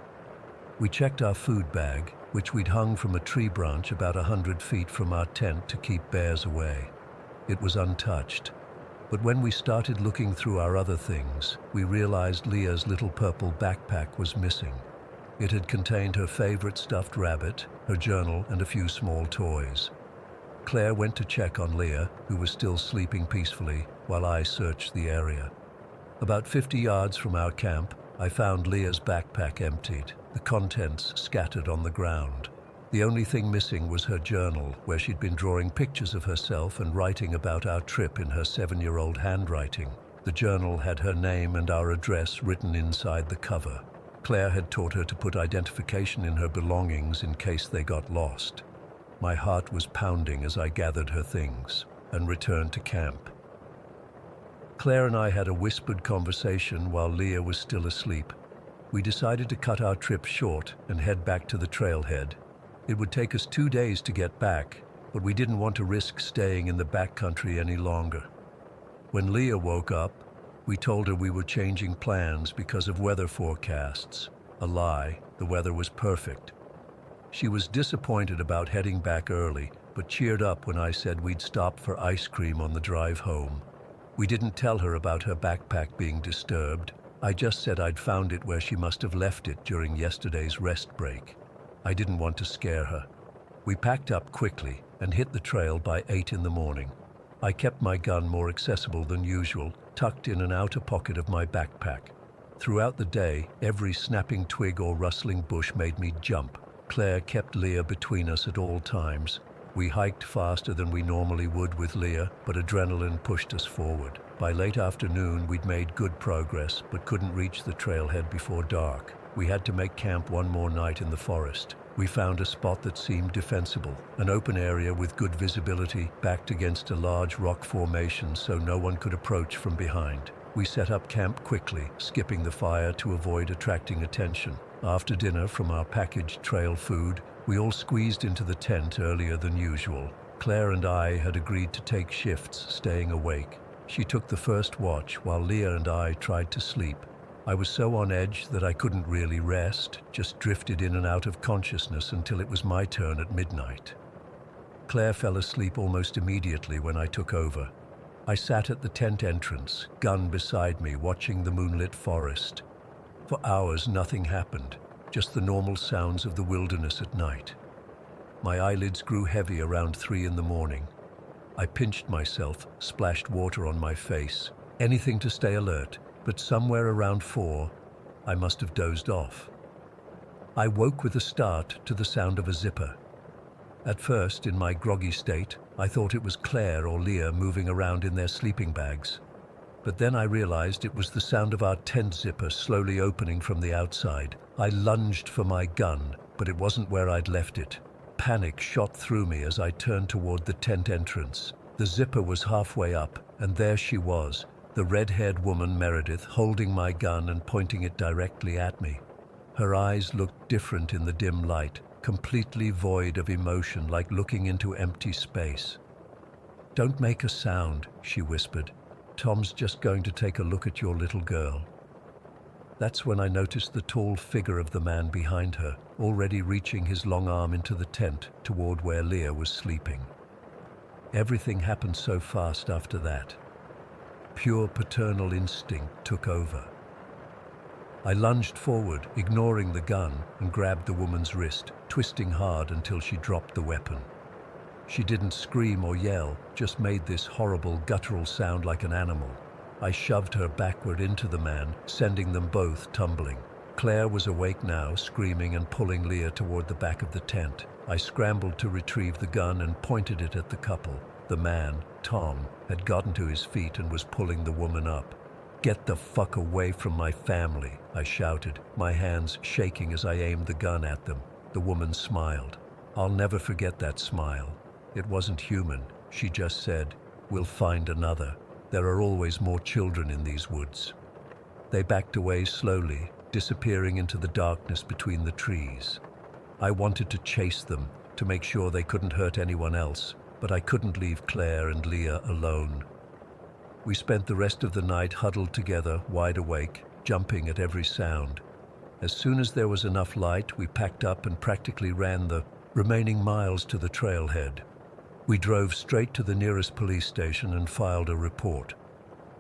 We checked our food bag, which we'd hung from a tree branch about 100 feet from our tent to keep bears away. It was untouched. But when we started looking through our other things, we realized Leah's little purple backpack was missing. It had contained her favorite stuffed rabbit, her journal, and a few small toys. Claire went to check on Leah, who was still sleeping peacefully, while I searched the area. About 50 yards from our camp, I found Leah's backpack emptied, the contents scattered on the ground. The only thing missing was her journal, where she'd been drawing pictures of herself and writing about our trip in her 7-year-old handwriting. The journal had her name and our address written inside the cover. Claire had taught her to put identification in her belongings in case they got lost. My heart was pounding as I gathered her things and returned to camp. Claire and I had a whispered conversation while Leah was still asleep. We decided to cut our trip short and head back to the trailhead. It would take us 2 days to get back, but we didn't want to risk staying in the backcountry any longer. When Leah woke up, we told her we were changing plans because of weather forecasts. A lie, the weather was perfect. She was disappointed about heading back early, but cheered up when I said we'd stop for ice cream on the drive home. We didn't tell her about her backpack being disturbed. I just said I'd found it where she must have left it during yesterday's rest break. I didn't want to scare her. We packed up quickly and hit the trail by 8 in the morning. I kept my gun more accessible than usual, tucked in an outer pocket of my backpack. Throughout the day, every snapping twig or rustling bush made me jump. Claire kept Leah between us at all times. We hiked faster than we normally would with Leah, but adrenaline pushed us forward. By late afternoon, we'd made good progress, but couldn't reach the trailhead before dark. We had to make camp one more night in the forest. We found a spot that seemed defensible, an open area with good visibility, backed against a large rock formation so no one could approach from behind. We set up camp quickly, skipping the fire to avoid attracting attention. After dinner from our packaged trail food, we all squeezed into the tent earlier than usual. Claire and I had agreed to take shifts, staying awake. She took the first watch while Leah and I tried to sleep. I was so on edge that I couldn't really rest, just drifted in and out of consciousness until it was my turn at midnight. Claire fell asleep almost immediately when I took over. I sat at the tent entrance, gun beside me, watching the moonlit forest. For hours nothing happened, just the normal sounds of the wilderness at night. My eyelids grew heavy around 3 in the morning. I pinched myself, splashed water on my face, anything to stay alert, but somewhere around 4, I must have dozed off. I woke with a start to the sound of a zipper. At first, in my groggy state, I thought it was Claire or Leah moving around in their sleeping bags. But then I realized it was the sound of our tent zipper slowly opening from the outside. I lunged for my gun, but it wasn't where I'd left it. Panic shot through me as I turned toward the tent entrance. The zipper was halfway up, and there she was, the red-haired woman Meredith, holding my gun and pointing it directly at me. Her eyes looked different in the dim light, completely void of emotion, like looking into empty space. "Don't make a sound," she whispered. "Tom's just going to take a look at your little girl." That's when I noticed the tall figure of the man behind her, already reaching his long arm into the tent toward where Leah was sleeping. Everything happened so fast after that. Pure paternal instinct took over. I lunged forward, ignoring the gun, and grabbed the woman's wrist, twisting hard until she dropped the weapon. She didn't scream or yell, just made this horrible guttural sound like an animal. I shoved her backward into the man, sending them both tumbling. Claire was awake now, screaming and pulling Leah toward the back of the tent. I scrambled to retrieve the gun and pointed it at the couple. The man, Tom, had gotten to his feet and was pulling the woman up. "Get the fuck away from my family," I shouted, my hands shaking as I aimed the gun at them. The woman smiled. I'll never forget that smile. It wasn't human. She just said, "We'll find another. There are always more children in these woods." They backed away slowly, disappearing into the darkness between the trees. I wanted to chase them, to make sure they couldn't hurt anyone else, but I couldn't leave Claire and Leah alone. We spent the rest of the night huddled together, wide awake, jumping at every sound. As soon as there was enough light, we packed up and practically ran the remaining miles to the trailhead. We drove straight to the nearest police station and filed a report.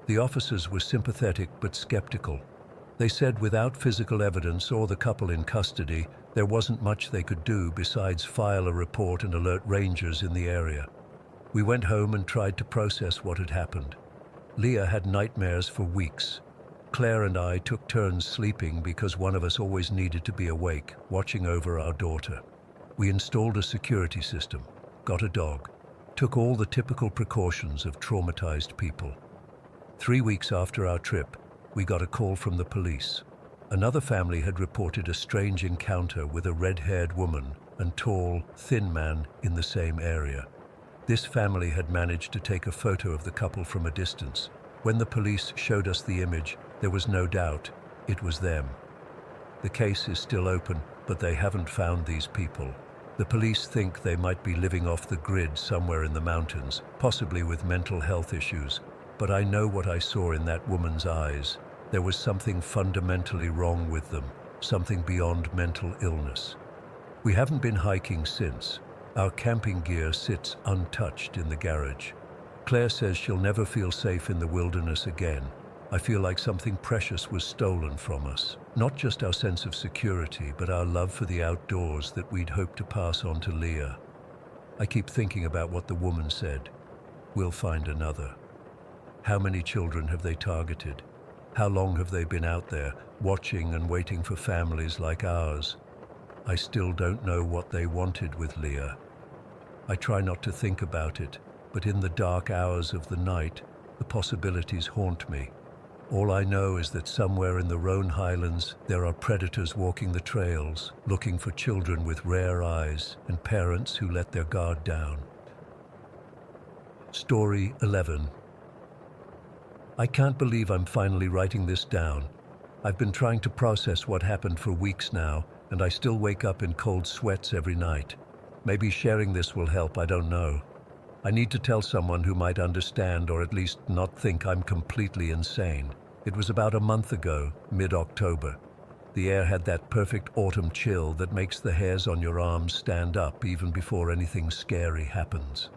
The officers were sympathetic but skeptical. They said without physical evidence or the couple in custody, there wasn't much they could do besides file a report and alert rangers in the area. We went home and tried to process what had happened. Leah had nightmares for weeks. Claire and I took turns sleeping because one of us always needed to be awake, watching over our daughter. We installed a security system, got a dog, took all the typical precautions of traumatized people. 3 weeks after our trip, we got a call from the police. Another family had reported a strange encounter with a red-haired woman and tall, thin man in the same area. This family had managed to take a photo of the couple from a distance. When the police showed us the image, there was no doubt it was them. The case is still open, but they haven't found these people. The police think they might be living off the grid somewhere in the mountains, possibly with mental health issues. But I know what I saw in that woman's eyes. There was something fundamentally wrong with them, something beyond mental illness. We haven't been hiking since. Our camping gear sits untouched in the garage. Claire says she'll never feel safe in the wilderness again. I feel like something precious was stolen from us. Not just our sense of security, but our love for the outdoors that we'd hoped to pass on to Leah. I keep thinking about what the woman said. We'll find another. How many children have they targeted? How long have they been out there, watching and waiting for families like ours? I still don't know what they wanted with Leah. I try not to think about it, but in the dark hours of the night, the possibilities haunt me. All I know is that somewhere in the Rhone Highlands, there are predators walking the trails, looking for children with rare eyes and parents who let their guard down. Story 11. I can't believe I'm finally writing this down. I've been trying to process what happened for weeks now, and I still wake up in cold sweats every night. Maybe sharing this will help, I don't know. I need to tell someone who might understand or at least not think I'm completely insane. It was about a month ago, mid-October. The air had that perfect autumn chill that makes the hairs on your arms stand up even before anything scary happens.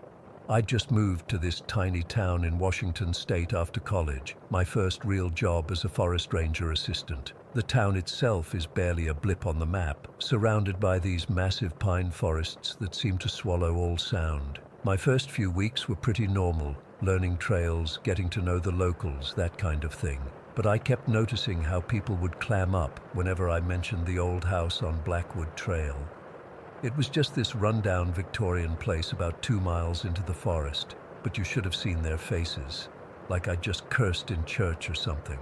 I'd just moved to this tiny town in Washington state after college, my first real job as a forest ranger assistant. The town itself is barely a blip on the map, surrounded by these massive pine forests that seem to swallow all sound. My first few weeks were pretty normal, learning trails, getting to know the locals, that kind of thing. But I kept noticing how people would clam up whenever I mentioned the old house on Blackwood Trail. It was just this rundown Victorian place about 2 miles into the forest, but you should have seen their faces, like I'd just cursed in church or something.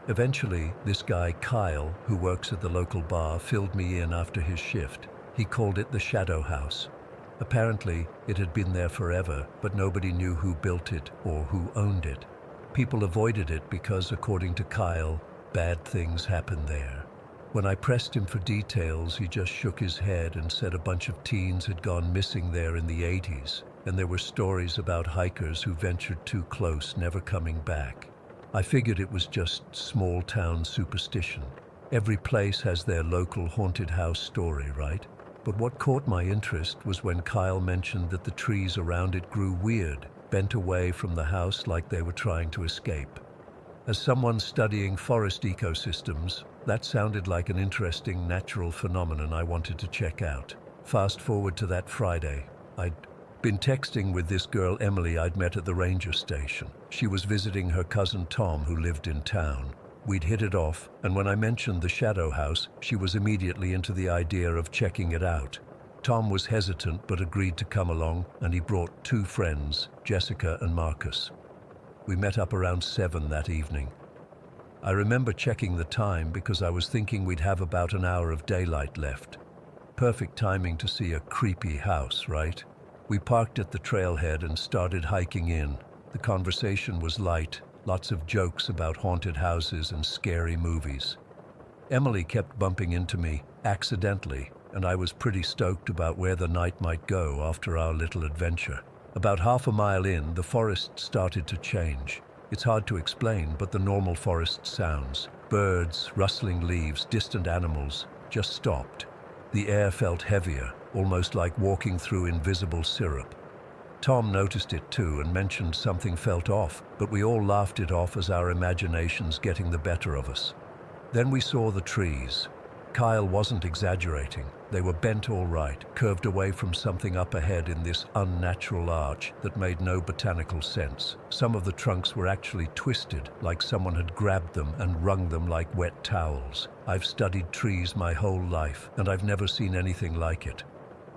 Eventually, this guy, Kyle, who works at the local bar, filled me in after his shift. He called it the Shadow House. Apparently, it had been there forever, but nobody knew who built it or who owned it. People avoided it because, according to Kyle, bad things happened there. When I pressed him for details, he just shook his head and said a bunch of teens had gone missing there in the 80s, and there were stories about hikers who ventured too close, never coming back. I figured it was just small-town superstition. Every place has their local haunted house story, right? But what caught my interest was when Kyle mentioned that the trees around it grew weird, bent away from the house like they were trying to escape. As someone studying forest ecosystems, that sounded like an interesting natural phenomenon I wanted to check out. Fast forward to that Friday. I'd been texting with this girl Emily I'd met at the ranger station. She was visiting her cousin Tom, who lived in town. We'd hit it off, and when I mentioned the Shadow House, she was immediately into the idea of checking it out. Tom was hesitant but agreed to come along, and he brought 2 friends, Jessica and Marcus. We met up around 7 that evening. I remember checking the time because I was thinking we'd have about an hour of daylight left. Perfect timing to see a creepy house, right? We parked at the trailhead and started hiking in. The conversation was light, lots of jokes about haunted houses and scary movies. Emily kept bumping into me, accidentally, and I was pretty stoked about where the night might go after our little adventure. About half a mile in, the forest started to change. It's hard to explain, but the normal forest sounds, birds, rustling leaves, distant animals, just stopped. The air felt heavier, almost like walking through invisible syrup. Tom noticed it too and mentioned something felt off, but we all laughed it off as our imaginations getting the better of us. Then we saw the trees. Kyle wasn't exaggerating. They were bent all right, curved away from something up ahead in this unnatural arch that made no botanical sense. Some of the trunks were actually twisted, like someone had grabbed them and wrung them like wet towels. I've studied trees my whole life, and I've never seen anything like it.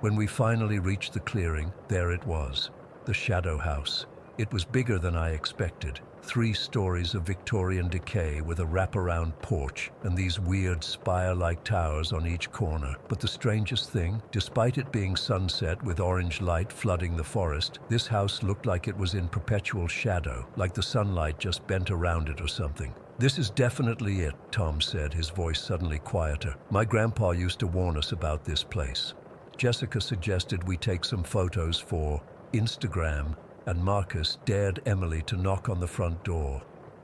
When we finally reached the clearing, there it was, the shadow house. It was bigger than I expected. 3 stories of Victorian decay with a wraparound porch and these weird spire-like towers on each corner. But the strangest thing, despite it being sunset with orange light flooding the forest, this house looked like it was in perpetual shadow, like the sunlight just bent around it or something. "This is definitely it," Tom said, his voice suddenly quieter. "My grandpa used to warn us about this place." Jessica suggested we take some photos for Instagram, and Marcus dared Emily to knock on the front door.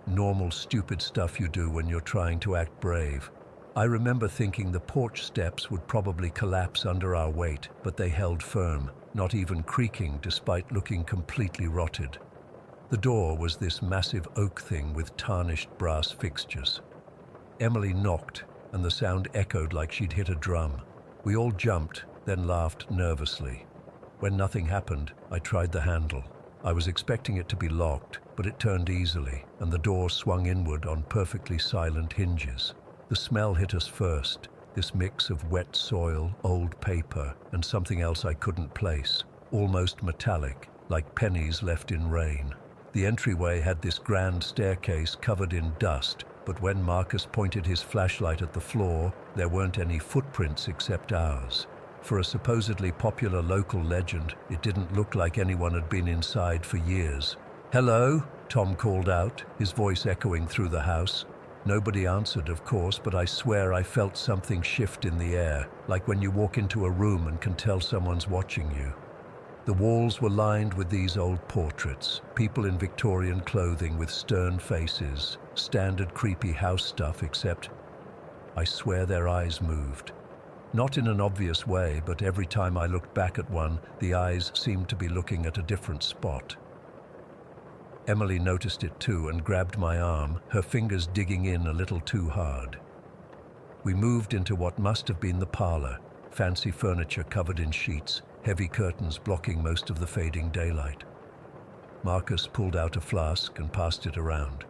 Normal, stupid stuff you do when you're trying to act brave. I remember thinking the porch steps would probably collapse under our weight, but they held firm, not even creaking despite looking completely rotted. The door was this massive oak thing with tarnished brass fixtures. Emily knocked, and the sound echoed like she'd hit a drum. We all jumped, then laughed nervously. When nothing happened, I tried the handle. I was expecting it to be locked, but it turned easily, and the door swung inward on perfectly silent hinges. The smell hit us first, this mix of wet soil, old paper, and something else I couldn't place, almost metallic, like pennies left in rain. The entryway had this grand staircase covered in dust, but when Marcus pointed his flashlight at the floor, there weren't any footprints except ours. For a supposedly popular local legend, it didn't look like anyone had been inside for years. "Hello?" Tom called out, his voice echoing through the house. Nobody answered, of course, but I swear I felt something shift in the air, like when you walk into a room and can tell someone's watching you. The walls were lined with these old portraits, people in Victorian clothing with stern faces, standard creepy house stuff, except I swear their eyes moved. Not in an obvious way, but every time I looked back at one, the eyes seemed to be looking at a different spot. Emily noticed it too and grabbed my arm, her fingers digging in a little too hard. We moved into what must have been the parlor, fancy furniture covered in sheets, heavy curtains blocking most of the fading daylight. Marcus pulled out a flask and passed it around.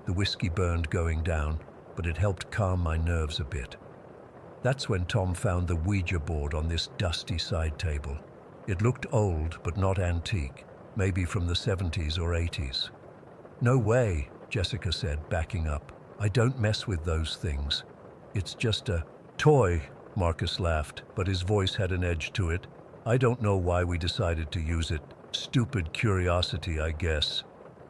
The whiskey burned going down, but it helped calm my nerves a bit. That's when Tom found the Ouija board on this dusty side table. It looked old, but not antique, maybe from the 70s or 80s. "No way," Jessica said, backing up. "I don't mess with those things. It's just a toy," Marcus laughed, but his voice had an edge to it. "I don't know why we decided to use it. Stupid curiosity, I guess."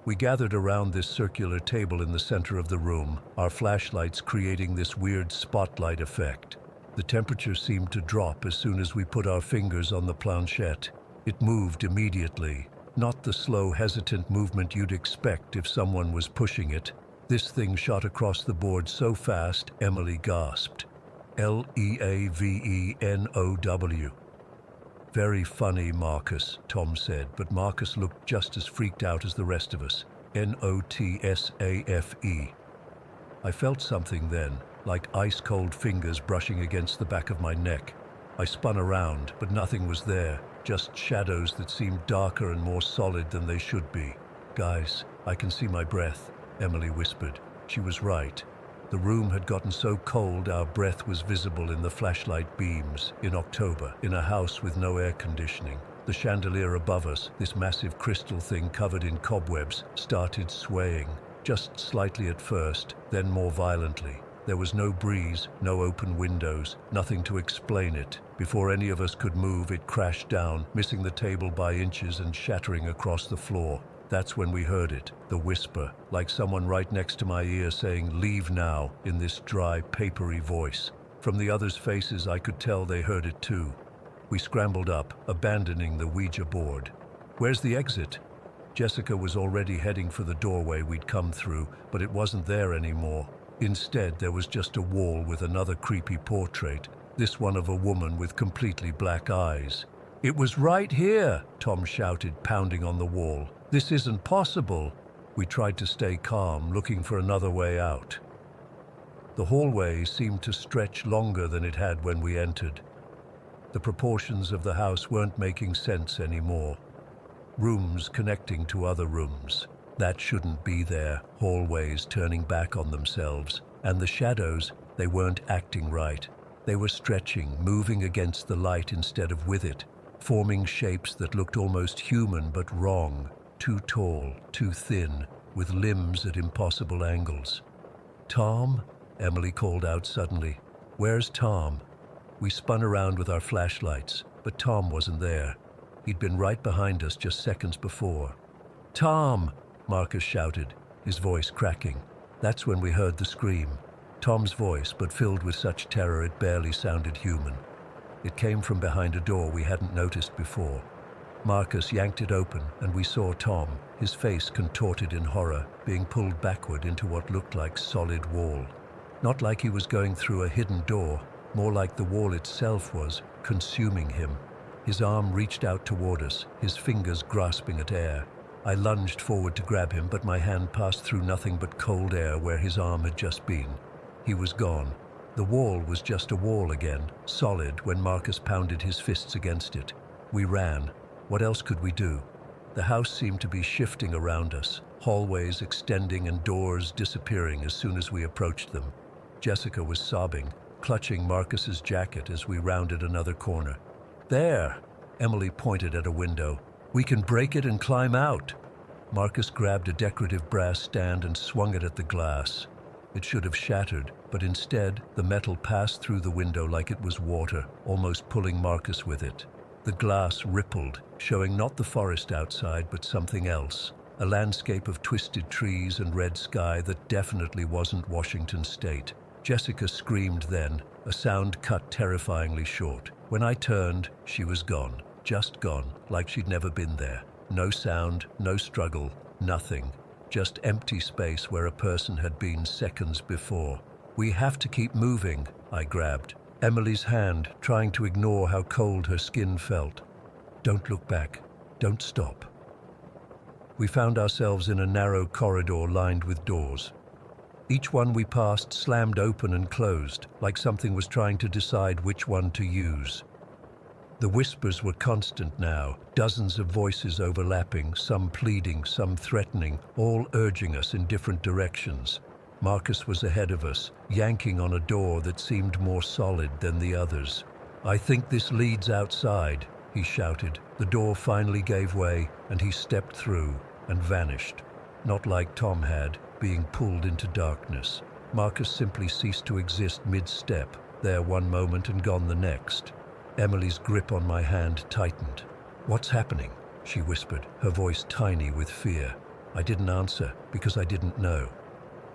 We gathered around this circular table in the center of the room, our flashlights creating this weird spotlight effect. The temperature seemed to drop as soon as we put our fingers on the planchette. It moved immediately, not the slow, hesitant movement you'd expect if someone was pushing it. This thing shot across the board so fast, Emily gasped. "Leavenow. "Very funny, Marcus," Tom said, but Marcus looked just as freaked out as the rest of us. "Notsafe. I felt something then, like ice-cold fingers brushing against the back of my neck. I spun around, but nothing was there, just shadows that seemed darker and more solid than they should be. "Guys, I can see my breath," Emily whispered. She was right. The room had gotten so cold our breath was visible in the flashlight beams in October, in a house with no air conditioning. The chandelier above us, this massive crystal thing covered in cobwebs, started swaying, just slightly at first, then more violently. There was no breeze, no open windows, nothing to explain it. Before any of us could move, it crashed down, missing the table by inches and shattering across the floor. That's when we heard it, the whisper, like someone right next to my ear saying, "Leave now," in this dry, papery voice. From the others' faces, I could tell they heard it too. We scrambled up, abandoning the Ouija board. "Where's the exit?" Jessica was already heading for the doorway we'd come through, but it wasn't there anymore. Instead, there was just a wall with another creepy portrait, this one of a woman with completely black eyes. "It was right here!" Tom shouted, pounding on the wall. "This isn't possible!" We tried to stay calm, looking for another way out. The hallway seemed to stretch longer than it had when we entered. The proportions of the house weren't making sense anymore. Rooms connecting to other rooms. That shouldn't be there, hallways turning back on themselves. And the shadows, they weren't acting right. They were stretching, moving against the light instead of with it, forming shapes that looked almost human but wrong, too tall, too thin, with limbs at impossible angles. "Tom?" Emily called out suddenly. "Where's Tom?" We spun around with our flashlights, but Tom wasn't there. He'd been right behind us just seconds before. "Tom!" Marcus shouted, his voice cracking. That's when we heard the scream. Tom's voice, but filled with such terror it barely sounded human. It came from behind a door we hadn't noticed before. Marcus yanked it open, and we saw Tom, his face contorted in horror, being pulled backward into what looked like solid wall. Not like he was going through a hidden door, more like the wall itself was consuming him. His arm reached out toward us, his fingers grasping at air. I lunged forward to grab him, but my hand passed through nothing but cold air where his arm had just been. He was gone. The wall was just a wall again, solid when Marcus pounded his fists against it. We ran. What else could we do? The house seemed to be shifting around us, hallways extending and doors disappearing as soon as we approached them. Jessica was sobbing, clutching Marcus's jacket as we rounded another corner. "There!" Emily pointed at a window. "We can break it and climb out." Marcus grabbed a decorative brass stand and swung it at the glass. It should have shattered, but instead, the metal passed through the window like it was water, almost pulling Marcus with it. The glass rippled, showing not the forest outside, but something else. A landscape of twisted trees and red sky that definitely wasn't Washington State. Jessica screamed then, a sound cut terrifyingly short. When I turned, she was gone. Just gone, like she'd never been there. No sound, no struggle, nothing. Just empty space where a person had been seconds before. "We have to keep moving," I grabbed Emily's hand, trying to ignore how cold her skin felt. "Don't look back. Don't stop." We found ourselves in a narrow corridor lined with doors. Each one we passed slammed open and closed, like something was trying to decide which one to use. The whispers were constant now, dozens of voices overlapping, some pleading, some threatening, all urging us in different directions. Marcus was ahead of us, yanking on a door that seemed more solid than the others. "I think this leads outside," he shouted. The door finally gave way, and he stepped through and vanished. Not like Tom had, being pulled into darkness. Marcus simply ceased to exist mid-step, there one moment and gone the next. Emily's grip on my hand tightened. "What's happening?" she whispered, her voice tiny with fear. I didn't answer, because I didn't know.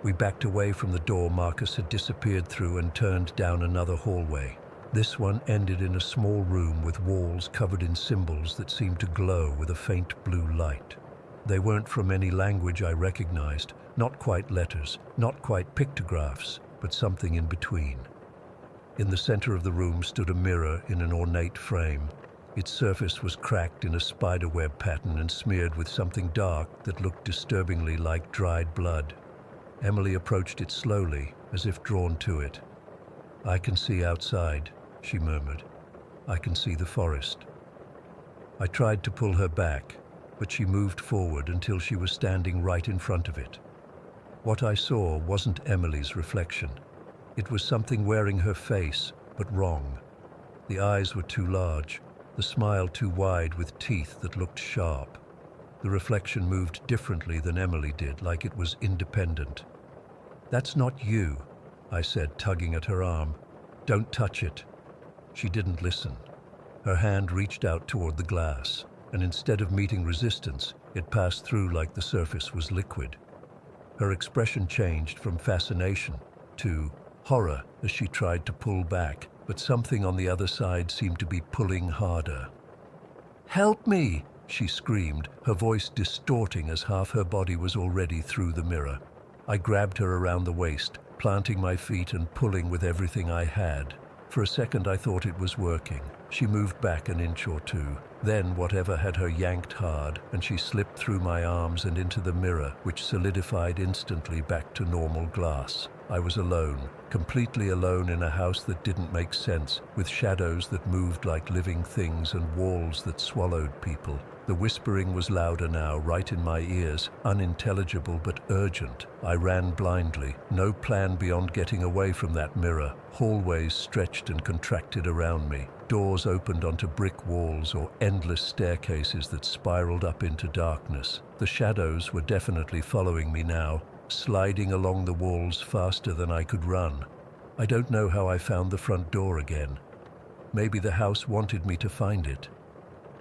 We backed away from the door Marcus had disappeared through and turned down another hallway. This one ended in a small room with walls covered in symbols that seemed to glow with a faint blue light. They weren't from any language I recognized, not quite letters, not quite pictographs, but something in between. In the center of the room stood a mirror in an ornate frame. Its surface was cracked in a spiderweb pattern and smeared with something dark that looked disturbingly like dried blood. Emily approached it slowly, as if drawn to it. "I can see outside," she murmured. "I can see the forest." I tried to pull her back, but she moved forward until she was standing right in front of it. What I saw wasn't Emily's reflection. It was something wearing her face, but wrong. The eyes were too large, the smile too wide with teeth that looked sharp. The reflection moved differently than Emily did, like it was independent. "That's not you," I said, tugging at her arm. "Don't touch it." She didn't listen. Her hand reached out toward the glass, and instead of meeting resistance, it passed through like the surface was liquid. Her expression changed from fascination to horror as she tried to pull back, but something on the other side seemed to be pulling harder. "Help me!" she screamed, her voice distorting as half her body was already through the mirror. I grabbed her around the waist, planting my feet and pulling with everything I had. For a second I thought it was working. She moved back an inch or two. Then whatever had her yanked hard, and she slipped through my arms and into the mirror, which solidified instantly back to normal glass. I was alone, completely alone in a house that didn't make sense, with shadows that moved like living things and walls that swallowed people. The whispering was louder now, right in my ears, unintelligible but urgent. I ran blindly, no plan beyond getting away from that mirror. Hallways stretched and contracted around me. Doors opened onto brick walls or endless staircases that spiraled up into darkness. The shadows were definitely following me now, sliding along the walls faster than I could run. I don't know how I found the front door again. Maybe the house wanted me to find it.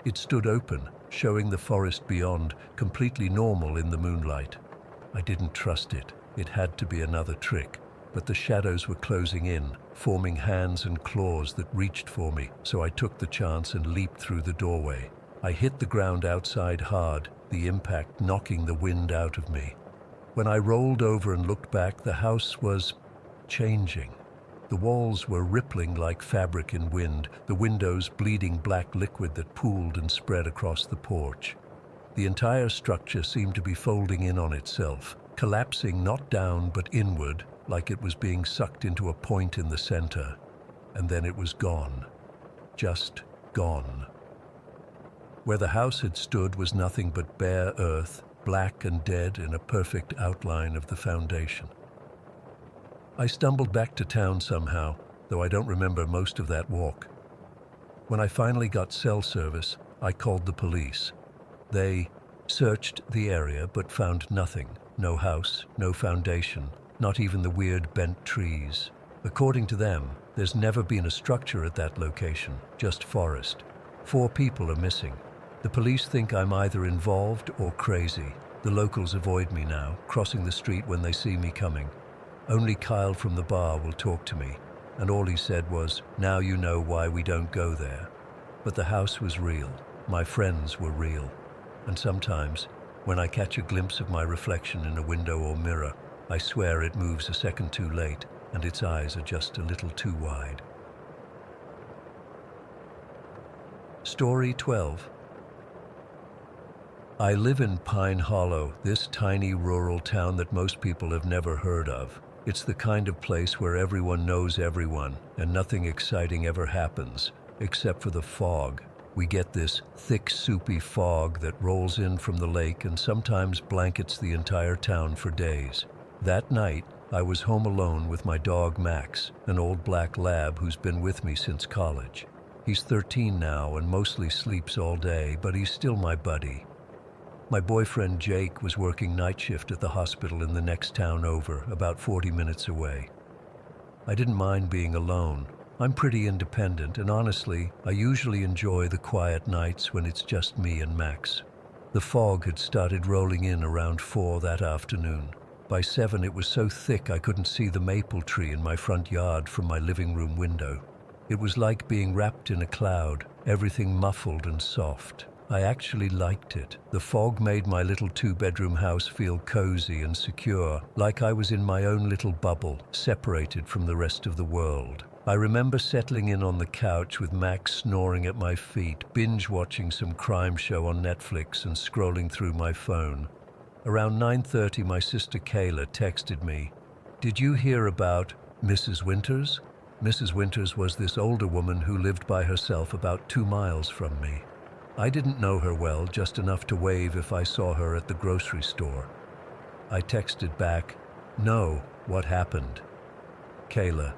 It stood open, showing the forest beyond, completely normal in the moonlight. I didn't trust it. It had to be another trick. But the shadows were closing in, forming hands and claws that reached for me, so I took the chance and leaped through the doorway. I hit the ground outside hard, the impact knocking the wind out of me. When I rolled over and looked back, the house was changing. The walls were rippling like fabric in wind, the windows bleeding black liquid that pooled and spread across the porch. The entire structure seemed to be folding in on itself, collapsing not down but inward, like it was being sucked into a point in the center. And then it was gone. Just gone. Where the house had stood was nothing but bare earth, black and dead in a perfect outline of the foundation. I stumbled back to town somehow, though I don't remember most of that walk. When I finally got cell service, I called the police. They searched the area but found nothing. No house, no foundation, not even the weird bent trees. According to them, there's never been a structure at that location, just forest. 4 people are missing. The police think I'm either involved or crazy. The locals avoid me now, crossing the street when they see me coming. Only Kyle from the bar will talk to me, and all he said was, "Now you know why we don't go there." But the house was real. My friends were real. And sometimes, when I catch a glimpse of my reflection in a window or mirror, I swear it moves a second too late, and its eyes are just a little too wide. Story 12. I live in Pine Hollow, this tiny rural town that most people have never heard of. It's the kind of place where everyone knows everyone, and nothing exciting ever happens, except for the fog. We get this thick, soupy fog that rolls in from the lake and sometimes blankets the entire town for days. That night, I was home alone with my dog Max, an old black lab who's been with me since college. He's 13 now and mostly sleeps all day, but he's still my buddy. My boyfriend Jake was working night shift at the hospital in the next town over, about 40 minutes away. I didn't mind being alone. I'm pretty independent, and honestly, I usually enjoy the quiet nights when it's just me and Max. The fog had started rolling in around 4 that afternoon. By 7 it was so thick I couldn't see the maple tree in my front yard from my living room window. It was like being wrapped in a cloud, everything muffled and soft. I actually liked it. The fog made my little 2-bedroom house feel cozy and secure, like I was in my own little bubble, separated from the rest of the world. I remember settling in on the couch with Max snoring at my feet, binge-watching some crime show on Netflix and scrolling through my phone. Around 9:30, my sister Kayla texted me, "Did you hear about Mrs. Winters?" Mrs. Winters was this older woman who lived by herself about 2 miles from me. I didn't know her well, just enough to wave if I saw her at the grocery store. I texted back, "No, what happened?" Kayla,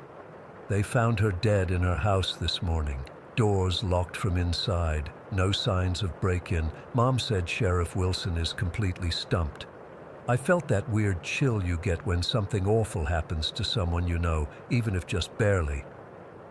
"They found her dead in her house this morning. Doors locked from inside, no signs of break-in. Mom said Sheriff Wilson is completely stumped." I felt that weird chill you get when something awful happens to someone you know, even if just barely.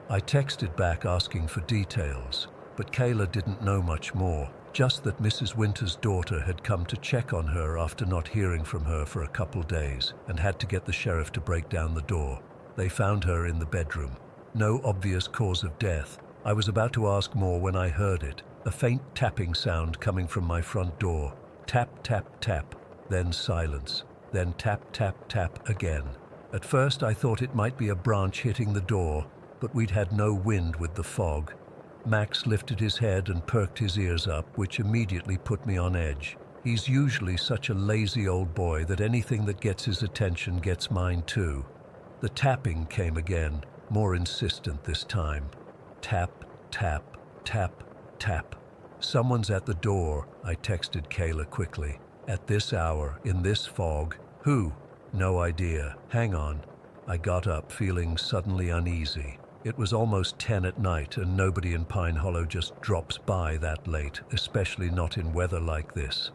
I texted back asking for details. But Kayla didn't know much more, just that Mrs. Winter's daughter had come to check on her after not hearing from her for a couple days and had to get the sheriff to break down the door. They found her in the bedroom. No obvious cause of death. I was about to ask more when I heard it, a faint tapping sound coming from my front door. Tap, tap, tap, then silence, then tap, tap, tap again. At first I thought it might be a branch hitting the door, but we'd had no wind with the fog. Max lifted his head and perked his ears up, which immediately put me on edge. He's usually such a lazy old boy that anything that gets his attention gets mine too. The tapping came again, more insistent this time. Tap, tap, tap, tap. Someone's at the door, I texted Kayla quickly. At this hour, in this fog. Who? No idea. Hang on. I got up, feeling suddenly uneasy. It was almost 10 at night, and nobody in Pine Hollow just drops by that late, especially not in weather like this.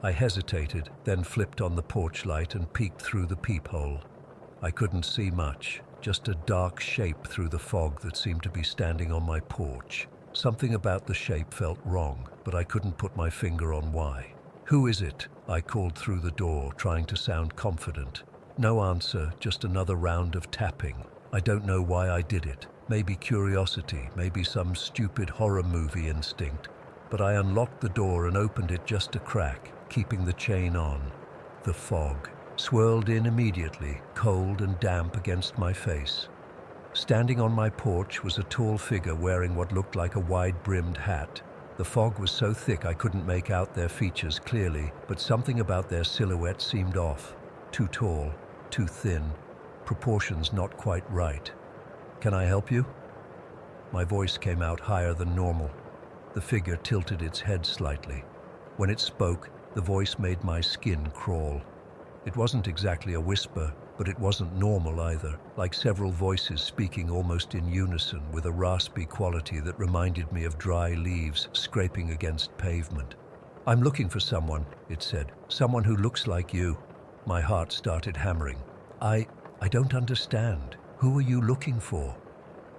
I hesitated, then flipped on the porch light and peeked through the peephole. I couldn't see much, just a dark shape through the fog that seemed to be standing on my porch. Something about the shape felt wrong, but I couldn't put my finger on why. "Who is it?" I called through the door, trying to sound confident. No answer, just another round of tapping. I don't know why I did it. Maybe curiosity, maybe some stupid horror movie instinct. But I unlocked the door and opened it just a crack, keeping the chain on. The fog swirled in immediately, cold and damp against my face. Standing on my porch was a tall figure wearing what looked like a wide-brimmed hat. The fog was so thick I couldn't make out their features clearly, but something about their silhouette seemed off. Too tall, too thin, proportions not quite right. "Can I help you?" My voice came out higher than normal. The figure tilted its head slightly. When it spoke, the voice made my skin crawl. It wasn't exactly a whisper, but it wasn't normal either, like several voices speaking almost in unison with a raspy quality that reminded me of dry leaves scraping against pavement. "I'm looking for someone," it said. "Someone who looks like you." My heart started hammering. I don't understand. Who are you looking for?"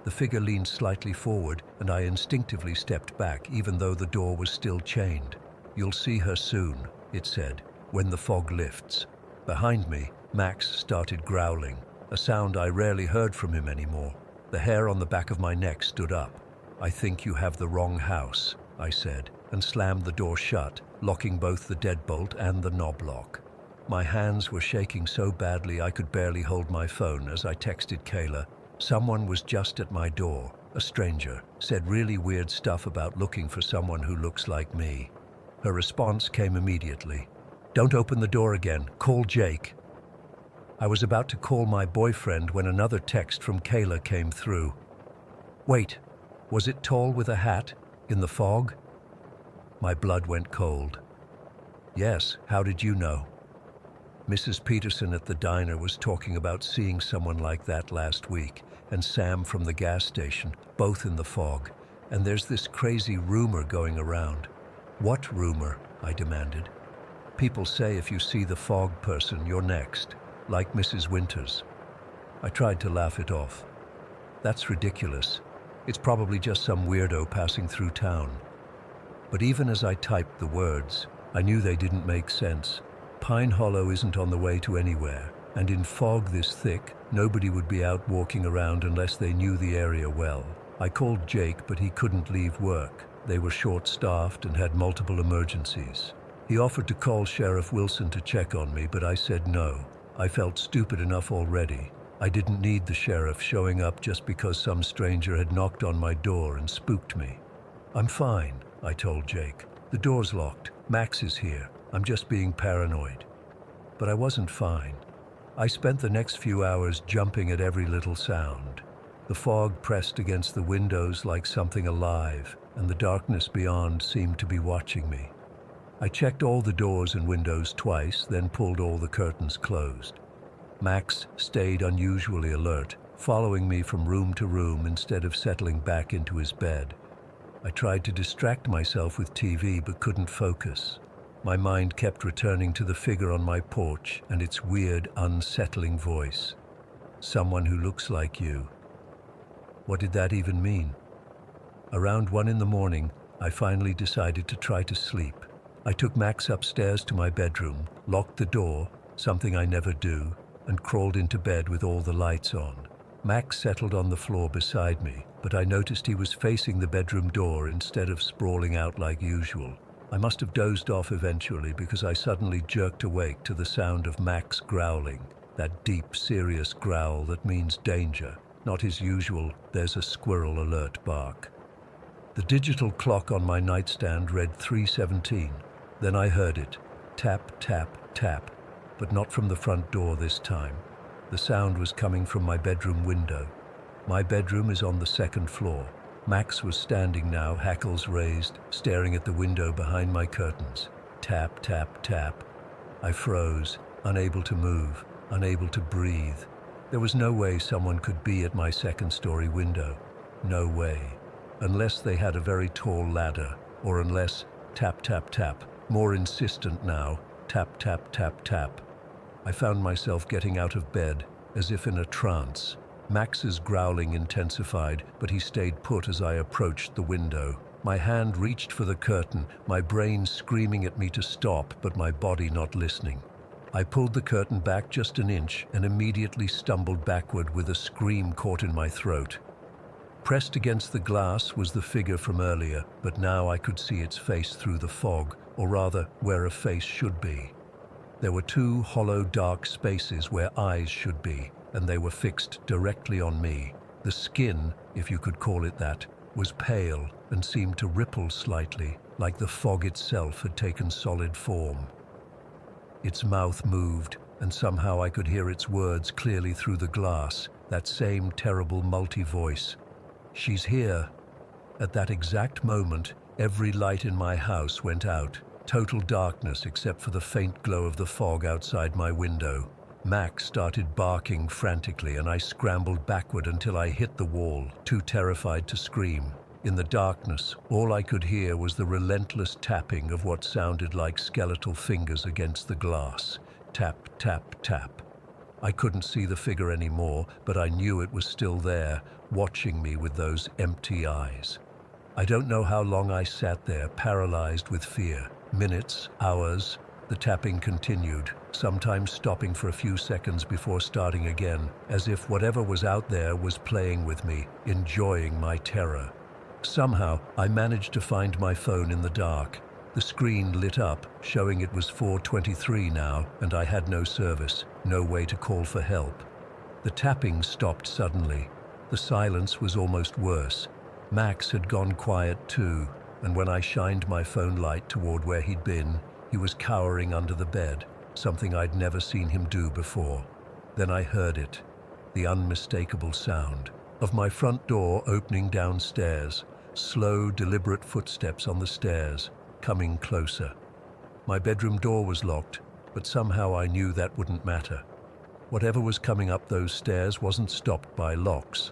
The figure leaned slightly forward, and I instinctively stepped back, even though the door was still chained. "You'll see her soon," it said, "when the fog lifts." Behind me, Max started growling, a sound I rarely heard from him anymore. The hair on the back of my neck stood up. "I think you have the wrong house," I said, and slammed the door shut, locking both the deadbolt and the knob lock. My hands were shaking so badly I could barely hold my phone as I texted Kayla. "Someone was just at my door. A stranger. Said really weird stuff about looking for someone who looks like me." Her response came immediately. "Don't open the door again. Call Jake." I was about to call my boyfriend when another text from Kayla came through. "Wait, was it tall with a hat? In the fog?" My blood went cold. "Yes, how did you know?" Mrs. Peterson at the diner was talking about seeing someone like that last week, and Sam from the gas station, both in the fog. And there's this crazy rumor going around. "What rumor?" I demanded. "People say if you see the fog person, you're next, like Mrs. Winters." I tried to laugh it off. "That's ridiculous. It's probably just some weirdo passing through town." But even as I typed the words, I knew they didn't make sense. Pine Hollow isn't on the way to anywhere, and in fog this thick, nobody would be out walking around unless they knew the area well. I called Jake, but he couldn't leave work. They were short-staffed and had multiple emergencies. He offered to call Sheriff Wilson to check on me, but I said no. I felt stupid enough already. I didn't need the sheriff showing up just because some stranger had knocked on my door and spooked me. "I'm fine," I told Jake. "The door's locked. Max is here. I'm just being paranoid." But I wasn't fine. I spent the next few hours jumping at every little sound. The fog pressed against the windows like something alive, and the darkness beyond seemed to be watching me. I checked all the doors and windows twice, then pulled all the curtains closed. Max stayed unusually alert, following me from room to room instead of settling back into his bed. I tried to distract myself with TV but couldn't focus. My mind kept returning to the figure on my porch and its weird, unsettling voice. "Someone who looks like you." What did that even mean? Around 1 in the morning, I finally decided to try to sleep. I took Max upstairs to my bedroom, locked the door, something I never do, and crawled into bed with all the lights on. Max settled on the floor beside me, but I noticed he was facing the bedroom door instead of sprawling out like usual. I must have dozed off eventually because I suddenly jerked awake to the sound of Max growling, that deep, serious growl that means danger, not his usual "there's a squirrel" alert bark. The digital clock on my nightstand read 3:17. Then I heard it. Tap, tap, tap. But not from the front door this time. The sound was coming from my bedroom window. My bedroom is on the second floor. Max was standing now, hackles raised, staring at the window behind my curtains. Tap, tap, tap. I froze, unable to move, unable to breathe. There was no way someone could be at my second-story window. No way. Unless they had a very tall ladder, or unless tap, tap, tap, more insistent now, tap, tap, tap, tap. I found myself getting out of bed, as if in a trance. Max's growling intensified, but he stayed put as I approached the window. My hand reached for the curtain, my brain screaming at me to stop, but my body not listening. I pulled the curtain back just an inch and immediately stumbled backward with a scream caught in my throat. Pressed against the glass was the figure from earlier, but now I could see its face through the fog, or rather, where a face should be. There were two hollow, dark spaces where eyes should be, and they were fixed directly on me. The skin, if you could call it that, was pale and seemed to ripple slightly, like the fog itself had taken solid form. Its mouth moved, and somehow I could hear its words clearly through the glass, that same terrible multi-voice. "She's here." At that exact moment, every light in my house went out. Total darkness except for the faint glow of the fog outside my window. Max started barking frantically, and I scrambled backward until I hit the wall, too terrified to scream. In the darkness, all I could hear was the relentless tapping of what sounded like skeletal fingers against the glass. Tap, tap, tap. I couldn't see the figure anymore, but I knew it was still there, watching me with those empty eyes. I don't know how long I sat there, paralyzed with fear. Minutes, hours. The tapping continued, sometimes stopping for a few seconds before starting again, as if whatever was out there was playing with me, enjoying my terror. Somehow, I managed to find my phone in the dark. The screen lit up, showing it was 4:23 now, and I had no service, no way to call for help. The tapping stopped suddenly. The silence was almost worse. Max had gone quiet too, and when I shined my phone light toward where he'd been, he was cowering under the bed, something I'd never seen him do before. Then I heard it, the unmistakable sound of my front door opening downstairs, slow, deliberate footsteps on the stairs, coming closer. My bedroom door was locked, but somehow I knew that wouldn't matter. Whatever was coming up those stairs wasn't stopped by locks.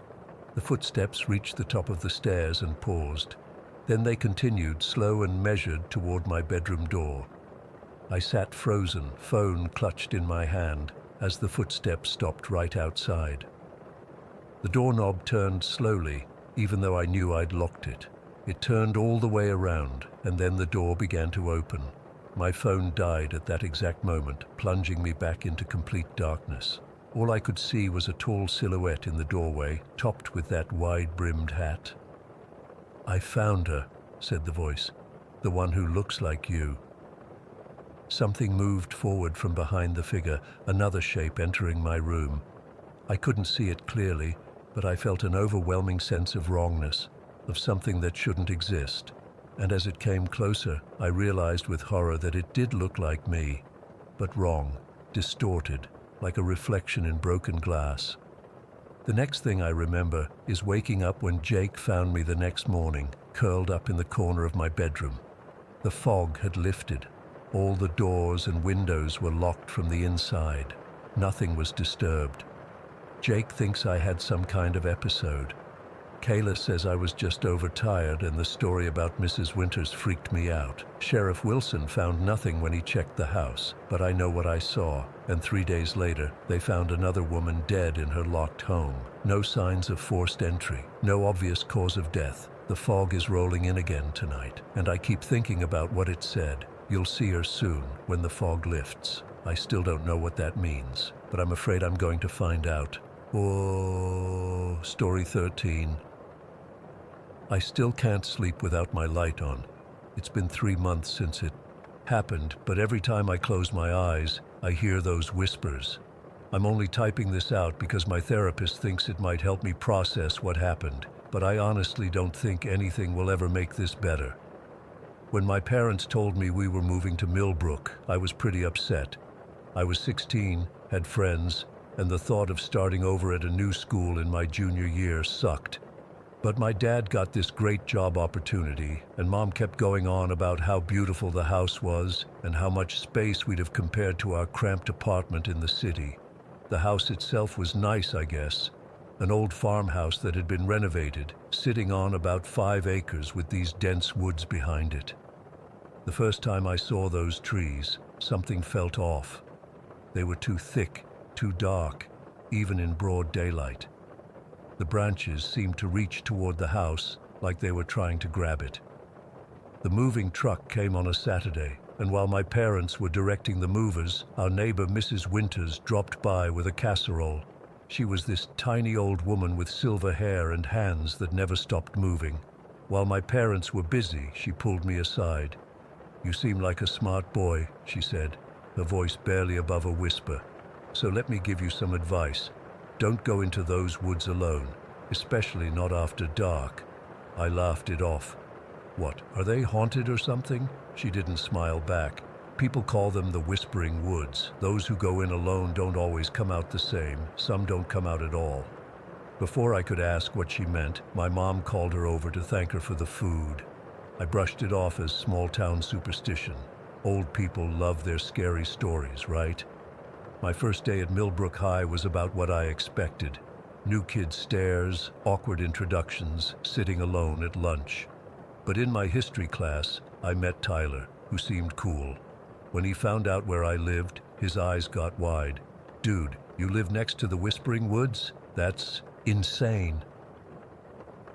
The footsteps reached the top of the stairs and paused. Then they continued, slow and measured, toward my bedroom door. I sat frozen, phone clutched in my hand, as the footsteps stopped right outside. The doorknob turned slowly, even though I knew I'd locked it. It turned all the way around, and then the door began to open. My phone died at that exact moment, plunging me back into complete darkness. All I could see was a tall silhouette in the doorway, topped with that wide-brimmed hat. "I found her," said the voice. "The one who looks like you." Something moved forward from behind the figure, another shape entering my room. I couldn't see it clearly, but I felt an overwhelming sense of wrongness, of something that shouldn't exist. And as it came closer, I realized with horror that it did look like me, but wrong, distorted, like a reflection in broken glass. The next thing I remember is waking up when Jake found me the next morning, curled up in the corner of my bedroom. The fog had lifted. All the doors and windows were locked from the inside. Nothing was disturbed. Jake thinks I had some kind of episode. Kayla says I was just overtired, and the story about Mrs. Winters freaked me out. Sheriff Wilson found nothing when he checked the house, but I know what I saw, and 3 days later, they found another woman dead in her locked home. No signs of forced entry, no obvious cause of death. The fog is rolling in again tonight, and I keep thinking about what it said. You'll see her soon, when the fog lifts. I still don't know what that means, but I'm afraid I'm going to find out. Oh, story 13. I still can't sleep without my light on. It's been 3 months since it happened, but every time I close my eyes, I hear those whispers. I'm only typing this out because my therapist thinks it might help me process what happened. but I honestly don't think anything will ever make this better. When my parents told me we were moving to Millbrook, I was pretty upset. I was 16, had friends, and the thought of starting over at a new school in my junior year sucked. But my dad got this great job opportunity, and Mom kept going on about how beautiful the house was and how much space we'd have compared to our cramped apartment in the city. The house itself was nice, I guess. An old farmhouse that had been renovated, sitting on about 5 acres with these dense woods behind it. The first time I saw those trees, something felt off. They were too thick, too dark, even in broad daylight. The branches seemed to reach toward the house like they were trying to grab it. The moving truck came on a Saturday, and while my parents were directing the movers, our neighbor Mrs. Winters dropped by with a casserole. She was this tiny old woman with silver hair and hands that never stopped moving. While my parents were busy, she pulled me aside. "You seem like a smart boy," she said, her voice barely above a whisper. "So let me give you some advice. Don't go into those woods alone, especially not after dark." I laughed it off. "What, are they haunted or something?" She didn't smile back. "People call them the Whispering Woods. Those who go in alone don't always come out the same. Some don't come out at all." Before I could ask what she meant, my mom called her over to thank her for the food. I brushed it off as small-town superstition. Old people love their scary stories, right? My first day at Millbrook High was about what I expected. New kid stares, awkward introductions, sitting alone at lunch. But in my history class, I met Tyler, who seemed cool. When he found out where I lived, his eyes got wide. "Dude, you live next to the Whispering Woods? That's insane."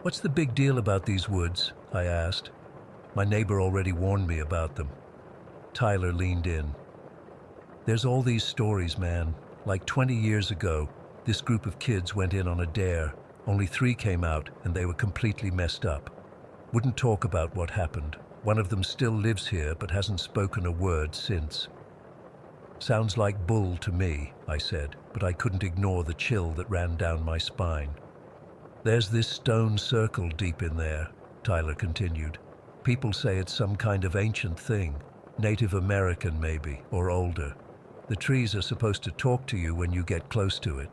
"What's the big deal about these woods?" I asked. My neighbor already warned me about them. Tyler leaned in. "There's all these stories, man. Like 20 years ago, this group of kids went in on a dare. Only 3 came out, and they were completely messed up. Wouldn't talk about what happened. One of them still lives here, but hasn't spoken a word since." "Sounds like bull to me," I said, but I couldn't ignore the chill that ran down my spine. "There's this stone circle deep in there," Tyler continued. "People say it's some kind of ancient thing. Native American maybe, or older. The trees are supposed to talk to you when you get close to it."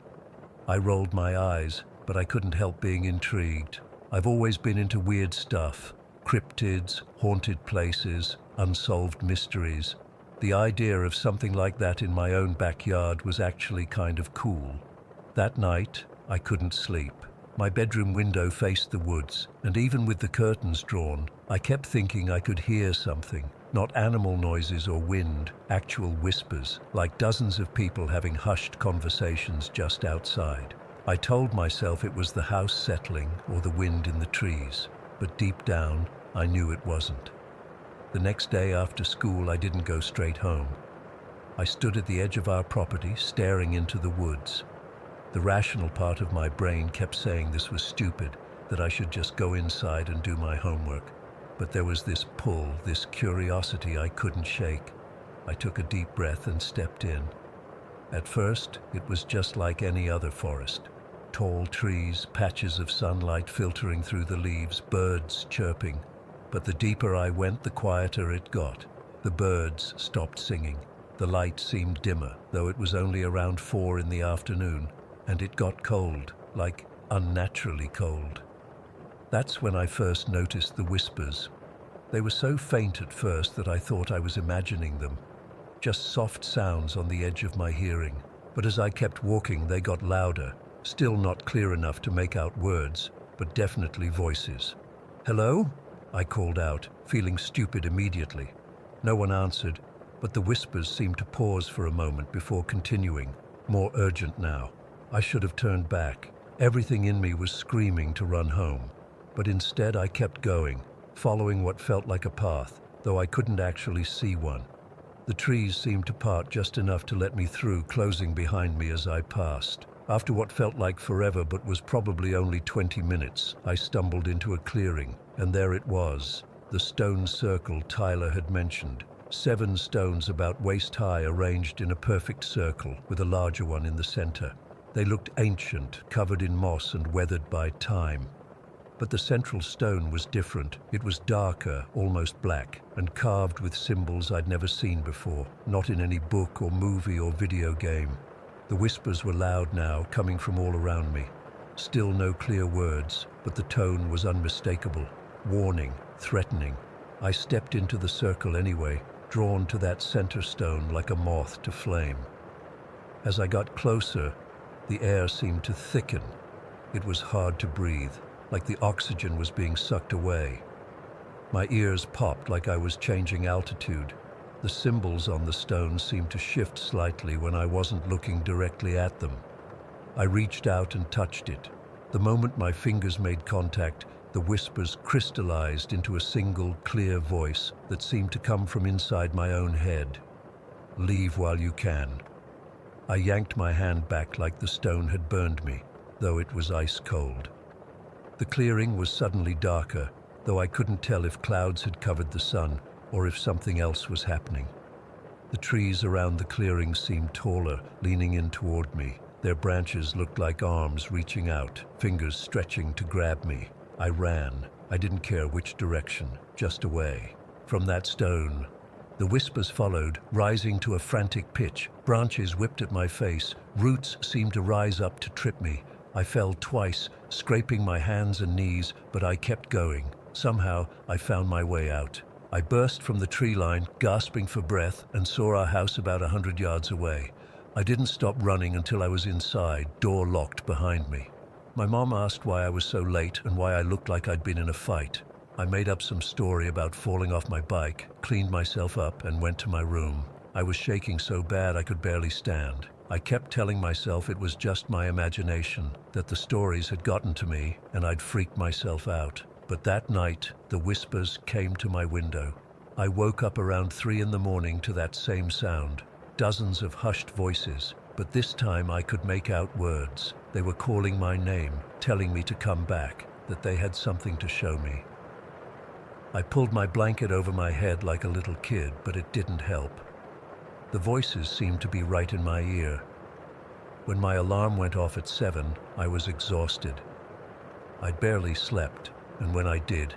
I rolled my eyes, but I couldn't help being intrigued. I've always been into weird stuff. Cryptids, haunted places, unsolved mysteries. The idea of something like that in my own backyard was actually kind of cool. That night, I couldn't sleep. My bedroom window faced the woods, and even with the curtains drawn, I kept thinking I could hear something. Not animal noises or wind, actual whispers, like dozens of people having hushed conversations just outside. I told myself it was the house settling or the wind in the trees, but deep down, I knew it wasn't. The next day after school, I didn't go straight home. I stood at the edge of our property, staring into the woods. The rational part of my brain kept saying this was stupid, that I should just go inside and do my homework. But there was this pull, this curiosity I couldn't shake. I took a deep breath and stepped in. At first, it was just like any other forest. Tall trees, patches of sunlight filtering through the leaves, birds chirping. But the deeper I went, the quieter it got. The birds stopped singing. The light seemed dimmer, though it was only around 4 in the afternoon, and it got cold, like unnaturally cold. That's when I first noticed the whispers. They were so faint at first that I thought I was imagining them. Just soft sounds on the edge of my hearing. But as I kept walking, they got louder, still not clear enough to make out words, but definitely voices. "Hello?" I called out, feeling stupid immediately. No one answered, but the whispers seemed to pause for a moment before continuing, more urgent now. I should have turned back. Everything in me was screaming to run home. But instead I kept going, following what felt like a path, though I couldn't actually see one. The trees seemed to part just enough to let me through, closing behind me as I passed. After what felt like forever but was probably only 20 minutes, I stumbled into a clearing, and there it was, the stone circle Tyler had mentioned. 7 stones about waist high arranged in a perfect circle, with a larger one in the center. They looked ancient, covered in moss and weathered by time. But the central stone was different. It was darker, almost black, and carved with symbols I'd never seen before, not in any book or movie or video game. The whispers were loud now, coming from all around me. Still no clear words, but the tone was unmistakable. Warning, threatening. I stepped into the circle anyway, drawn to that center stone like a moth to flame. As I got closer, the air seemed to thicken. It was hard to breathe, like the oxygen was being sucked away. My ears popped like I was changing altitude. The symbols on the stone seemed to shift slightly when I wasn't looking directly at them. I reached out and touched it. The moment my fingers made contact, the whispers crystallized into a single, clear voice that seemed to come from inside my own head. Leave while you can. I yanked my hand back like the stone had burned me, though it was ice cold. The clearing was suddenly darker, though I couldn't tell if clouds had covered the sun or if something else was happening. The trees around the clearing seemed taller, leaning in toward me. Their branches looked like arms reaching out, fingers stretching to grab me. I ran. I didn't care which direction, just away. From that stone, the whispers followed, rising to a frantic pitch. Branches whipped at my face. Roots seemed to rise up to trip me. I fell twice, scraping my hands and knees, but I kept going. Somehow, I found my way out. I burst from the tree line, gasping for breath, and saw our house about 100 yards away. I didn't stop running until I was inside, door locked behind me. My mom asked why I was so late and why I looked like I'd been in a fight. I made up some story about falling off my bike, cleaned myself up, and went to my room. I was shaking so bad I could barely stand. I kept telling myself it was just my imagination, that the stories had gotten to me and I'd freaked myself out. But that night, the whispers came to my window. I woke up around 3 in the morning to that same sound. Dozens of hushed voices, but this time I could make out words. They were calling my name, telling me to come back, that they had something to show me. I pulled my blanket over my head like a little kid, but it didn't help. The voices seemed to be right in my ear. When my alarm went off at 7, I was exhausted. I'd barely slept, and when I did,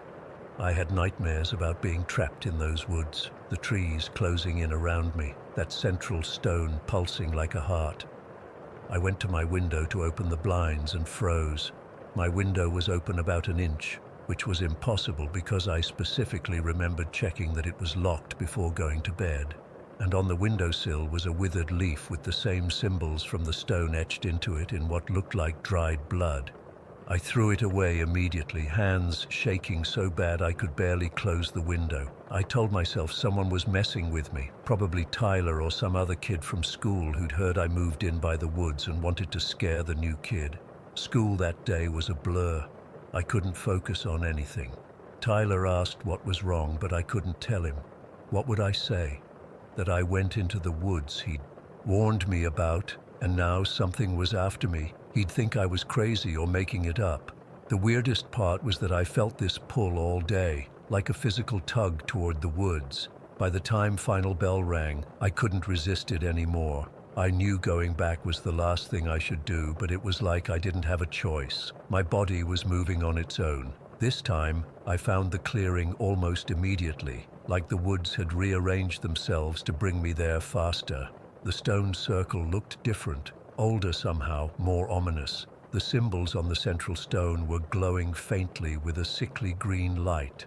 I had nightmares about being trapped in those woods, the trees closing in around me, that central stone pulsing like a heart. I went to my window to open the blinds and froze. My window was open about an inch, which was impossible because I specifically remembered checking that it was locked before going to bed. And on the windowsill was a withered leaf with the same symbols from the stone etched into it in what looked like dried blood. I threw it away immediately, hands shaking so bad I could barely close the window. I told myself someone was messing with me, probably Tyler or some other kid from school who'd heard I moved in by the woods and wanted to scare the new kid. School that day was a blur. I couldn't focus on anything. Tyler asked what was wrong, but I couldn't tell him. What would I say? That I went into the woods he'd warned me about, and now something was after me. He'd think I was crazy or making it up. The weirdest part was that I felt this pull all day, like a physical tug toward the woods. By the time final bell rang, I couldn't resist it anymore. I knew going back was the last thing I should do, but it was like I didn't have a choice. My body was moving on its own. This time, I found the clearing almost immediately, like the woods had rearranged themselves to bring me there faster. The stone circle looked different, older somehow, more ominous. The symbols on the central stone were glowing faintly with a sickly green light.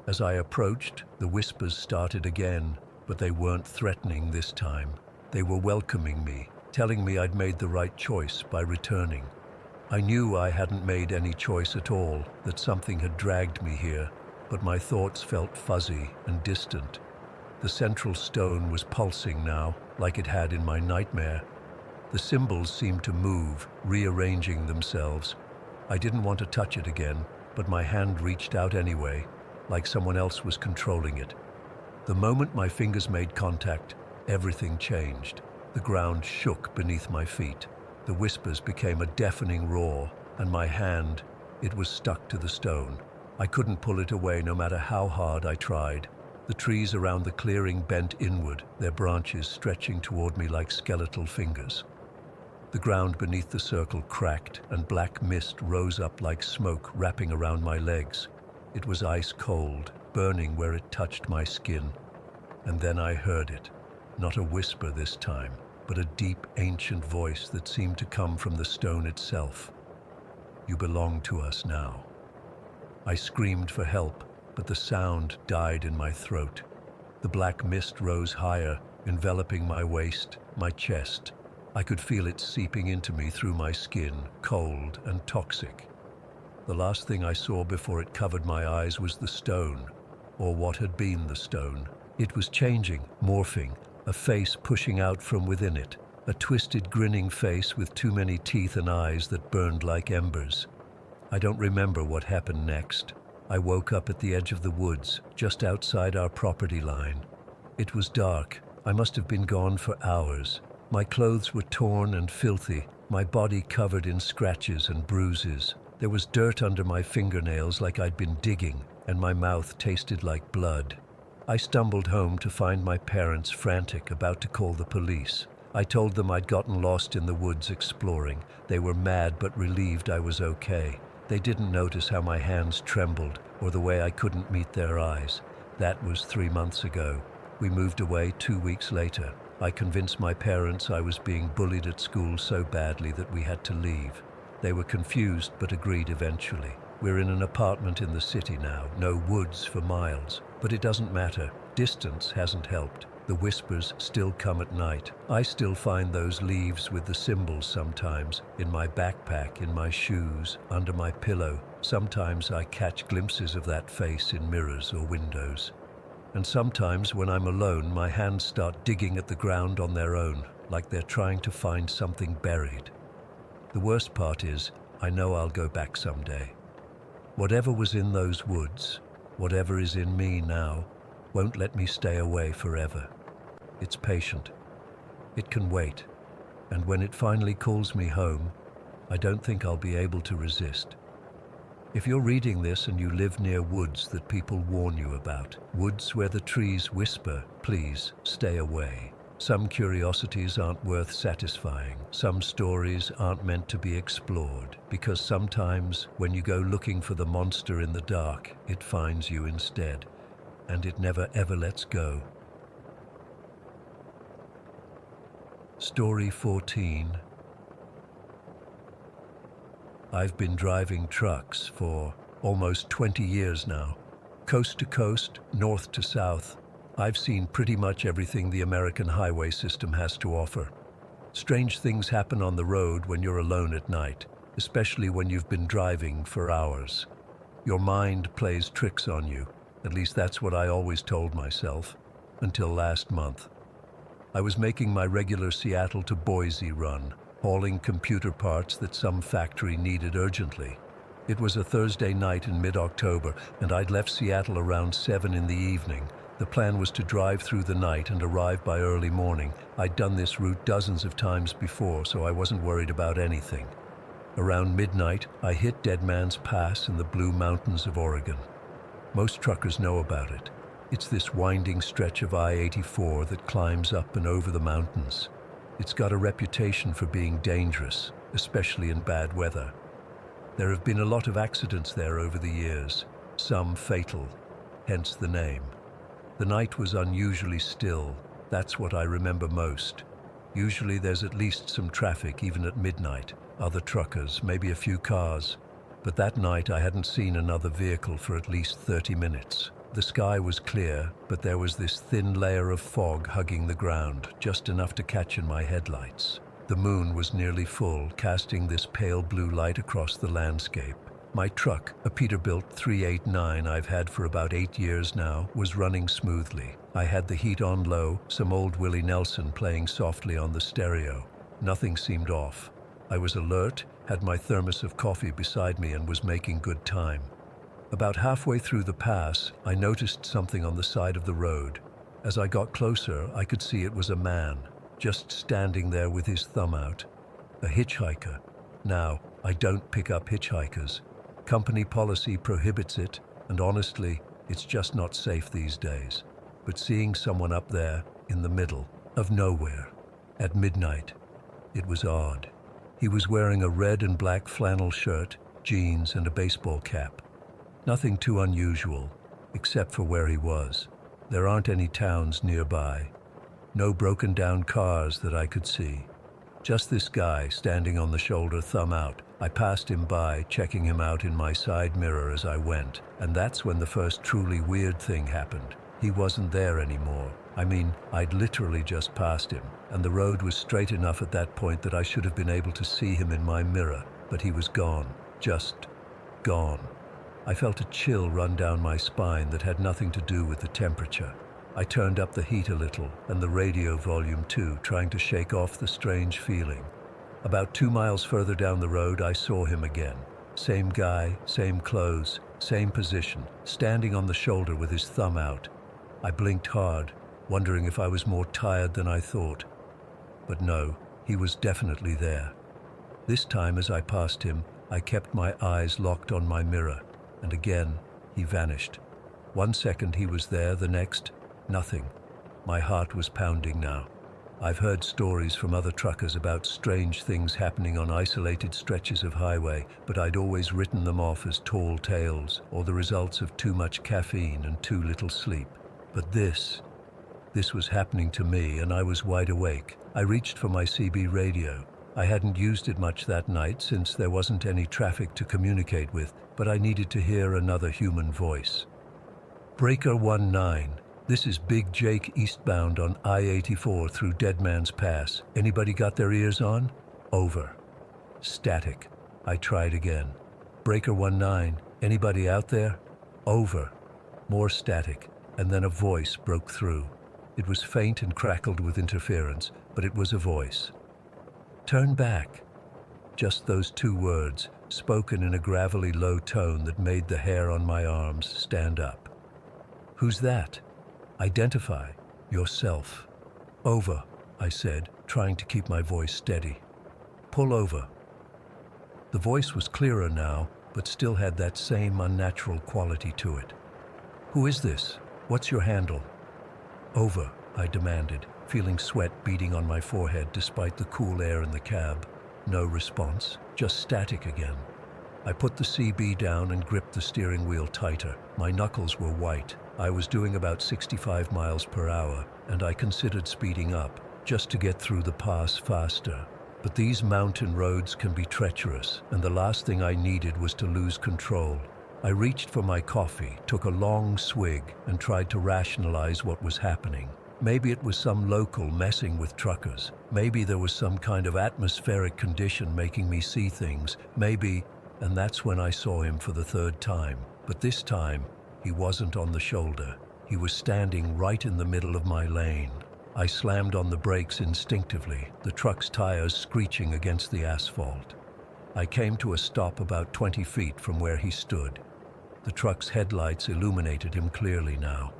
As I approached, the whispers started again, but they weren't threatening this time. They were welcoming me, telling me I'd made the right choice by returning. I knew I hadn't made any choice at all, that something had dragged me here, but my thoughts felt fuzzy and distant. The central stone was pulsing now, like it had in my nightmare. The symbols seemed to move, rearranging themselves. I didn't want to touch it again, but my hand reached out anyway, like someone else was controlling it. The moment my fingers made contact, everything changed. The ground shook beneath my feet. The whispers became a deafening roar, and my hand, it was stuck to the stone. I couldn't pull it away no matter how hard I tried. The trees around the clearing bent inward, their branches stretching toward me like skeletal fingers. The ground beneath the circle cracked, and black mist rose up like smoke wrapping around my legs. It was ice cold, burning where it touched my skin. And then I heard it. Not a whisper this time, but a deep, ancient voice that seemed to come from the stone itself. "You belong to us now." I screamed for help, but the sound died in my throat. The black mist rose higher, enveloping my waist, my chest. I could feel it seeping into me through my skin, cold and toxic. The last thing I saw before it covered my eyes was the stone, or what had been the stone. It was changing, morphing, a face pushing out from within it, a twisted, grinning face with too many teeth and eyes that burned like embers. I don't remember what happened next. I woke up at the edge of the woods, just outside our property line. It was dark. I must have been gone for hours. My clothes were torn and filthy, my body covered in scratches and bruises. There was dirt under my fingernails like I'd been digging, and my mouth tasted like blood. I stumbled home to find my parents frantic, about to call the police. I told them I'd gotten lost in the woods exploring. They were mad but relieved I was okay. They didn't notice how my hands trembled or the way I couldn't meet their eyes. That was 3 months ago. We moved away 2 weeks later. I convinced my parents I was being bullied at school so badly that we had to leave. They were confused but agreed eventually. We're in an apartment in the city now, no woods for miles. But it doesn't matter. Distance hasn't helped. The whispers still come at night. I still find those leaves with the symbols sometimes, in my backpack, in my shoes, under my pillow. Sometimes I catch glimpses of that face in mirrors or windows. And sometimes when I'm alone, my hands start digging at the ground on their own, like they're trying to find something buried. The worst part is, I know I'll go back someday. Whatever was in those woods, whatever is in me now, won't let me stay away forever. It's patient. It can wait. And when it finally calls me home, I don't think I'll be able to resist. If you're reading this and you live near woods that people warn you about, woods where the trees whisper, please stay away. Some curiosities aren't worth satisfying. Some stories aren't meant to be explored, because sometimes when you go looking for the monster in the dark, it finds you instead, and it never ever lets go. Story 14. I've been driving trucks for almost 20 years now. Coast to coast, north to south, I've seen pretty much everything the American highway system has to offer. Strange things happen on the road when you're alone at night, especially when you've been driving for hours. Your mind plays tricks on you. At least that's what I always told myself, until last month. I was making my regular Seattle to Boise run, hauling computer parts that some factory needed urgently. It was a Thursday night in mid-October, and I'd left Seattle around 7 in the evening. The plan was to drive through the night and arrive by early morning. I'd done this route dozens of times before, so I wasn't worried about anything. Around midnight, I hit Dead Man's Pass in the Blue Mountains of Oregon. Most truckers know about it. It's this winding stretch of I-84 that climbs up and over the mountains. It's got a reputation for being dangerous, especially in bad weather. There have been a lot of accidents there over the years, some fatal, hence the name. The night was unusually still. That's what I remember most. Usually there's at least some traffic even at midnight, other truckers, maybe a few cars. But that night I hadn't seen another vehicle for at least 30 minutes. The sky was clear, but there was this thin layer of fog hugging the ground, just enough to catch in my headlights. The moon was nearly full, casting this pale blue light across the landscape. My truck, a Peterbilt 389 I've had for about 8 years now, was running smoothly. I had the heat on low, some old Willie Nelson playing softly on the stereo. Nothing seemed off. I was alert, had my thermos of coffee beside me, and was making good time. About halfway through the pass, I noticed something on the side of the road. As I got closer, I could see it was a man, just standing there with his thumb out. A hitchhiker. Now, I don't pick up hitchhikers. Company policy prohibits it, and honestly, it's just not safe these days. But seeing someone up there, in the middle of nowhere, at midnight, it was odd. He was wearing a red and black flannel shirt, jeans, and a baseball cap. Nothing too unusual, except for where he was. There aren't any towns nearby. No broken down cars that I could see. Just this guy standing on the shoulder, thumb out. I passed him by, checking him out in my side mirror as I went, and that's when the first truly weird thing happened. He wasn't there anymore. I mean, I'd literally just passed him, and the road was straight enough at that point that I should have been able to see him in my mirror, but he was gone. Just gone. I felt a chill run down my spine that had nothing to do with the temperature. I turned up the heat a little, and the radio volume too, trying to shake off the strange feeling. About 2 miles further down the road, I saw him again. Same guy, same clothes, same position, standing on the shoulder with his thumb out. I blinked hard, wondering if I was more tired than I thought. But no, he was definitely there. This time as I passed him, I kept my eyes locked on my mirror, and again, he vanished. 1 second he was there, the next, nothing. My heart was pounding now. I've heard stories from other truckers about strange things happening on isolated stretches of highway, but I'd always written them off as tall tales or the results of too much caffeine and too little sleep. But this was happening to me, and I was wide awake. I reached for my CB radio. I hadn't used it much that night since there wasn't any traffic to communicate with, but I needed to hear another human voice. Breaker 19. This is Big Jake eastbound on I-84 through Dead Man's Pass. Anybody got their ears on? Over. Static. I tried again. Breaker 19. Anybody out there? Over. More static. And then a voice broke through. It was faint and crackled with interference, but it was a voice. Turn back. Just those 2 words, spoken in a gravelly low tone that made the hair on my arms stand up. Who's that? Identify yourself. Over, I said, trying to keep my voice steady. Pull over. The voice was clearer now, but still had that same unnatural quality to it. Who is this? What's your handle? Over, I demanded, feeling sweat beading on my forehead despite the cool air in the cab. No response, just static again. I put the CB down and gripped the steering wheel tighter. My knuckles were white. I was doing about 65 miles per hour, and I considered speeding up, just to get through the pass faster. But these mountain roads can be treacherous, and the last thing I needed was to lose control. I reached for my coffee, took a long swig, and tried to rationalize what was happening. Maybe it was some local messing with truckers. Maybe there was some kind of atmospheric condition making me see things. Maybe, and that's when I saw him for the 3rd time. But this time, he wasn't on the shoulder. He was standing right in the middle of my lane. I slammed on the brakes instinctively, the truck's tires screeching against the asphalt. I came to a stop about 20 feet from where he stood. The truck's headlights illuminated him clearly now.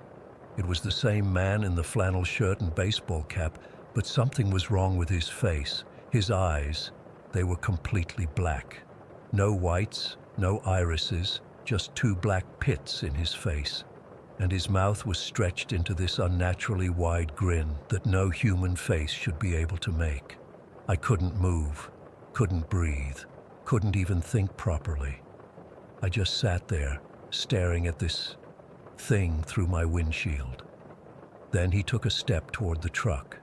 It was the same man in the flannel shirt and baseball cap, but something was wrong with his face. His eyes, they were completely black. No whites, no irises, just 2 black pits in his face. And his mouth was stretched into this unnaturally wide grin that no human face should be able to make. I couldn't move, couldn't breathe, couldn't even think properly. I just sat there, staring at this thing through my windshield. Then he took a step toward the truck.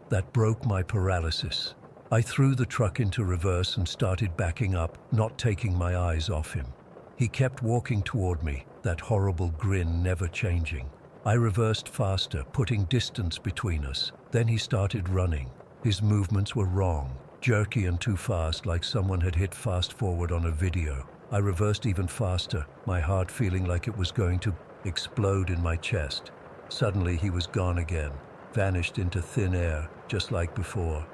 That broke my paralysis. I threw the truck into reverse and started backing up, not taking my eyes off him. He kept walking toward me, that horrible grin never changing. I reversed faster, putting distance between us. Then he started running. His movements were wrong, jerky and too fast, like someone had hit fast forward on a video. I reversed even faster, my heart feeling like it was going to explode in my chest. Suddenly he was gone again, vanished into thin air, just like before.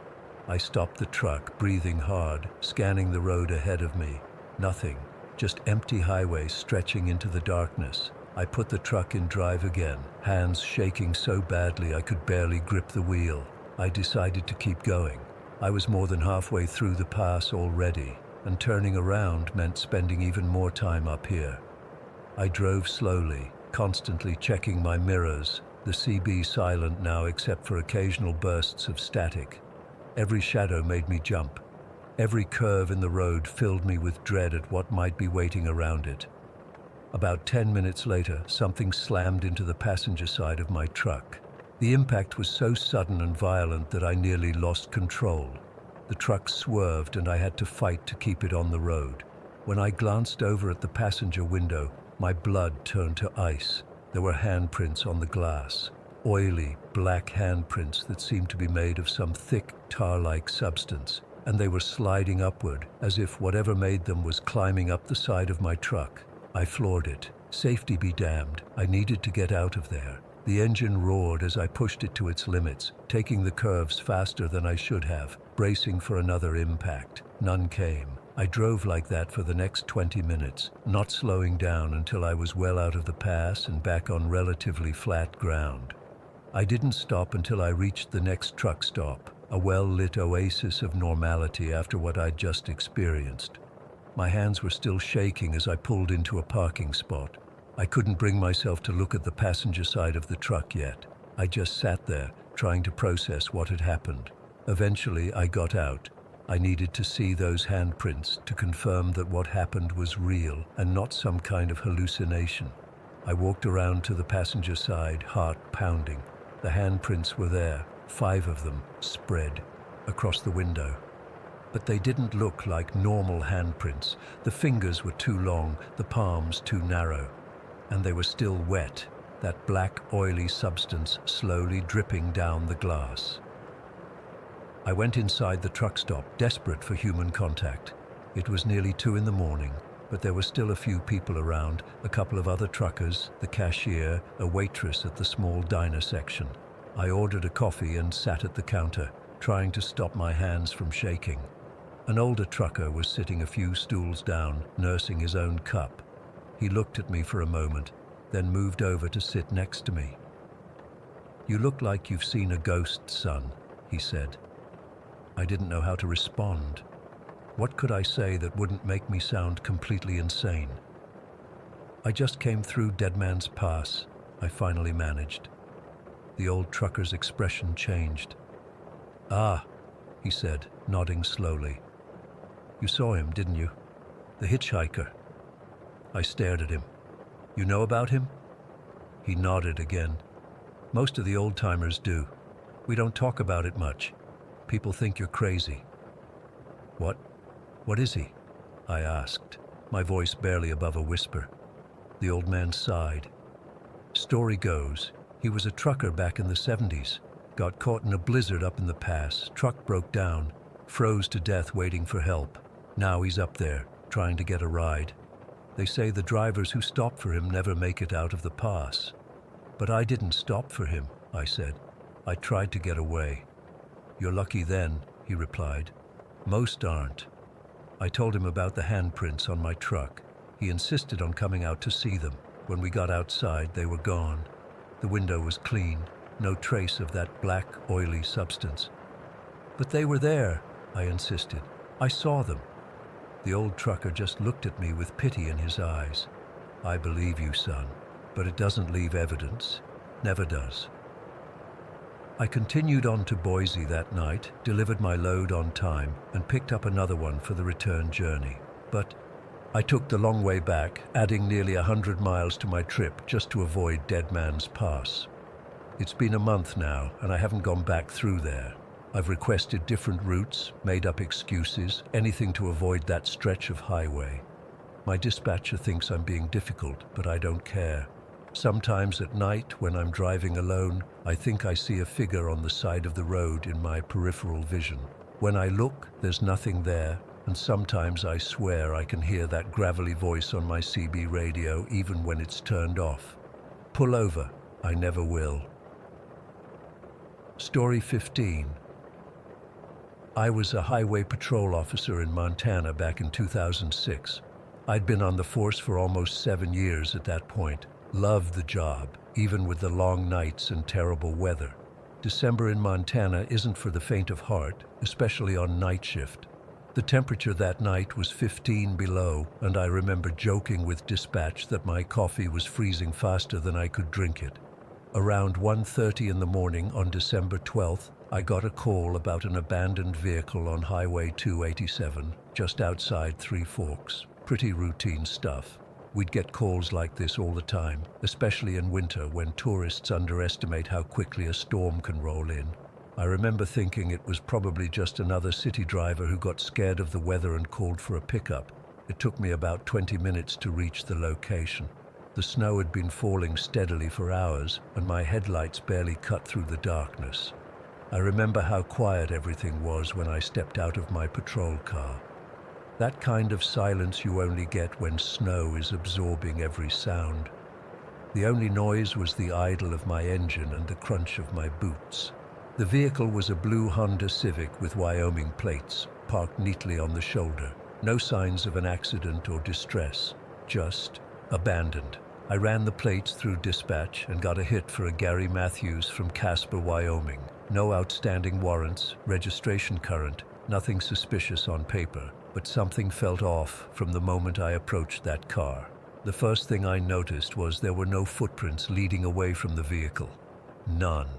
I stopped the truck, breathing hard, scanning the road ahead of me. Nothing. Just empty highway stretching into the darkness. I put the truck in drive again, hands shaking so badly I could barely grip the wheel. I decided to keep going. I was more than halfway through the pass already, and turning around meant spending even more time up here. I drove slowly, constantly checking my mirrors, the CB silent now except for occasional bursts of static. Every shadow made me jump. Every curve in the road filled me with dread at what might be waiting around it. About 10 minutes later, something slammed into the passenger side of my truck. The impact was so sudden and violent that I nearly lost control. The truck swerved and I had to fight to keep it on the road. When I glanced over at the passenger window, my blood turned to ice. There were handprints on the glass, oily, black handprints that seemed to be made of some thick, tar-like substance, and they were sliding upward, as if whatever made them was climbing up the side of my truck. I floored it. Safety be damned. I needed to get out of there. The engine roared as I pushed it to its limits, taking the curves faster than I should have, bracing for another impact. None came. I drove like that for the next 20 minutes, not slowing down until I was well out of the pass and back on relatively flat ground. I didn't stop until I reached the next truck stop, a well-lit oasis of normality after what I'd just experienced. My hands were still shaking as I pulled into a parking spot. I couldn't bring myself to look at the passenger side of the truck yet. I just sat there, trying to process what had happened. Eventually, I got out. I needed to see those handprints to confirm that what happened was real and not some kind of hallucination. I walked around to the passenger side, heart pounding. The handprints were there, 5 of them, spread across the window. But they didn't look like normal handprints. The fingers were too long, the palms too narrow. And they were still wet, that black, oily substance slowly dripping down the glass. I went inside the truck stop, desperate for human contact. It was nearly 2 in the morning, but there were still a few people around, a couple of other truckers, the cashier, a waitress at the small diner section. I ordered a coffee and sat at the counter, trying to stop my hands from shaking. An older trucker was sitting a few stools down, nursing his own cup. He looked at me for a moment, then moved over to sit next to me. "You look like you've seen a ghost, son," he said. I didn't know how to respond. What could I say that wouldn't make me sound completely insane? "I just came through Dead Man's Pass," I finally managed. The old trucker's expression changed. "Ah," he said, nodding slowly. "You saw him, didn't you? The hitchhiker." I stared at him. "You know about him?" He nodded again. "Most of the old-timers do. We don't talk about it much. People think you're crazy." What is he?" I asked, my voice barely above a whisper. The old man sighed. "Story goes, he was a trucker back in the 70s. Got caught in a blizzard up in the pass, truck broke down, froze to death waiting for help. Now he's up there, trying to get a ride. They say the drivers who stop for him never make it out of the pass. But I didn't stop for him," I said. "I tried to get away." "You're lucky then," he replied. "Most aren't." I told him about the handprints on my truck. He insisted on coming out to see them. When we got outside, they were gone. The window was clean, no trace of that black, oily substance. "But they were there," I insisted. "I saw them." The old trucker just looked at me with pity in his eyes. "I believe you, son, but it doesn't leave evidence. Never does." I continued on to Boise that night, delivered my load on time, and picked up another one for the return journey. But I took the long way back, adding nearly 100 miles to my trip just to avoid Dead Man's Pass. It's been a month now, and I haven't gone back through there. I've requested different routes, made up excuses, anything to avoid that stretch of highway. My dispatcher thinks I'm being difficult, but I don't care. Sometimes at night, when I'm driving alone, I think I see a figure on the side of the road in my peripheral vision. When I look, there's nothing there, and sometimes I swear I can hear that gravelly voice on my CB radio even when it's turned off. Pull over. I never will. Story 15. I was a highway patrol officer in Montana back in 2006. I'd been on the force for almost 7 years at that point. Loved the job, even with the long nights and terrible weather. December in Montana isn't for the faint of heart, especially on night shift. The temperature that night was 15 below, and I remember joking with dispatch that my coffee was freezing faster than I could drink it. Around 1:30 in the morning on December 12th, I got a call about an abandoned vehicle on Highway 287, just outside Three Forks. Pretty routine stuff. We'd get calls like this all the time, especially in winter when tourists underestimate how quickly a storm can roll in. I remember thinking it was probably just another city driver who got scared of the weather and called for a pickup. It took me about 20 minutes to reach the location. The snow had been falling steadily for hours, and my headlights barely cut through the darkness. I remember how quiet everything was when I stepped out of my patrol car. That kind of silence you only get when snow is absorbing every sound. The only noise was the idle of my engine and the crunch of my boots. The vehicle was a blue Honda Civic with Wyoming plates, parked neatly on the shoulder. No signs of an accident or distress, just abandoned. I ran the plates through dispatch and got a hit for a Gary Matthews from Casper, Wyoming. No outstanding warrants, registration current, nothing suspicious on paper, but something felt off from the moment I approached that car. The first thing I noticed was there were no footprints leading away from the vehicle. None.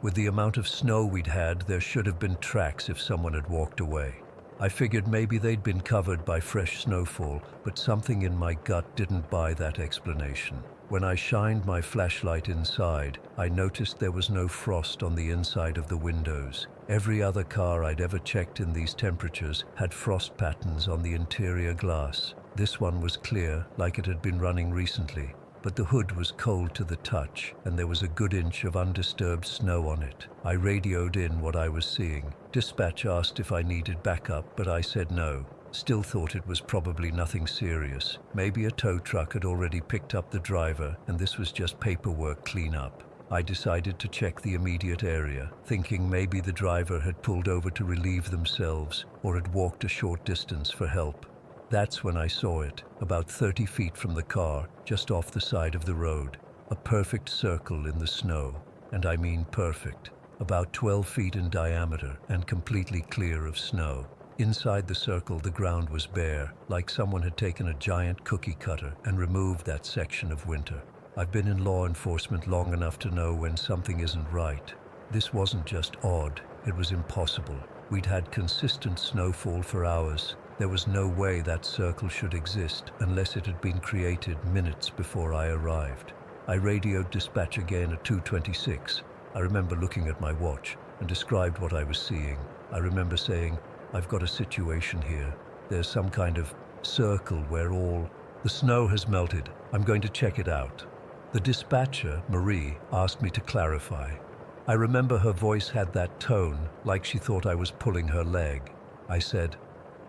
With the amount of snow we'd had, there should have been tracks if someone had walked away. I figured maybe they'd been covered by fresh snowfall, but something in my gut didn't buy that explanation. When I shined my flashlight inside, I noticed there was no frost on the inside of the windows. Every other car I'd ever checked in these temperatures had frost patterns on the interior glass. This one was clear, like it had been running recently, but the hood was cold to the touch, and there was a good inch of undisturbed snow on it. I radioed in what I was seeing. Dispatch asked if I needed backup, but I said no. Still thought it was probably nothing serious. Maybe a tow truck had already picked up the driver, and this was just paperwork cleanup. I decided to check the immediate area, thinking maybe the driver had pulled over to relieve themselves or had walked a short distance for help. That's when I saw it, about 30 feet from the car, just off the side of the road. A perfect circle in the snow, and I mean perfect. About 12 feet in diameter and completely clear of snow. Inside the circle, the ground was bare, like someone had taken a giant cookie cutter and removed that section of winter. I've been in law enforcement long enough to know when something isn't right. This wasn't just odd, it was impossible. We'd had consistent snowfall for hours. There was no way that circle should exist unless it had been created minutes before I arrived. I radioed dispatch again at 2:26. I remember looking at my watch and described what I was seeing. I remember saying, "I've got a situation here. There's some kind of circle where all the snow has melted. I'm going to check it out." The dispatcher, Marie, asked me to clarify. I remember her voice had that tone, like she thought I was pulling her leg. I said,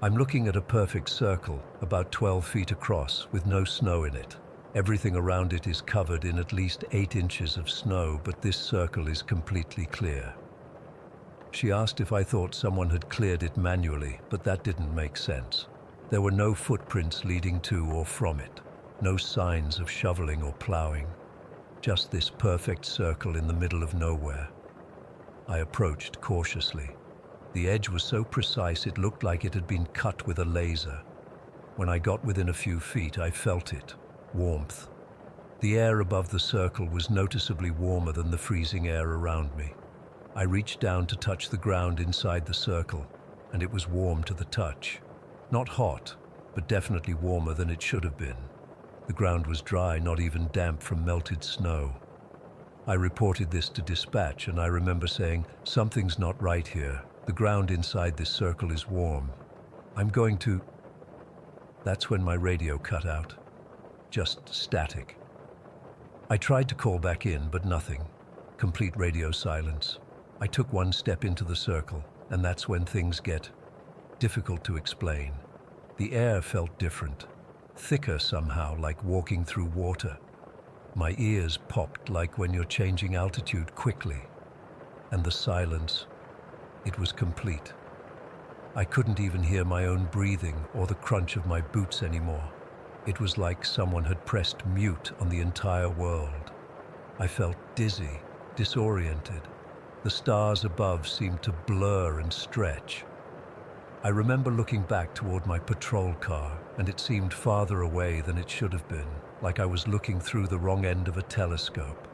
"I'm looking at a perfect circle, about 12 feet across, with no snow in it. Everything around it is covered in at least 8 inches of snow, but this circle is completely clear." She asked if I thought someone had cleared it manually, but that didn't make sense. There were no footprints leading to or from it, no signs of shoveling or plowing, just this perfect circle in the middle of nowhere. I approached cautiously. The edge was so precise it looked like it had been cut with a laser. When I got within a few feet, I felt it. Warmth. The air above the circle was noticeably warmer than the freezing air around me. I reached down to touch the ground inside the circle, and it was warm to the touch. Not hot, but definitely warmer than it should have been. The ground was dry, not even damp from melted snow. I reported this to dispatch, and I remember saying, "Something's not right here. The ground inside this circle is warm. I'm going to..." That's when my radio cut out. Just static. I tried to call back in, but nothing. Complete radio silence. I took one step into the circle, and that's when things get difficult to explain. The air felt different, thicker somehow, like walking through water. My ears popped like when you're changing altitude quickly. And the silence, it was complete. I couldn't even hear my own breathing or the crunch of my boots anymore. It was like someone had pressed mute on the entire world. I felt dizzy, disoriented. The stars above seemed to blur and stretch. I remember looking back toward my patrol car, and it seemed farther away than it should have been, like I was looking through the wrong end of a telescope.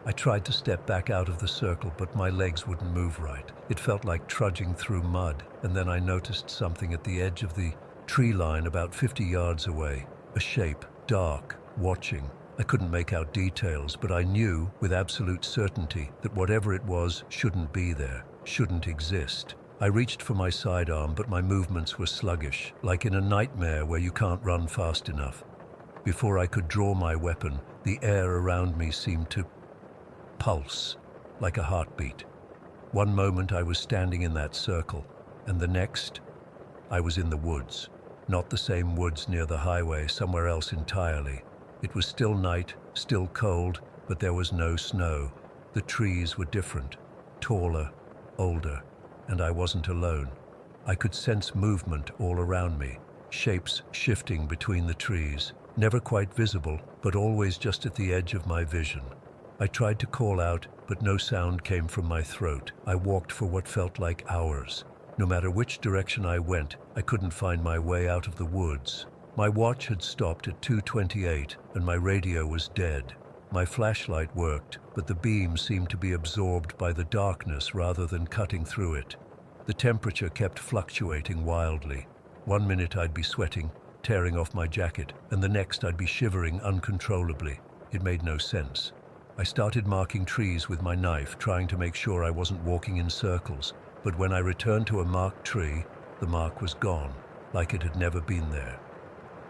I tried to step back out of the circle, but my legs wouldn't move right. It felt like trudging through mud, and then I noticed something at the edge of the tree line about 50 yards away. A shape, dark, watching. I couldn't make out details, but I knew with absolute certainty that whatever it was shouldn't be there, shouldn't exist. I reached for my sidearm, but my movements were sluggish, like in a nightmare where you can't run fast enough. Before I could draw my weapon, the air around me seemed to pulse, like a heartbeat. One moment I was standing in that circle, and the next, I was in the woods. Not the same woods near the highway, somewhere else entirely. It was still night, still cold, but there was no snow. The trees were different, taller, older, and I wasn't alone. I could sense movement all around me, shapes shifting between the trees, never quite visible, but always just at the edge of my vision. I tried to call out, but no sound came from my throat. I walked for what felt like hours. No matter which direction I went, I couldn't find my way out of the woods. My watch had stopped at 2:28, and my radio was dead. My flashlight worked, but the beam seemed to be absorbed by the darkness rather than cutting through it. The temperature kept fluctuating wildly. One minute I'd be sweating, tearing off my jacket, and the next I'd be shivering uncontrollably. It made no sense. I started marking trees with my knife, trying to make sure I wasn't walking in circles, but when I returned to a marked tree, the mark was gone, like it had never been there.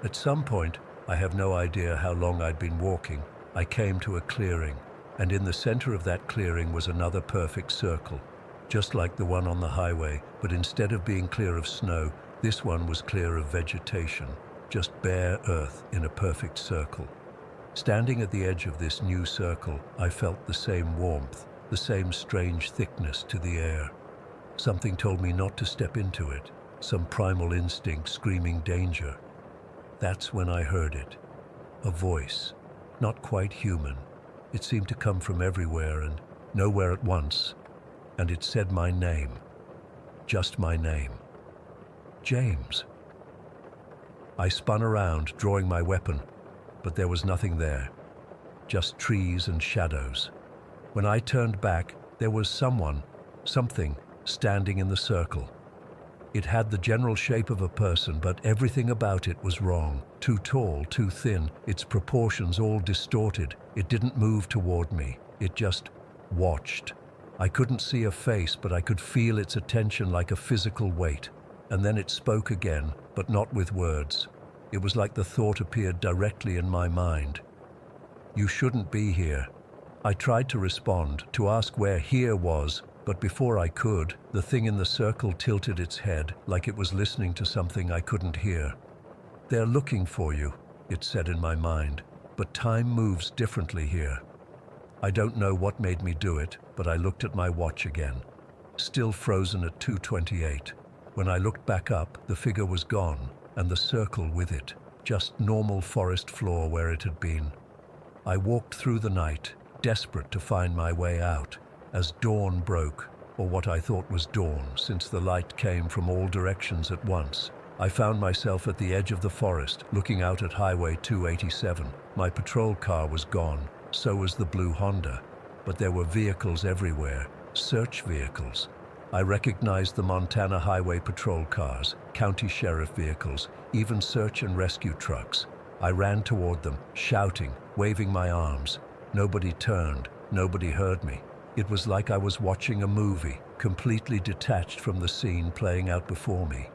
At some point, I have no idea how long I'd been walking, I came to a clearing, and in the center of that clearing was another perfect circle, just like the one on the highway, but instead of being clear of snow, this one was clear of vegetation, just bare earth in a perfect circle. Standing at the edge of this new circle, I felt the same warmth, the same strange thickness to the air. Something told me not to step into it, some primal instinct screaming danger. That's when I heard it. A voice, not quite human. It seemed to come from everywhere and nowhere at once, and it said my name. Just my name. James. I spun around, drawing my weapon, but there was nothing there, just trees and shadows. When I turned back, there was something, standing in the circle. It had the general shape of a person, but everything about it was wrong. Too tall, too thin, its proportions all distorted. It didn't move toward me, it just watched. I couldn't see a face, but I could feel its attention like a physical weight. And then it spoke again, but not with words. It was like the thought appeared directly in my mind. You shouldn't be here. I tried to respond, to ask where here was, but before I could, the thing in the circle tilted its head, like it was listening to something I couldn't hear. They're looking for you, it said in my mind, but time moves differently here. I don't know what made me do it, but I looked at my watch again. Still frozen at 2:28. When I looked back up, the figure was gone, and the circle with it, just normal forest floor where it had been. I walked through the night, desperate to find my way out, as dawn broke, or what I thought was dawn, since the light came from all directions at once. I found myself at the edge of the forest, looking out at Highway 287. My patrol car was gone, so was the blue Honda, but there were vehicles everywhere, search vehicles. I recognized the Montana Highway Patrol cars, county sheriff vehicles, even search and rescue trucks. I ran toward them, shouting, waving my arms. Nobody turned, nobody heard me. It was like I was watching a movie, completely detached from the scene playing out before me.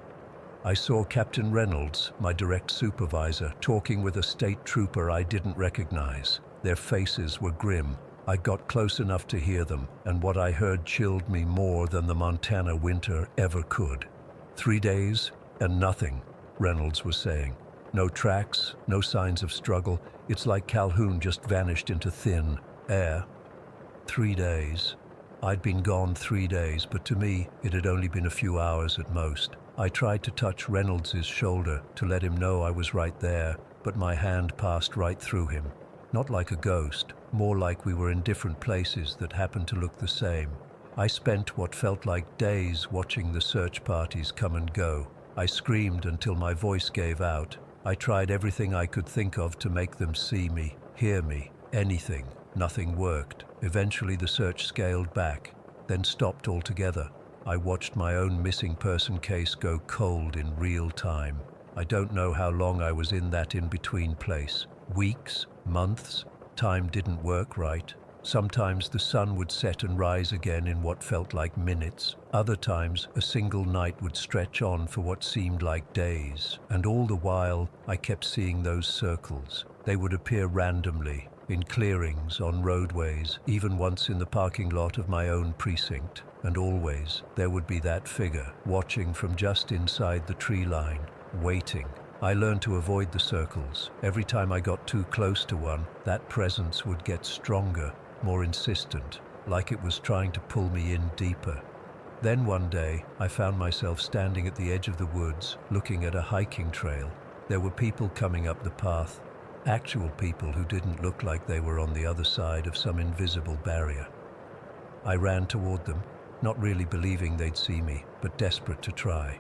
I saw Captain Reynolds, my direct supervisor, talking with a state trooper I didn't recognize. Their faces were grim. I got close enough to hear them, and what I heard chilled me more than the Montana winter ever could. 3 days, and nothing, Reynolds was saying. No tracks, no signs of struggle. It's like Calhoun just vanished into thin air. 3 days. I'd been gone 3 days, but to me, it had only been a few hours at most. I tried to touch Reynolds' shoulder to let him know I was right there, but my hand passed right through him. Not like a ghost, more like we were in different places that happened to look the same. I spent what felt like days watching the search parties come and go. I screamed until my voice gave out. I tried everything I could think of to make them see me, hear me, anything. Nothing worked. Eventually the search scaled back, then stopped altogether. I watched my own missing person case go cold in real time. I don't know how long I was in that in-between place. Weeks, months, time didn't work right. Sometimes the sun would set and rise again in what felt like minutes. Other times, a single night would stretch on for what seemed like days. And all the while, I kept seeing those circles. They would appear randomly, in clearings, on roadways, even once in the parking lot of my own precinct. And always, there would be that figure, watching from just inside the tree line, waiting. I learned to avoid the circles. Every time I got too close to one, that presence would get stronger, more insistent, like it was trying to pull me in deeper. Then one day, I found myself standing at the edge of the woods, looking at a hiking trail. There were people coming up the path, actual people who didn't look like they were on the other side of some invisible barrier. I ran toward them, not really believing they'd see me, but desperate to try.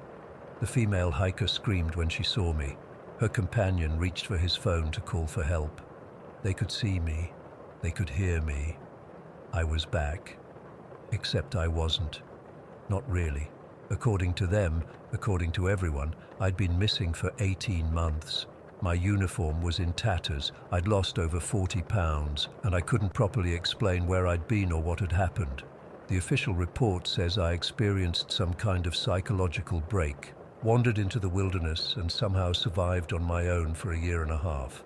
The female hiker screamed when she saw me. Her companion reached for his phone to call for help. They could see me. They could hear me. I was back. Except I wasn't. Not really. According to them, according to everyone, I'd been missing for 18 months. My uniform was in tatters. I'd lost over 40 pounds, and I couldn't properly explain where I'd been or what had happened. The official report says I experienced some kind of psychological break, wandered into the wilderness and somehow survived on my own for a year and a half.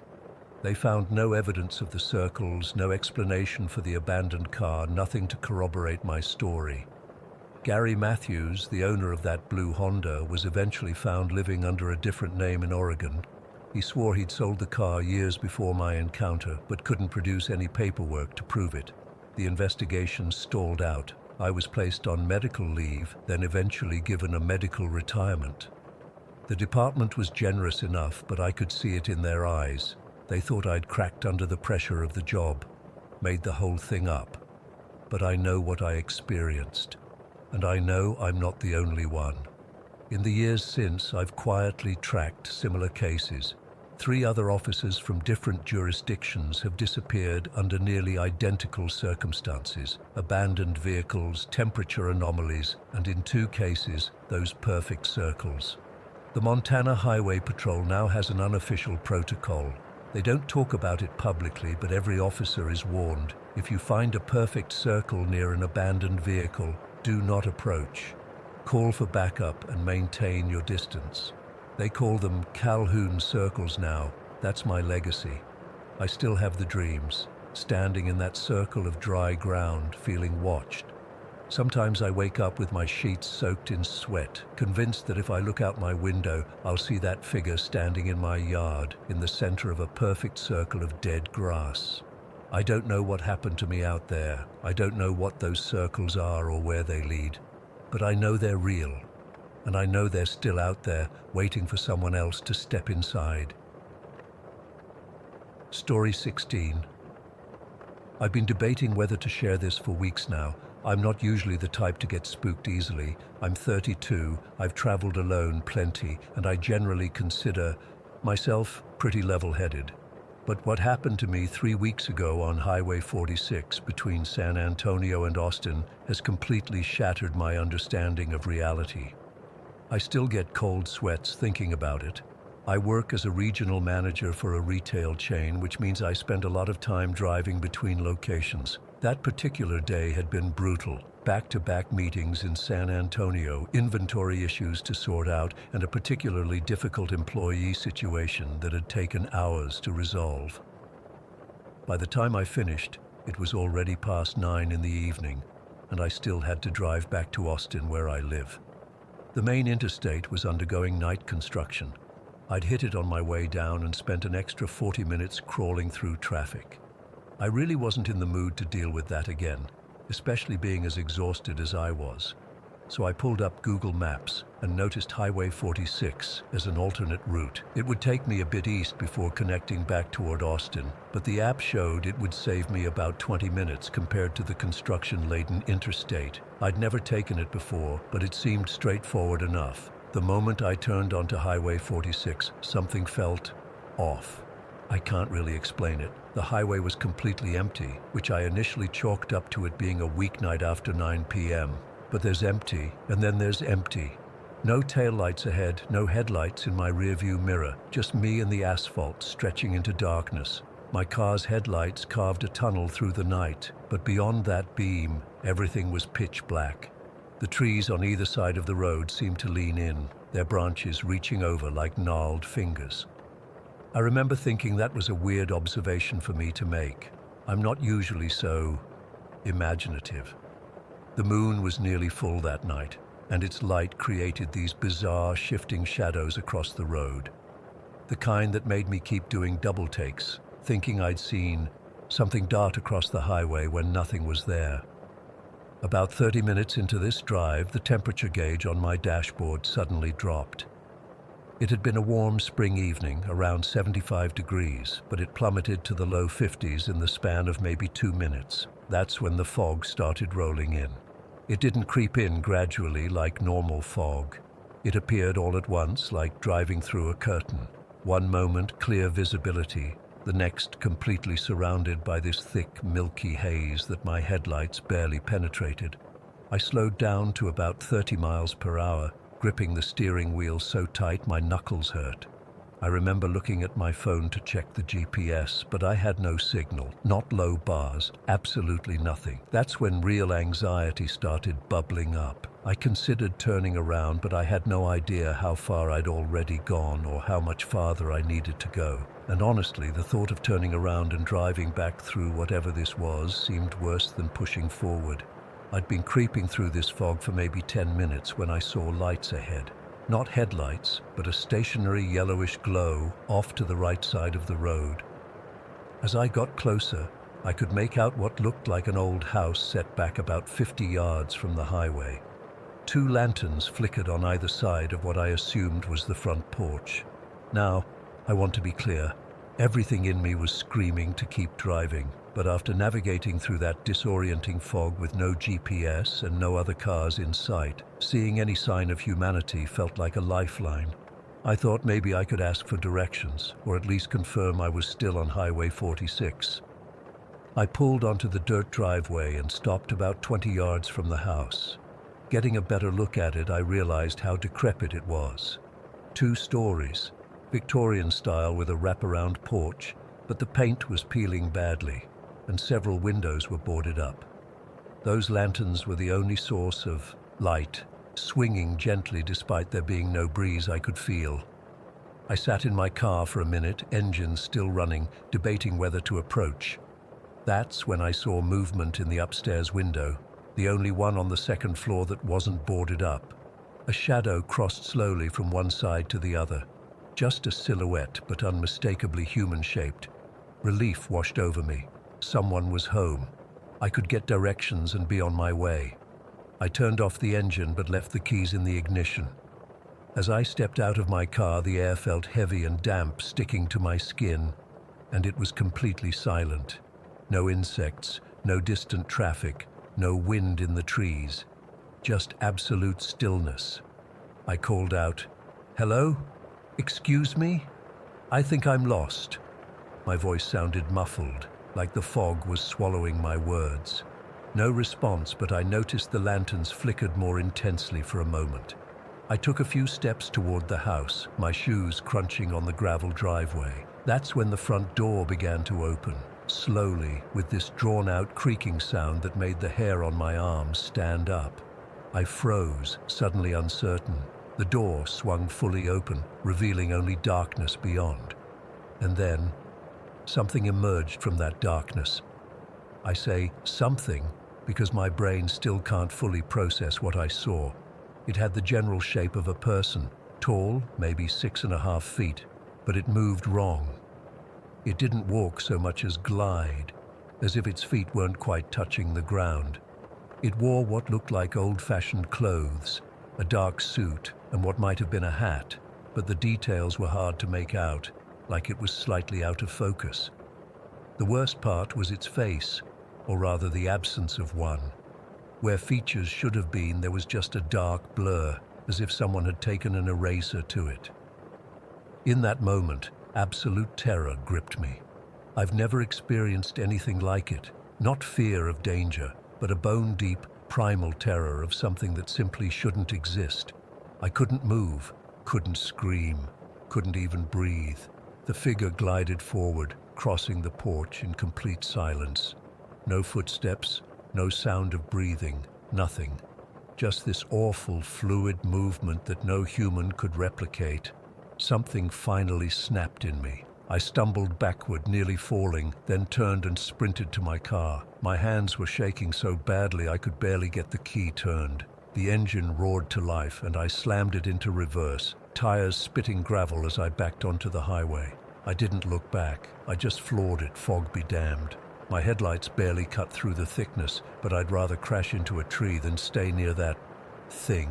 They found no evidence of the circles, no explanation for the abandoned car, nothing to corroborate my story. Gary Matthews, the owner of that blue Honda, was eventually found living under a different name in Oregon. He swore he'd sold the car years before my encounter, but couldn't produce any paperwork to prove it. The investigation stalled out. I was placed on medical leave, then eventually given a medical retirement. The department was generous enough, but I could see it in their eyes. They thought I'd cracked under the pressure of the job, made the whole thing up. But I know what I experienced, and I know I'm not the only one. In the years since, I've quietly tracked similar cases. 3 other officers from different jurisdictions have disappeared under nearly identical circumstances, abandoned vehicles, temperature anomalies, and in 2 cases, those perfect circles. The Montana Highway Patrol now has an unofficial protocol. They don't talk about it publicly, but every officer is warned. If you find a perfect circle near an abandoned vehicle, do not approach. Call for backup and maintain your distance. They call them Calhoun circles now. That's my legacy. I still have the dreams, standing in that circle of dry ground, feeling watched. Sometimes I wake up with my sheets soaked in sweat, convinced that if I look out my window, I'll see that figure standing in my yard, in the center of a perfect circle of dead grass. I don't know what happened to me out there. I don't know what those circles are or where they lead. But I know they're real. And I know they're still out there, waiting for someone else to step inside. Story 16. I've been debating whether to share this for weeks now. I'm not usually the type to get spooked easily. I'm 32, I've traveled alone plenty, and I generally consider myself pretty level-headed. But what happened to me 3 weeks ago on Highway 46 between San Antonio and Austin has completely shattered my understanding of reality. I still get cold sweats thinking about it. I work as a regional manager for a retail chain, which means I spend a lot of time driving between locations. That particular day had been brutal. Back-to-back meetings in San Antonio, inventory issues to sort out, and a particularly difficult employee situation that had taken hours to resolve. By the time I finished, it was already past 9 in the evening, and I still had to drive back to Austin where I live. The main interstate was undergoing night construction. I'd hit it on my way down and spent an extra 40 minutes crawling through traffic. I really wasn't in the mood to deal with that again, especially being as exhausted as I was. So I pulled up Google Maps and noticed Highway 46 as an alternate route. It would take me a bit east before connecting back toward Austin, but the app showed it would save me about 20 minutes compared to the construction-laden interstate. I'd never taken it before, but it seemed straightforward enough. The moment I turned onto Highway 46, something felt off. I can't really explain it. The highway was completely empty, which I initially chalked up to it being a weeknight after 9 p.m. But there's empty, and then there's empty. No taillights ahead, no headlights in my rearview mirror, just me and the asphalt stretching into darkness. My car's headlights carved a tunnel through the night, but beyond that beam, everything was pitch black. The trees on either side of the road seemed to lean in, their branches reaching over like gnarled fingers. I remember thinking that was a weird observation for me to make. I'm not usually so imaginative. The moon was nearly full that night, and its light created these bizarre shifting shadows across the road. The kind that made me keep doing double takes, thinking I'd seen something dart across the highway when nothing was there. About 30 minutes into this drive, the temperature gauge on my dashboard suddenly dropped. It had been a warm spring evening, around 75 degrees, but it plummeted to the low 50s in the span of maybe 2 minutes. That's when the fog started rolling in. It didn't creep in gradually like normal fog. It appeared all at once, like driving through a curtain. One moment, clear visibility, the next completely surrounded by this thick, milky haze that my headlights barely penetrated. I slowed down to about 30 miles per hour, gripping the steering wheel so tight my knuckles hurt. I remember looking at my phone to check the GPS, but I had no signal, not low bars, absolutely nothing. That's when real anxiety started bubbling up. I considered turning around, but I had no idea how far I'd already gone or how much farther I needed to go. And honestly, the thought of turning around and driving back through whatever this was seemed worse than pushing forward. I'd been creeping through this fog for maybe 10 minutes when I saw lights ahead. Not headlights, but a stationary yellowish glow off to the right side of the road. As I got closer, I could make out what looked like an old house set back about 50 yards from the highway. 2 lanterns flickered on either side of what I assumed was the front porch. Now, I want to be clear, everything in me was screaming to keep driving. But after navigating through that disorienting fog with no GPS and no other cars in sight, seeing any sign of humanity felt like a lifeline. I thought maybe I could ask for directions, or at least confirm I was still on Highway 46. I pulled onto the dirt driveway and stopped about 20 yards from the house. Getting a better look at it, I realized how decrepit it was. 2 stories, Victorian style with a wraparound porch, but the paint was peeling badly, and several windows were boarded up. Those lanterns were the only source of light, swinging gently despite there being no breeze I could feel. I sat in my car for a minute, engines still running, debating whether to approach. That's when I saw movement in the upstairs window, the only one on the second floor that wasn't boarded up. A shadow crossed slowly from one side to the other, just a silhouette but unmistakably human-shaped. Relief washed over me. Someone was home. I could get directions and be on my way. I turned off the engine but left the keys in the ignition. As I stepped out of my car, the air felt heavy and damp, sticking to my skin, and it was completely silent. No insects, no distant traffic, no wind in the trees, just absolute stillness. I called out, "Hello? Excuse me? I think I'm lost." My voice sounded muffled, like the fog was swallowing my words. No response, but I noticed the lanterns flickered more intensely for a moment. I took a few steps toward the house, my shoes crunching on the gravel driveway. That's when the front door began to open, slowly, with this drawn-out creaking sound that made the hair on my arms stand up. I froze, suddenly uncertain. The door swung fully open, revealing only darkness beyond. And then, something emerged from that darkness. I say something because my brain still can't fully process what I saw. It had the general shape of a person, tall, maybe 6.5 feet, but it moved wrong. It didn't walk so much as glide, as if its feet weren't quite touching the ground. It wore what looked like old-fashioned clothes, a dark suit and what might have been a hat, but the details were hard to make out, like it was slightly out of focus. The worst part was its face, or rather the absence of one. Where features should have been, there was just a dark blur, as if someone had taken an eraser to it. In that moment, Absolute terror gripped me. I've never experienced anything like it. Not fear of danger, but a bone-deep, primal terror of something that simply shouldn't exist. I couldn't move, couldn't scream, couldn't even breathe. The figure glided forward, crossing the porch in complete silence. No footsteps, no sound of breathing, nothing. Just this awful, fluid movement that no human could replicate. Something finally snapped in me. I stumbled backward, nearly falling, then turned and sprinted to my car. My hands were shaking so badly I could barely get the key turned. The engine roared to life and I slammed it into reverse, tires spitting gravel as I backed onto the highway. I didn't look back. I just floored it, fog be damned. My headlights barely cut through the thickness, but I'd rather crash into a tree than stay near that thing.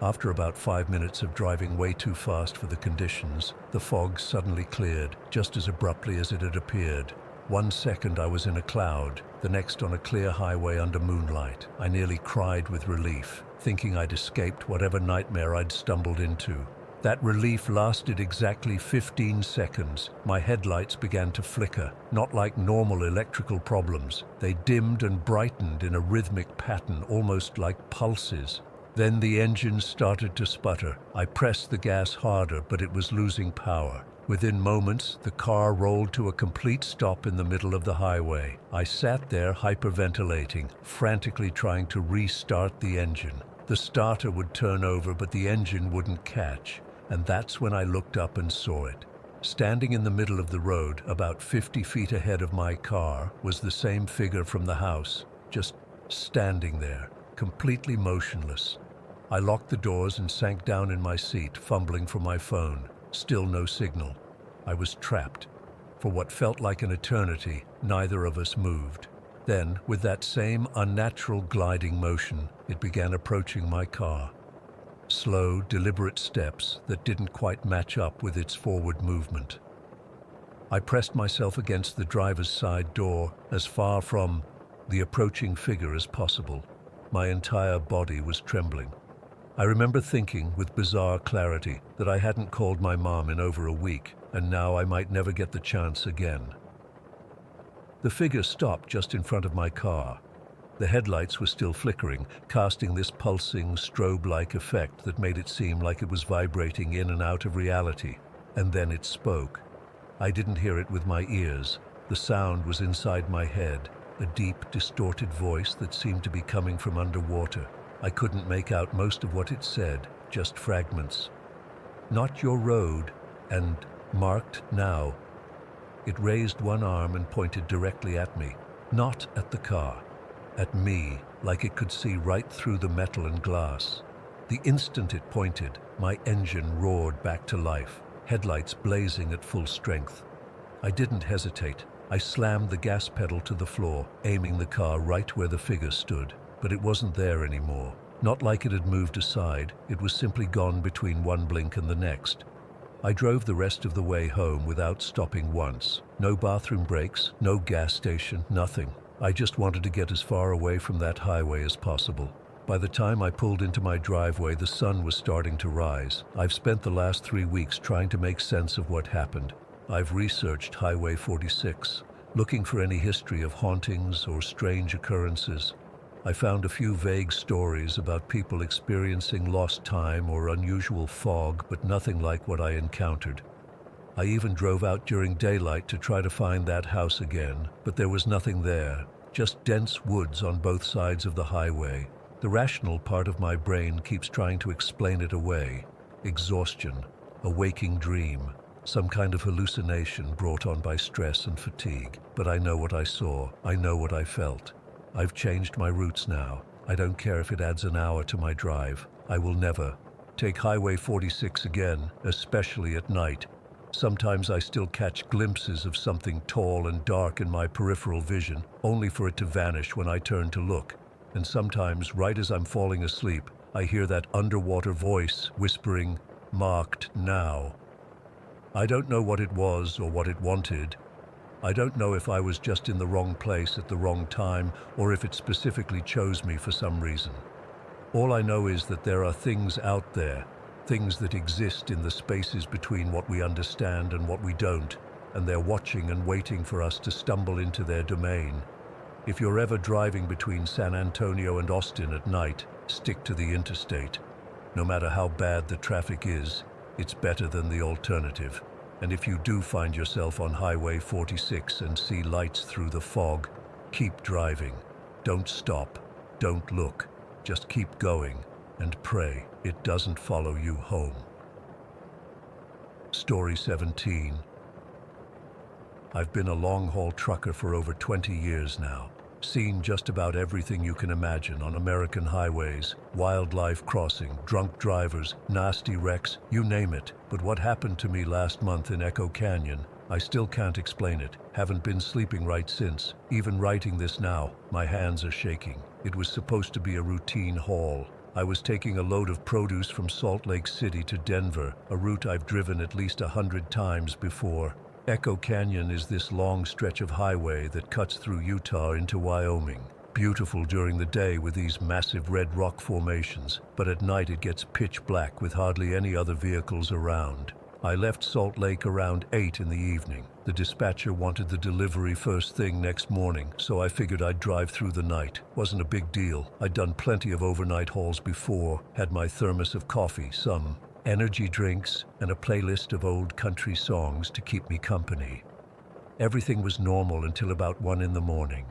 After about 5 minutes of driving way too fast for the conditions, the fog suddenly cleared, just as abruptly as it had appeared. 1 second I was in a cloud, the next on a clear highway under moonlight. I nearly cried with relief, thinking I'd escaped whatever nightmare I'd stumbled into. That relief lasted exactly 15 seconds. My headlights began to flicker, not like normal electrical problems. They dimmed and brightened in a rhythmic pattern, almost like pulses. Then the engine started to sputter. I pressed the gas harder, but it was losing power. Within moments, the car rolled to a complete stop in the middle of the highway. I sat there hyperventilating, frantically trying to restart the engine. The starter would turn over, but the engine wouldn't catch. And that's when I looked up and saw it. Standing in the middle of the road, about 50 feet ahead of my car, was the same figure from the house, just standing there, completely motionless. I locked the doors and sank down in my seat, fumbling for my phone. Still no signal. I was trapped. For what felt like an eternity, neither of us moved. Then, with that same unnatural gliding motion, it began approaching my car. Slow, deliberate steps that didn't quite match up with its forward movement. I pressed myself against the driver's side door, as far from the approaching figure as possible. My entire body was trembling. I remember thinking, with bizarre clarity, that I hadn't called my mom in over a week, and now I might never get the chance again. The figure stopped just in front of my car. The headlights were still flickering, casting this pulsing, strobe-like effect that made it seem like it was vibrating in and out of reality. And then it spoke. I didn't hear it with my ears. The sound was inside my head, a deep, distorted voice that seemed to be coming from underwater. I couldn't make out most of what it said, just fragments. "Not your road," and "marked now." It raised one arm and pointed directly at me, not at the car. At me, like it could see right through the metal and glass. The instant it pointed, my engine roared back to life, headlights blazing at full strength. I didn't hesitate. I slammed the gas pedal to the floor, aiming the car right where the figure stood. But it wasn't there anymore. Not like it had moved aside, it was simply gone between one blink and the next. I drove the rest of the way home without stopping once. No bathroom breaks, no gas station, nothing. I just wanted to get as far away from that highway as possible. By the time I pulled into my driveway, the sun was starting to rise. I've spent the last 3 weeks trying to make sense of what happened. I've researched Highway 46, looking for any history of hauntings or strange occurrences. I found a few vague stories about people experiencing lost time or unusual fog, but nothing like what I encountered. I even drove out during daylight to try to find that house again, but there was nothing there, just dense woods on both sides of the highway. The rational part of my brain keeps trying to explain it away. Exhaustion, a waking dream, some kind of hallucination brought on by stress and fatigue. But I know what I saw, I know what I felt. I've changed my routes now. I don't care if it adds an hour to my drive. I will never take Highway 46 again, especially at night. Sometimes I still catch glimpses of something tall and dark in my peripheral vision, only for it to vanish when I turn to look. And sometimes, right as I'm falling asleep, I hear that underwater voice whispering, "Marked now." I don't know what it was or what it wanted. I don't know if I was just in the wrong place at the wrong time or if it specifically chose me for some reason. All I know is that there are things out there, things that exist in the spaces between what we understand and what we don't, and they're watching and waiting for us to stumble into their domain. If you're ever driving between San Antonio and Austin at night, stick to the interstate. No matter how bad the traffic is, it's better than the alternative. And if you do find yourself on Highway 46 and see lights through the fog, keep driving. Don't stop. Don't look. Just keep going and pray it doesn't follow you home. Story 17. I've been a long-haul trucker for over 20 years now. Seen just about everything you can imagine on American highways, wildlife crossing, drunk drivers, nasty wrecks, you name it. But what happened to me last month in Echo Canyon, I still can't explain it. Haven't been sleeping right since. Even writing this now, my hands are shaking. It was supposed to be a routine haul. I was taking a load of produce from Salt Lake City to Denver, a route I've driven at least 100 times before. Echo Canyon is this long stretch of highway that cuts through Utah into Wyoming. Beautiful during the day with these massive red rock formations, but at night it gets pitch black with hardly any other vehicles around. I left Salt Lake around 8 in the evening. The dispatcher wanted the delivery first thing next morning, so I figured I'd drive through the night. Wasn't a big deal. I'd done plenty of overnight hauls before, had my thermos of coffee, some energy drinks, and a playlist of old country songs to keep me company. Everything was normal until about 1 in the morning.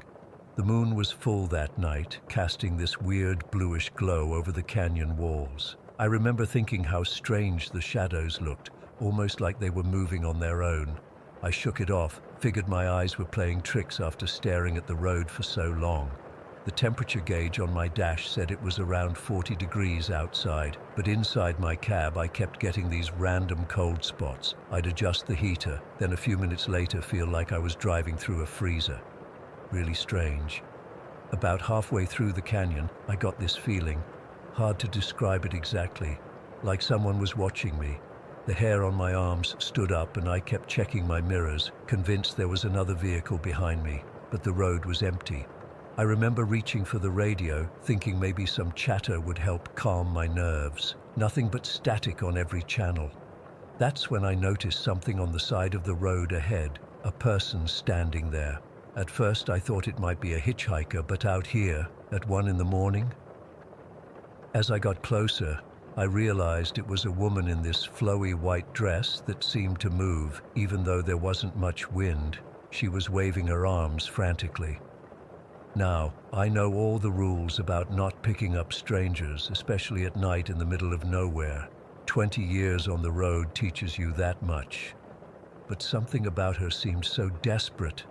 The moon was full that night, casting this weird bluish glow over the canyon walls. I remember thinking how strange the shadows looked, almost like they were moving on their own. I shook it off, figured my eyes were playing tricks after staring at the road for so long. The temperature gauge on my dash said it was around 40 degrees outside, but inside my cab I kept getting these random cold spots. I'd adjust the heater, then a few minutes later feel like I was driving through a freezer. Really strange. About halfway through the canyon, I got this feeling. Hard to describe it exactly. Like someone was watching me. The hair on my arms stood up and I kept checking my mirrors, convinced there was another vehicle behind me, but the road was empty. I remember reaching for the radio, thinking maybe some chatter would help calm my nerves. Nothing but static on every channel. That's when I noticed something on the side of the road ahead, a person standing there. At first I thought it might be a hitchhiker, but out here, at 1 in the morning? As I got closer, I realized it was a woman in this flowy white dress that seemed to move, even though there wasn't much wind. She was waving her arms frantically. Now, I know all the rules about not picking up strangers, especially at night in the middle of nowhere. 20 years on the road teaches you that much. But something about her seemed so desperate.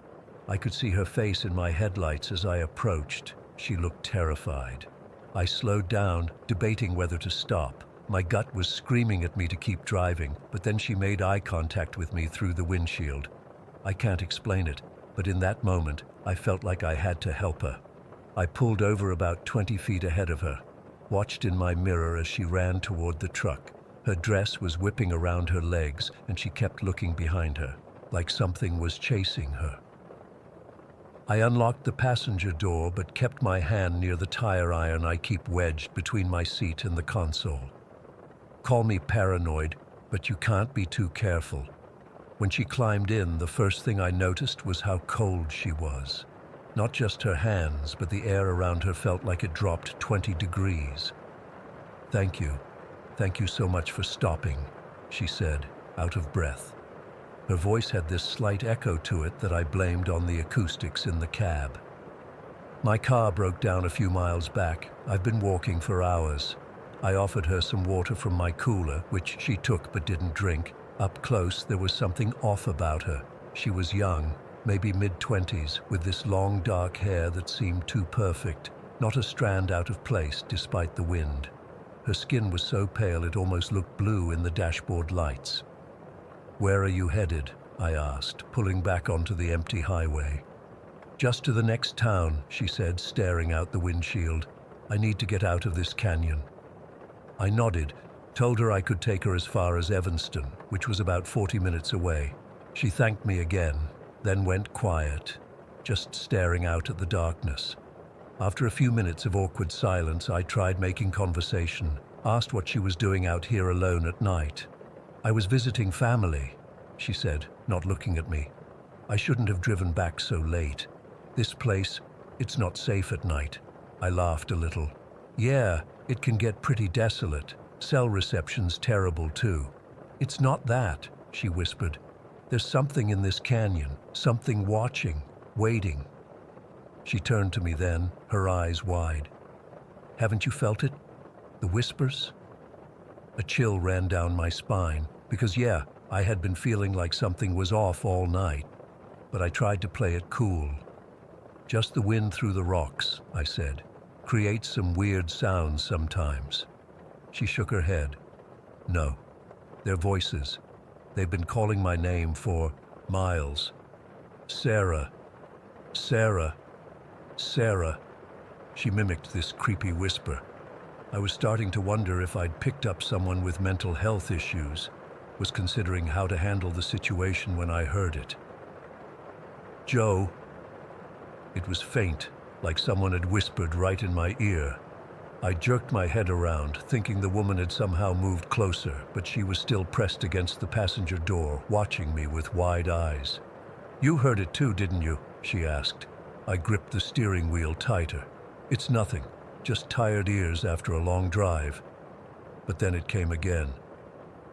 I could see her face in my headlights as I approached. She looked terrified. I slowed down, debating whether to stop. My gut was screaming at me to keep driving, but then she made eye contact with me through the windshield. I can't explain it, but in that moment, I felt like I had to help her. I pulled over about 20 feet ahead of her, watched in my mirror as she ran toward the truck. Her dress was whipping around her legs, and she kept looking behind her, like something was chasing her. I unlocked the passenger door but kept my hand near the tire iron I keep wedged between my seat and the console. Call me paranoid, but you can't be too careful. When she climbed in, the first thing I noticed was how cold she was. Not just her hands, but the air around her felt like it dropped 20 degrees. "Thank you. Thank you so much for stopping," she said, out of breath. Her voice had this slight echo to it that I blamed on the acoustics in the cab. My car broke down a few miles back. I've been walking for hours. I offered her some water from my cooler, which she took but didn't drink. Up close, there was something off about her. She was young, maybe mid-20s, with this long dark hair that seemed too perfect, not a strand out of place despite the wind. Her skin was so pale it almost looked blue in the dashboard lights. "Where are you headed?" I asked, pulling back onto the empty highway. "Just to the next town," she said, staring out the windshield. "I need to get out of this canyon." I nodded, told her I could take her as far as Evanston, which was about 40 minutes away. She thanked me again, then went quiet, just staring out at the darkness. After a few minutes of awkward silence, I tried making conversation. Asked what she was doing out here alone at night. I was visiting family, she said, not looking at me. I shouldn't have driven back so late. This place, it's not safe at night. I laughed a little. Yeah, it can get pretty desolate. Cell reception's terrible too. It's not that, she whispered. There's something in this canyon, something watching, waiting. She turned to me then, her eyes wide. Haven't you felt it? The whispers? A chill ran down my spine, because yeah, I had been feeling like something was off all night. But I tried to play it cool. Just the wind through the rocks, I said. Creates some weird sounds sometimes. She shook her head. No, they're voices. They've been calling my name for miles. Sarah, Sarah, Sarah. She mimicked this creepy whisper. I was starting to wonder if I'd picked up someone with mental health issues, was considering how to handle the situation when I heard it. Joe. It was faint, like someone had whispered right in my ear. I jerked my head around, thinking the woman had somehow moved closer, but she was still pressed against the passenger door, watching me with wide eyes. You heard it too, didn't you? She asked. I gripped the steering wheel tighter. It's nothing, just tired ears after a long drive. But then it came again.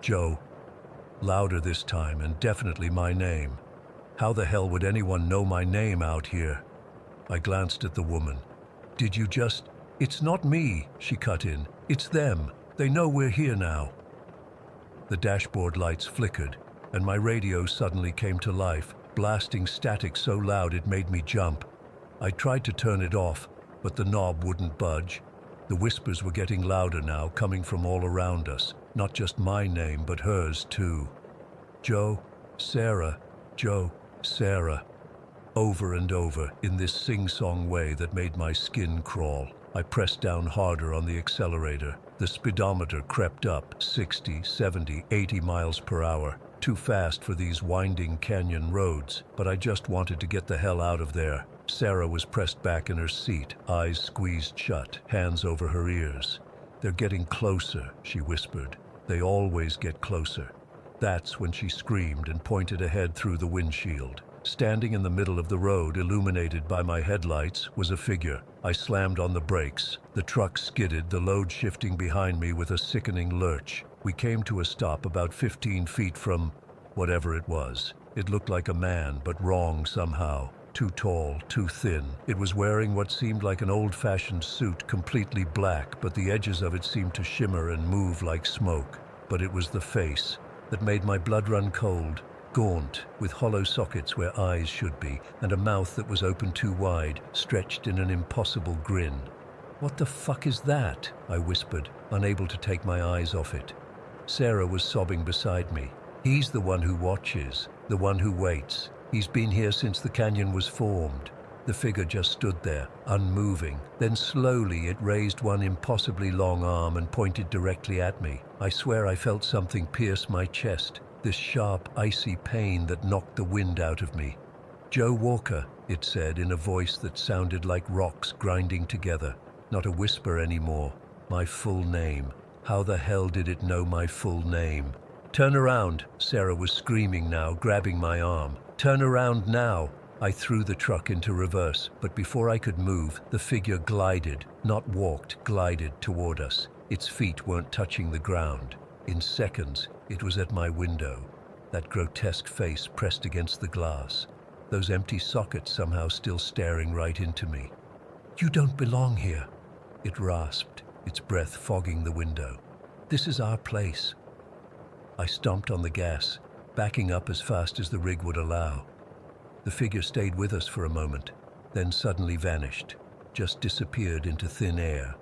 Joe. Louder this time, and definitely my name. How the hell would anyone know my name out here? I glanced at the woman. Did you just... It's not me, she cut in. It's them. They know we're here now. The dashboard lights flickered, and my radio suddenly came to life, blasting static so loud it made me jump. I tried to turn it off, but the knob wouldn't budge. The whispers were getting louder now, coming from all around us. Not just my name, but hers too. Joe, Sarah, Joe, Sarah. Over and over, in this sing-song way that made my skin crawl. I pressed down harder on the accelerator. The speedometer crept up, 60, 70, 80 miles per hour. Too fast for these winding canyon roads, but I just wanted to get the hell out of there. Sarah was pressed back in her seat, eyes squeezed shut, hands over her ears. They're getting closer, she whispered. They always get closer. That's when she screamed and pointed ahead through the windshield. Standing in the middle of the road, illuminated by my headlights, was a figure. I slammed on the brakes. The truck skidded, the load shifting behind me with a sickening lurch. We came to a stop about 15 feet from whatever it was. It looked like a man, but wrong somehow. Too tall, too thin. It was wearing what seemed like an old-fashioned suit, completely black, but the edges of it seemed to shimmer and move like smoke. But it was the face that made my blood run cold. Gaunt, with hollow sockets where eyes should be, and a mouth that was open too wide, stretched in an impossible grin. What the fuck is that? I whispered, unable to take my eyes off it. Sarah was sobbing beside me. He's the one who watches, the one who waits. He's been here since the canyon was formed. The figure just stood there, unmoving. Then slowly it raised one impossibly long arm and pointed directly at me. I swear I felt something pierce my chest. This sharp, icy pain that knocked the wind out of me. Joe Walker, it said in a voice that sounded like rocks grinding together. Not a whisper anymore. My full name. How the hell did it know my full name? Turn around, Sarah was screaming now, grabbing my arm. Turn around now. I threw the truck into reverse, but before I could move, the figure glided, not walked, glided toward us. Its feet weren't touching the ground. In seconds, it was at my window, that grotesque face pressed against the glass, those empty sockets somehow still staring right into me. You don't belong here, it rasped, its breath fogging the window. This is our place. I stomped on the gas, backing up as fast as the rig would allow. The figure stayed with us for a moment, then suddenly vanished, just disappeared into thin air.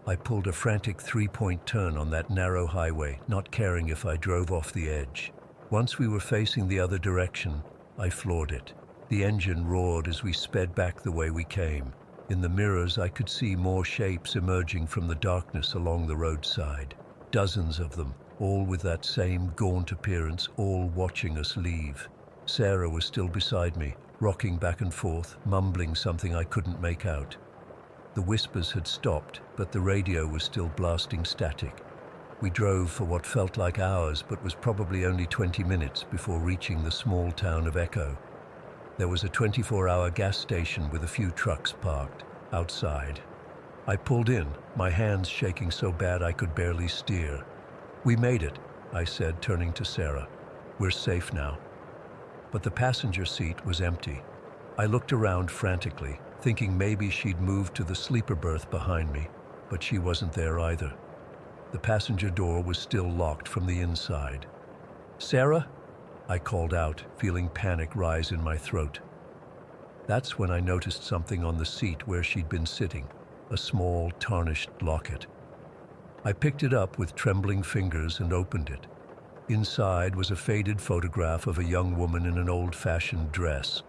I pulled a frantic three-point turn on that narrow highway, not caring if I drove off the edge. Once we were facing the other direction, I floored it. The engine roared as we sped back the way we came. In the mirrors, I could see more shapes emerging from the darkness along the roadside. Dozens of them, all with that same gaunt appearance, all watching us leave. Sarah was still beside me, rocking back and forth, mumbling something I couldn't make out. The whispers had stopped, but the radio was still blasting static. We drove for what felt like hours, but was probably only 20 minutes before reaching the small town of Echo. There was a 24-hour gas station with a few trucks parked outside. I pulled in, my hands shaking so bad I could barely steer. "We made it," I said, turning to Sarah. "We're safe now." But the passenger seat was empty. I looked around frantically, thinking maybe she'd moved to the sleeper berth behind me, but she wasn't there either. The passenger door was still locked from the inside. "Sarah?" I called out, feeling panic rise in my throat. That's when I noticed something on the seat where she'd been sitting, a small, tarnished locket. I picked it up with trembling fingers and opened it. Inside was a faded photograph of a young woman in an old-fashioned dress,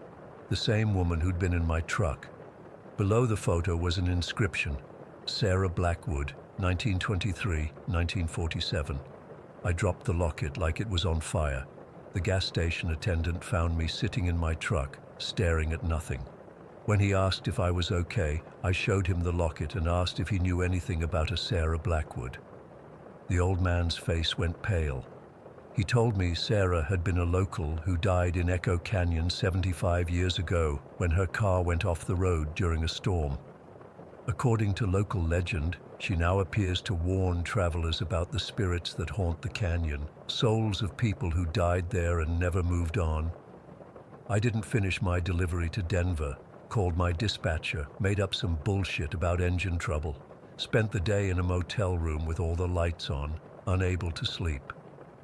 the same woman who'd been in my truck. Below the photo was an inscription, "Sarah Blackwood, 1923-1947. I dropped the locket like it was on fire. The gas station attendant found me sitting in my truck, staring at nothing. When he asked if I was okay, I showed him the locket and asked if he knew anything about a Sarah Blackwood. The old man's face went pale. He told me Sarah had been a local who died in Echo Canyon 75 years ago when her car went off the road during a storm. According to local legend, she now appears to warn travelers about the spirits that haunt the canyon, souls of people who died there and never moved on. I didn't finish my delivery to Denver, called my dispatcher, made up some bullshit about engine trouble, spent the day in a motel room with all the lights on, unable to sleep.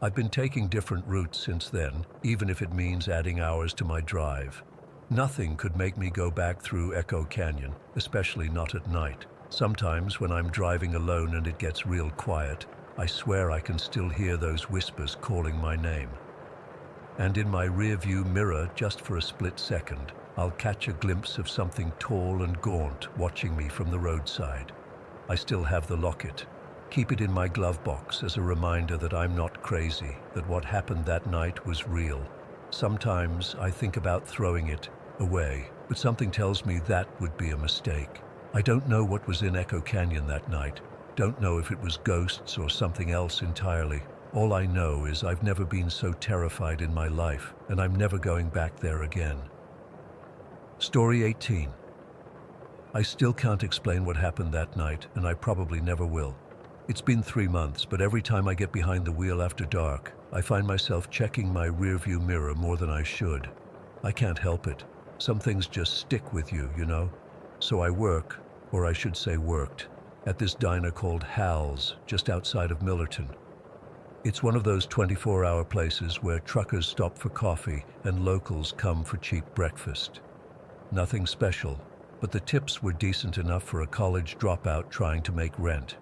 I've been taking different routes since then, even if it means adding hours to my drive. Nothing could make me go back through Echo Canyon, especially not at night. Sometimes when I'm driving alone and it gets real quiet, I swear I can still hear those whispers calling my name. And in my rearview mirror, just for a split second, I'll catch a glimpse of something tall and gaunt watching me from the roadside. I still have the locket. Keep it in my glove box as a reminder that I'm not crazy, that what happened that night was real. Sometimes I think about throwing it away, but something tells me that would be a mistake. I don't know what was in Echo Canyon that night. Don't know if it was ghosts or something else entirely. All I know is I've never been so terrified in my life, and I'm never going back there again. Story 18. I still can't explain what happened that night, and I probably never will. It's been 3 months, but every time I get behind the wheel after dark, I find myself checking my rearview mirror more than I should. I can't help it. Some things just stick with you, you know? So I work, or I should say worked, at this diner called Hal's, just outside of Millerton. It's one of those 24-hour places where truckers stop for coffee and locals come for cheap breakfast. Nothing special, but the tips were decent enough for a college dropout trying to make rent.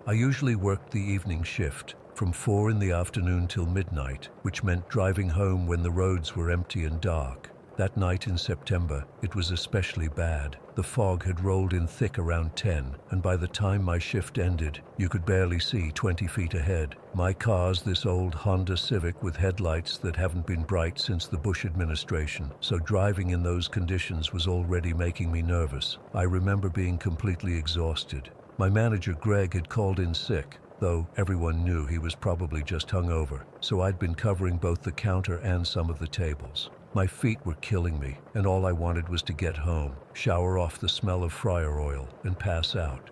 I usually worked the evening shift, from 4 in the afternoon till midnight, which meant driving home when the roads were empty and dark. That night in September, it was especially bad. The fog had rolled in thick around 10, and by the time my shift ended, you could barely see 20 feet ahead. My car's this old Honda Civic with headlights that haven't been bright since the Bush administration, so driving in those conditions was already making me nervous. I remember being completely exhausted. My manager, Greg, had called in sick, though everyone knew he was probably just hungover, so I'd been covering both the counter and some of the tables. My feet were killing me, and all I wanted was to get home, shower off the smell of fryer oil, and pass out.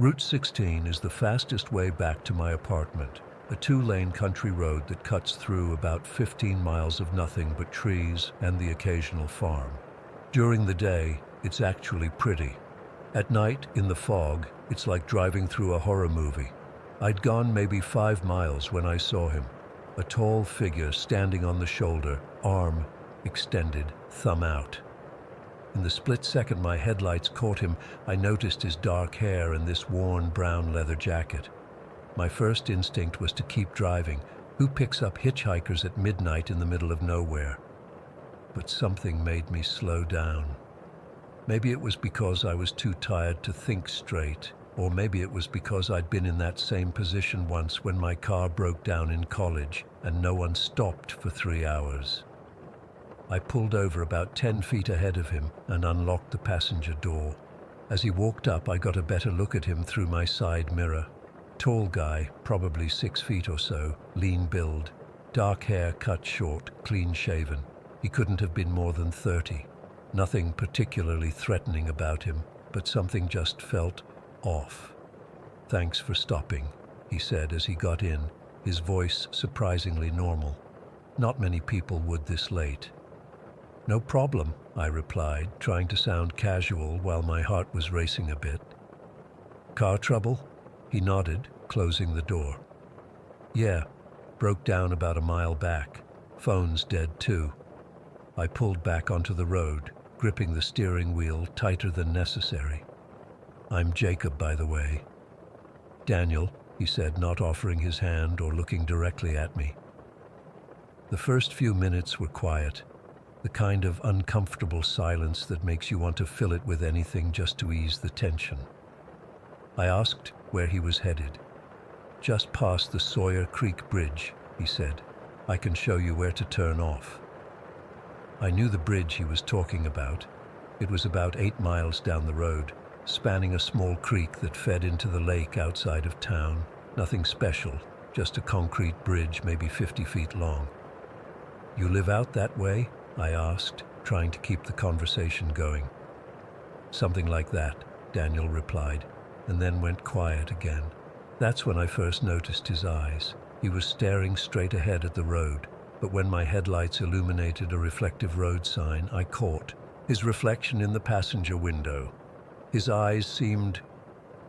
Route 16 is the fastest way back to my apartment, a 2-lane country road that cuts through about 15 miles of nothing but trees and the occasional farm. During the day, it's actually pretty. At night, in the fog, it's like driving through a horror movie. I'd gone maybe 5 miles when I saw him, a tall figure standing on the shoulder, arm extended, thumb out. In the split second my headlights caught him, I noticed his dark hair and this worn brown leather jacket. My first instinct was to keep driving. Who picks up hitchhikers at midnight in the middle of nowhere? But something made me slow down. Maybe it was because I was too tired to think straight, or maybe it was because I'd been in that same position once when my car broke down in college and no one stopped for 3 hours. I pulled over about 10 feet ahead of him and unlocked the passenger door. As he walked up, I got a better look at him through my side mirror. Tall guy, probably 6 feet or so, lean build, dark hair cut short, clean shaven. He couldn't have been more than 30. Nothing particularly threatening about him, but something just felt off. "Thanks for stopping," he said as he got in, his voice surprisingly normal. Not many people would this late. "No problem," I replied, trying to sound casual while my heart was racing a bit. "Car trouble?" He nodded, closing the door. "Yeah, broke down about a mile back. Phone's dead too." I pulled back onto the road, gripping the steering wheel tighter than necessary. "I'm Jacob, by the way." "Daniel," he said, not offering his hand or looking directly at me. The first few minutes were quiet, the kind of uncomfortable silence that makes you want to fill it with anything just to ease the tension. I asked where he was headed. "Just past the Sawyer Creek Bridge," he said. "I can show you where to turn off." I knew the bridge he was talking about. It was about 8 miles down the road, spanning a small creek that fed into the lake outside of town. Nothing special, just a concrete bridge maybe 50 feet long. "You live out that way?" I asked, trying to keep the conversation going. "Something like that," Daniel replied, and then went quiet again. That's when I first noticed his eyes. He was staring straight ahead at the road, but when my headlights illuminated a reflective road sign, I caught his reflection in the passenger window. His eyes seemed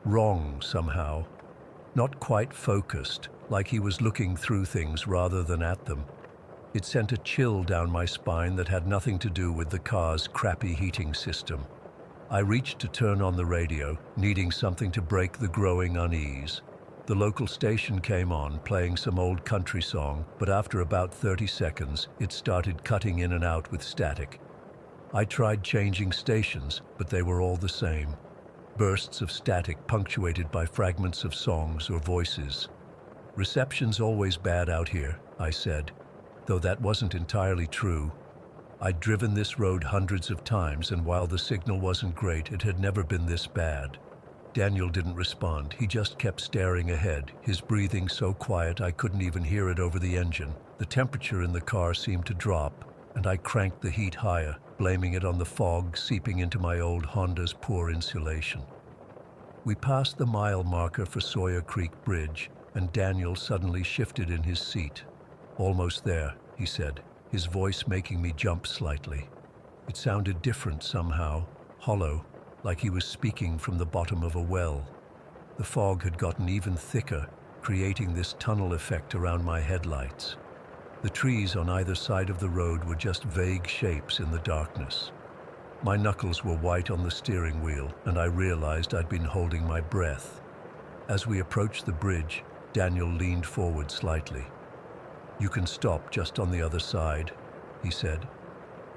wrong somehow, not quite focused, like he was looking through things rather than at them. It sent a chill down my spine that had nothing to do with the car's crappy heating system. I reached to turn on the radio, needing something to break the growing unease. The local station came on, playing some old country song, but after about 30 seconds, it started cutting in and out with static. I tried changing stations, but they were all the same. Bursts of static punctuated by fragments of songs or voices. "Reception's always bad out here," I said, though that wasn't entirely true. I'd driven this road hundreds of times, and while the signal wasn't great, it had never been this bad. Daniel didn't respond. He just kept staring ahead, his breathing so quiet I couldn't even hear it over the engine. The temperature in the car seemed to drop, and I cranked the heat higher, blaming it on the fog seeping into my old Honda's poor insulation. We passed the mile marker for Sawyer Creek Bridge, and Daniel suddenly shifted in his seat. "Almost there," he said, his voice making me jump slightly. It sounded different somehow, hollow, like he was speaking from the bottom of a well. The fog had gotten even thicker, creating this tunnel effect around my headlights. The trees on either side of the road were just vague shapes in the darkness. My knuckles were white on the steering wheel, and I realized I'd been holding my breath. As we approached the bridge, Daniel leaned forward slightly. "You can stop just on the other side," he said.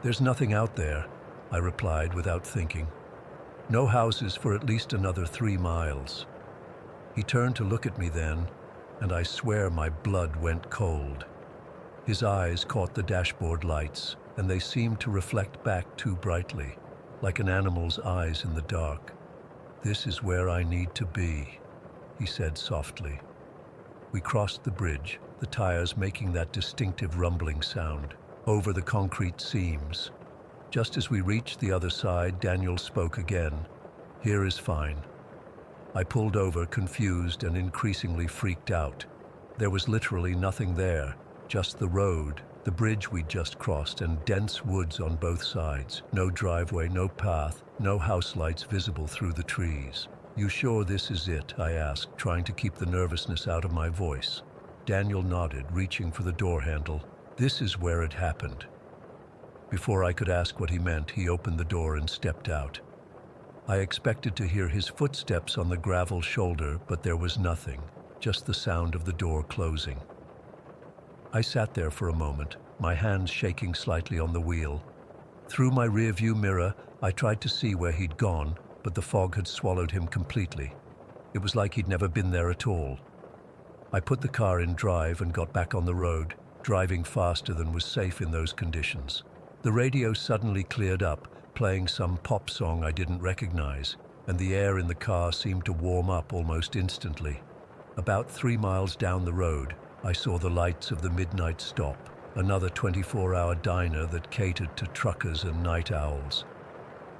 "There's nothing out there," I replied without thinking. "No houses for at least another 3 miles. He turned to look at me then, and I swear my blood went cold. His eyes caught the dashboard lights, and they seemed to reflect back too brightly, like an animal's eyes in the dark. "This is where I need to be," he said softly. We crossed the bridge, the tires making that distinctive rumbling sound, over the concrete seams. Just as we reached the other side, Daniel spoke again. "Here is fine." I pulled over, confused and increasingly freaked out. There was literally nothing there, just the road, the bridge we'd just crossed, and dense woods on both sides. No driveway, no path, no house lights visible through the trees. "You sure this is it?" I asked, trying to keep the nervousness out of my voice. Daniel nodded, reaching for the door handle. "This is where it happened." Before I could ask what he meant, he opened the door and stepped out. I expected to hear his footsteps on the gravel shoulder, but there was nothing, just the sound of the door closing. I sat there for a moment, my hands shaking slightly on the wheel. Through my rearview mirror, I tried to see where he'd gone, but the fog had swallowed him completely. It was like he'd never been there at all. I put the car in drive and got back on the road, driving faster than was safe in those conditions. The radio suddenly cleared up, playing some pop song I didn't recognize. and the air in the car seemed to warm up almost instantly. About 3 miles down the road, I saw the lights of the Midnight Stop, another 24-hour diner that catered to truckers and night owls.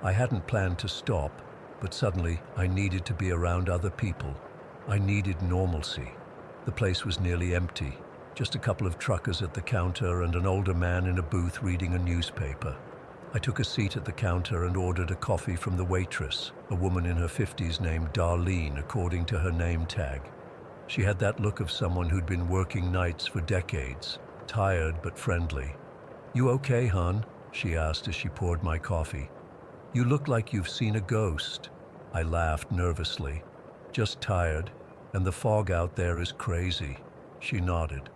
I hadn't planned to stop, but suddenly I needed to be around other people. I needed normalcy. The place was nearly empty, just a couple of truckers at the counter and an older man in a booth reading a newspaper. I took a seat at the counter and ordered a coffee from the waitress, a woman in her 50s named Darlene, according to her name tag. She had that look of someone who'd been working nights for decades, tired but friendly. "You okay, hon?" she asked as she poured my coffee. "You look like you've seen a ghost." I laughed nervously. "Just tired, and the fog out there is crazy." She nodded.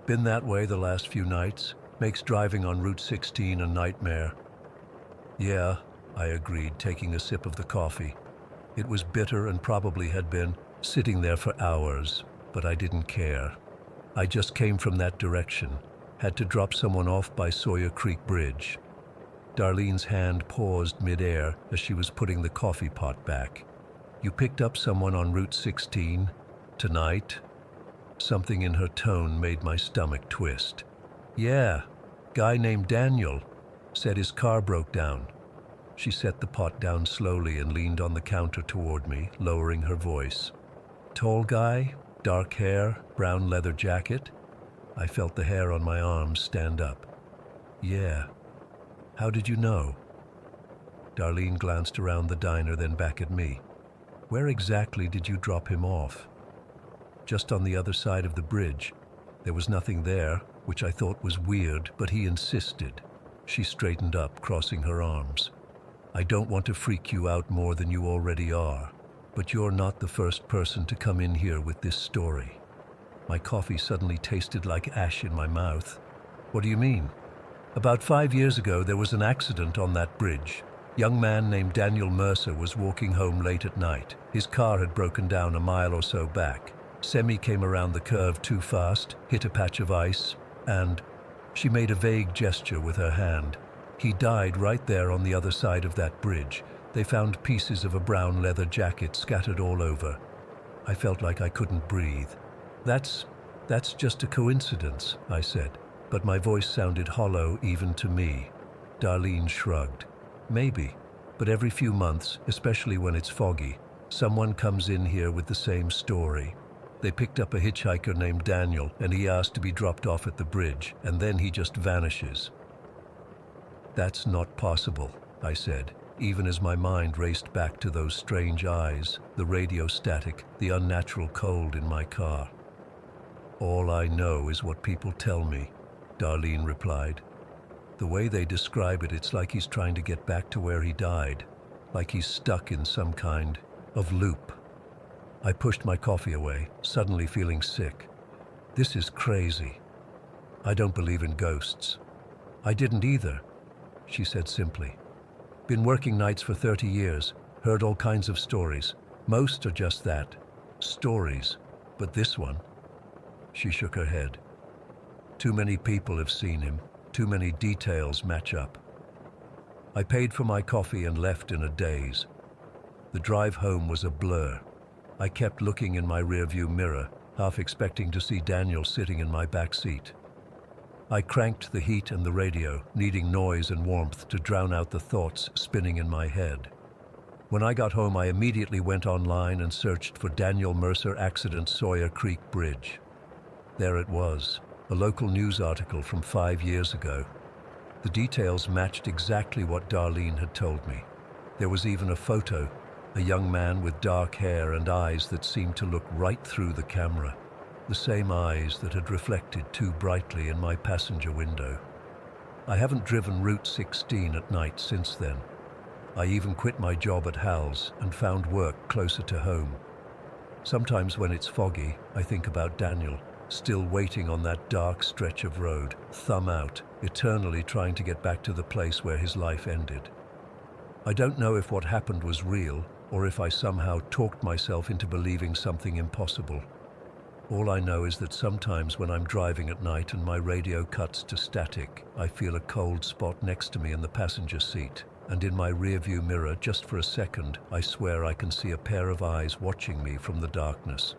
"Been that way the last few nights? Makes driving on Route 16 a nightmare." "Yeah," I agreed, taking a sip of the coffee. It was bitter and probably had been sitting there for hours, but I didn't care. I just came from that direction, had to drop someone off by Sawyer Creek Bridge. Darlene's hand paused mid-air as she was putting the coffee pot back. "You picked up someone on Route 16? Tonight?" Something in her tone made my stomach twist. "Yeah, guy named Daniel. Said his car broke down." She set the pot down slowly and leaned on the counter toward me, lowering her voice. "Tall guy? Dark hair? Brown leather jacket?" I felt the hair on my arms stand up. "Yeah. How did you know?" Darlene glanced around the diner, then back at me. "Where exactly did you drop him off?" "Just on the other side of the bridge. There was nothing there, which I thought was weird, but he insisted." She straightened up, crossing her arms. "I don't want to freak you out more than you already are, but you're not the first person to come in here with this story." My coffee suddenly tasted like ash in my mouth. "What do you mean?" "About 5 years ago, there was an accident on that bridge. Young man named Daniel Mercer was walking home late at night. His car had broken down a mile or so back. Semi came around the curve too fast, hit a patch of ice, and..." She made a vague gesture with her hand. "He died right there on the other side of that bridge. They found pieces of a brown leather jacket scattered all over." I felt like I couldn't breathe. That's just a coincidence," I said, but my voice sounded hollow even to me. Darlene shrugged. "Maybe, but every few months, especially when it's foggy, someone comes in here with the same story. They picked up a hitchhiker named Daniel, and he asked to be dropped off at the bridge, and then he just vanishes." "That's not possible," I said, even as my mind raced back to those strange eyes, the radio static, the unnatural cold in my car. "All I know is what people tell me," Darlene replied. "The way they describe it, it's like he's trying to get back to where he died, like he's stuck in some kind of loop." I pushed my coffee away, suddenly feeling sick. "This is crazy. I don't believe in ghosts." "I didn't either," she said simply. "Been working nights for 30 years, heard all kinds of stories. Most are just that, stories. But this one..." She shook her head. "Too many people have seen him. Too many details match up." I paid for my coffee and left in a daze. The drive home was a blur. I kept looking in my rearview mirror, half expecting to see Daniel sitting in my back seat. I cranked the heat and the radio, needing noise and warmth to drown out the thoughts spinning in my head. When I got home, I immediately went online and searched for Daniel Mercer accident Sawyer Creek Bridge. There it was, a local news article from 5 years ago. The details matched exactly what Darlene had told me. There was even a photo, a young man with dark hair and eyes that seemed to look right through the camera, the same eyes that had reflected too brightly in my passenger window. I haven't driven Route 16 at night since then. I even quit my job at Hal's and found work closer to home. Sometimes when it's foggy, I think about Daniel, still waiting on that dark stretch of road, thumb out, eternally trying to get back to the place where his life ended. I don't know if what happened was real, or if I somehow talked myself into believing something impossible. All I know is that sometimes when I'm driving at night and my radio cuts to static, I feel a cold spot next to me in the passenger seat, and in my rearview mirror, just for a second, I swear I can see a pair of eyes watching me from the darkness.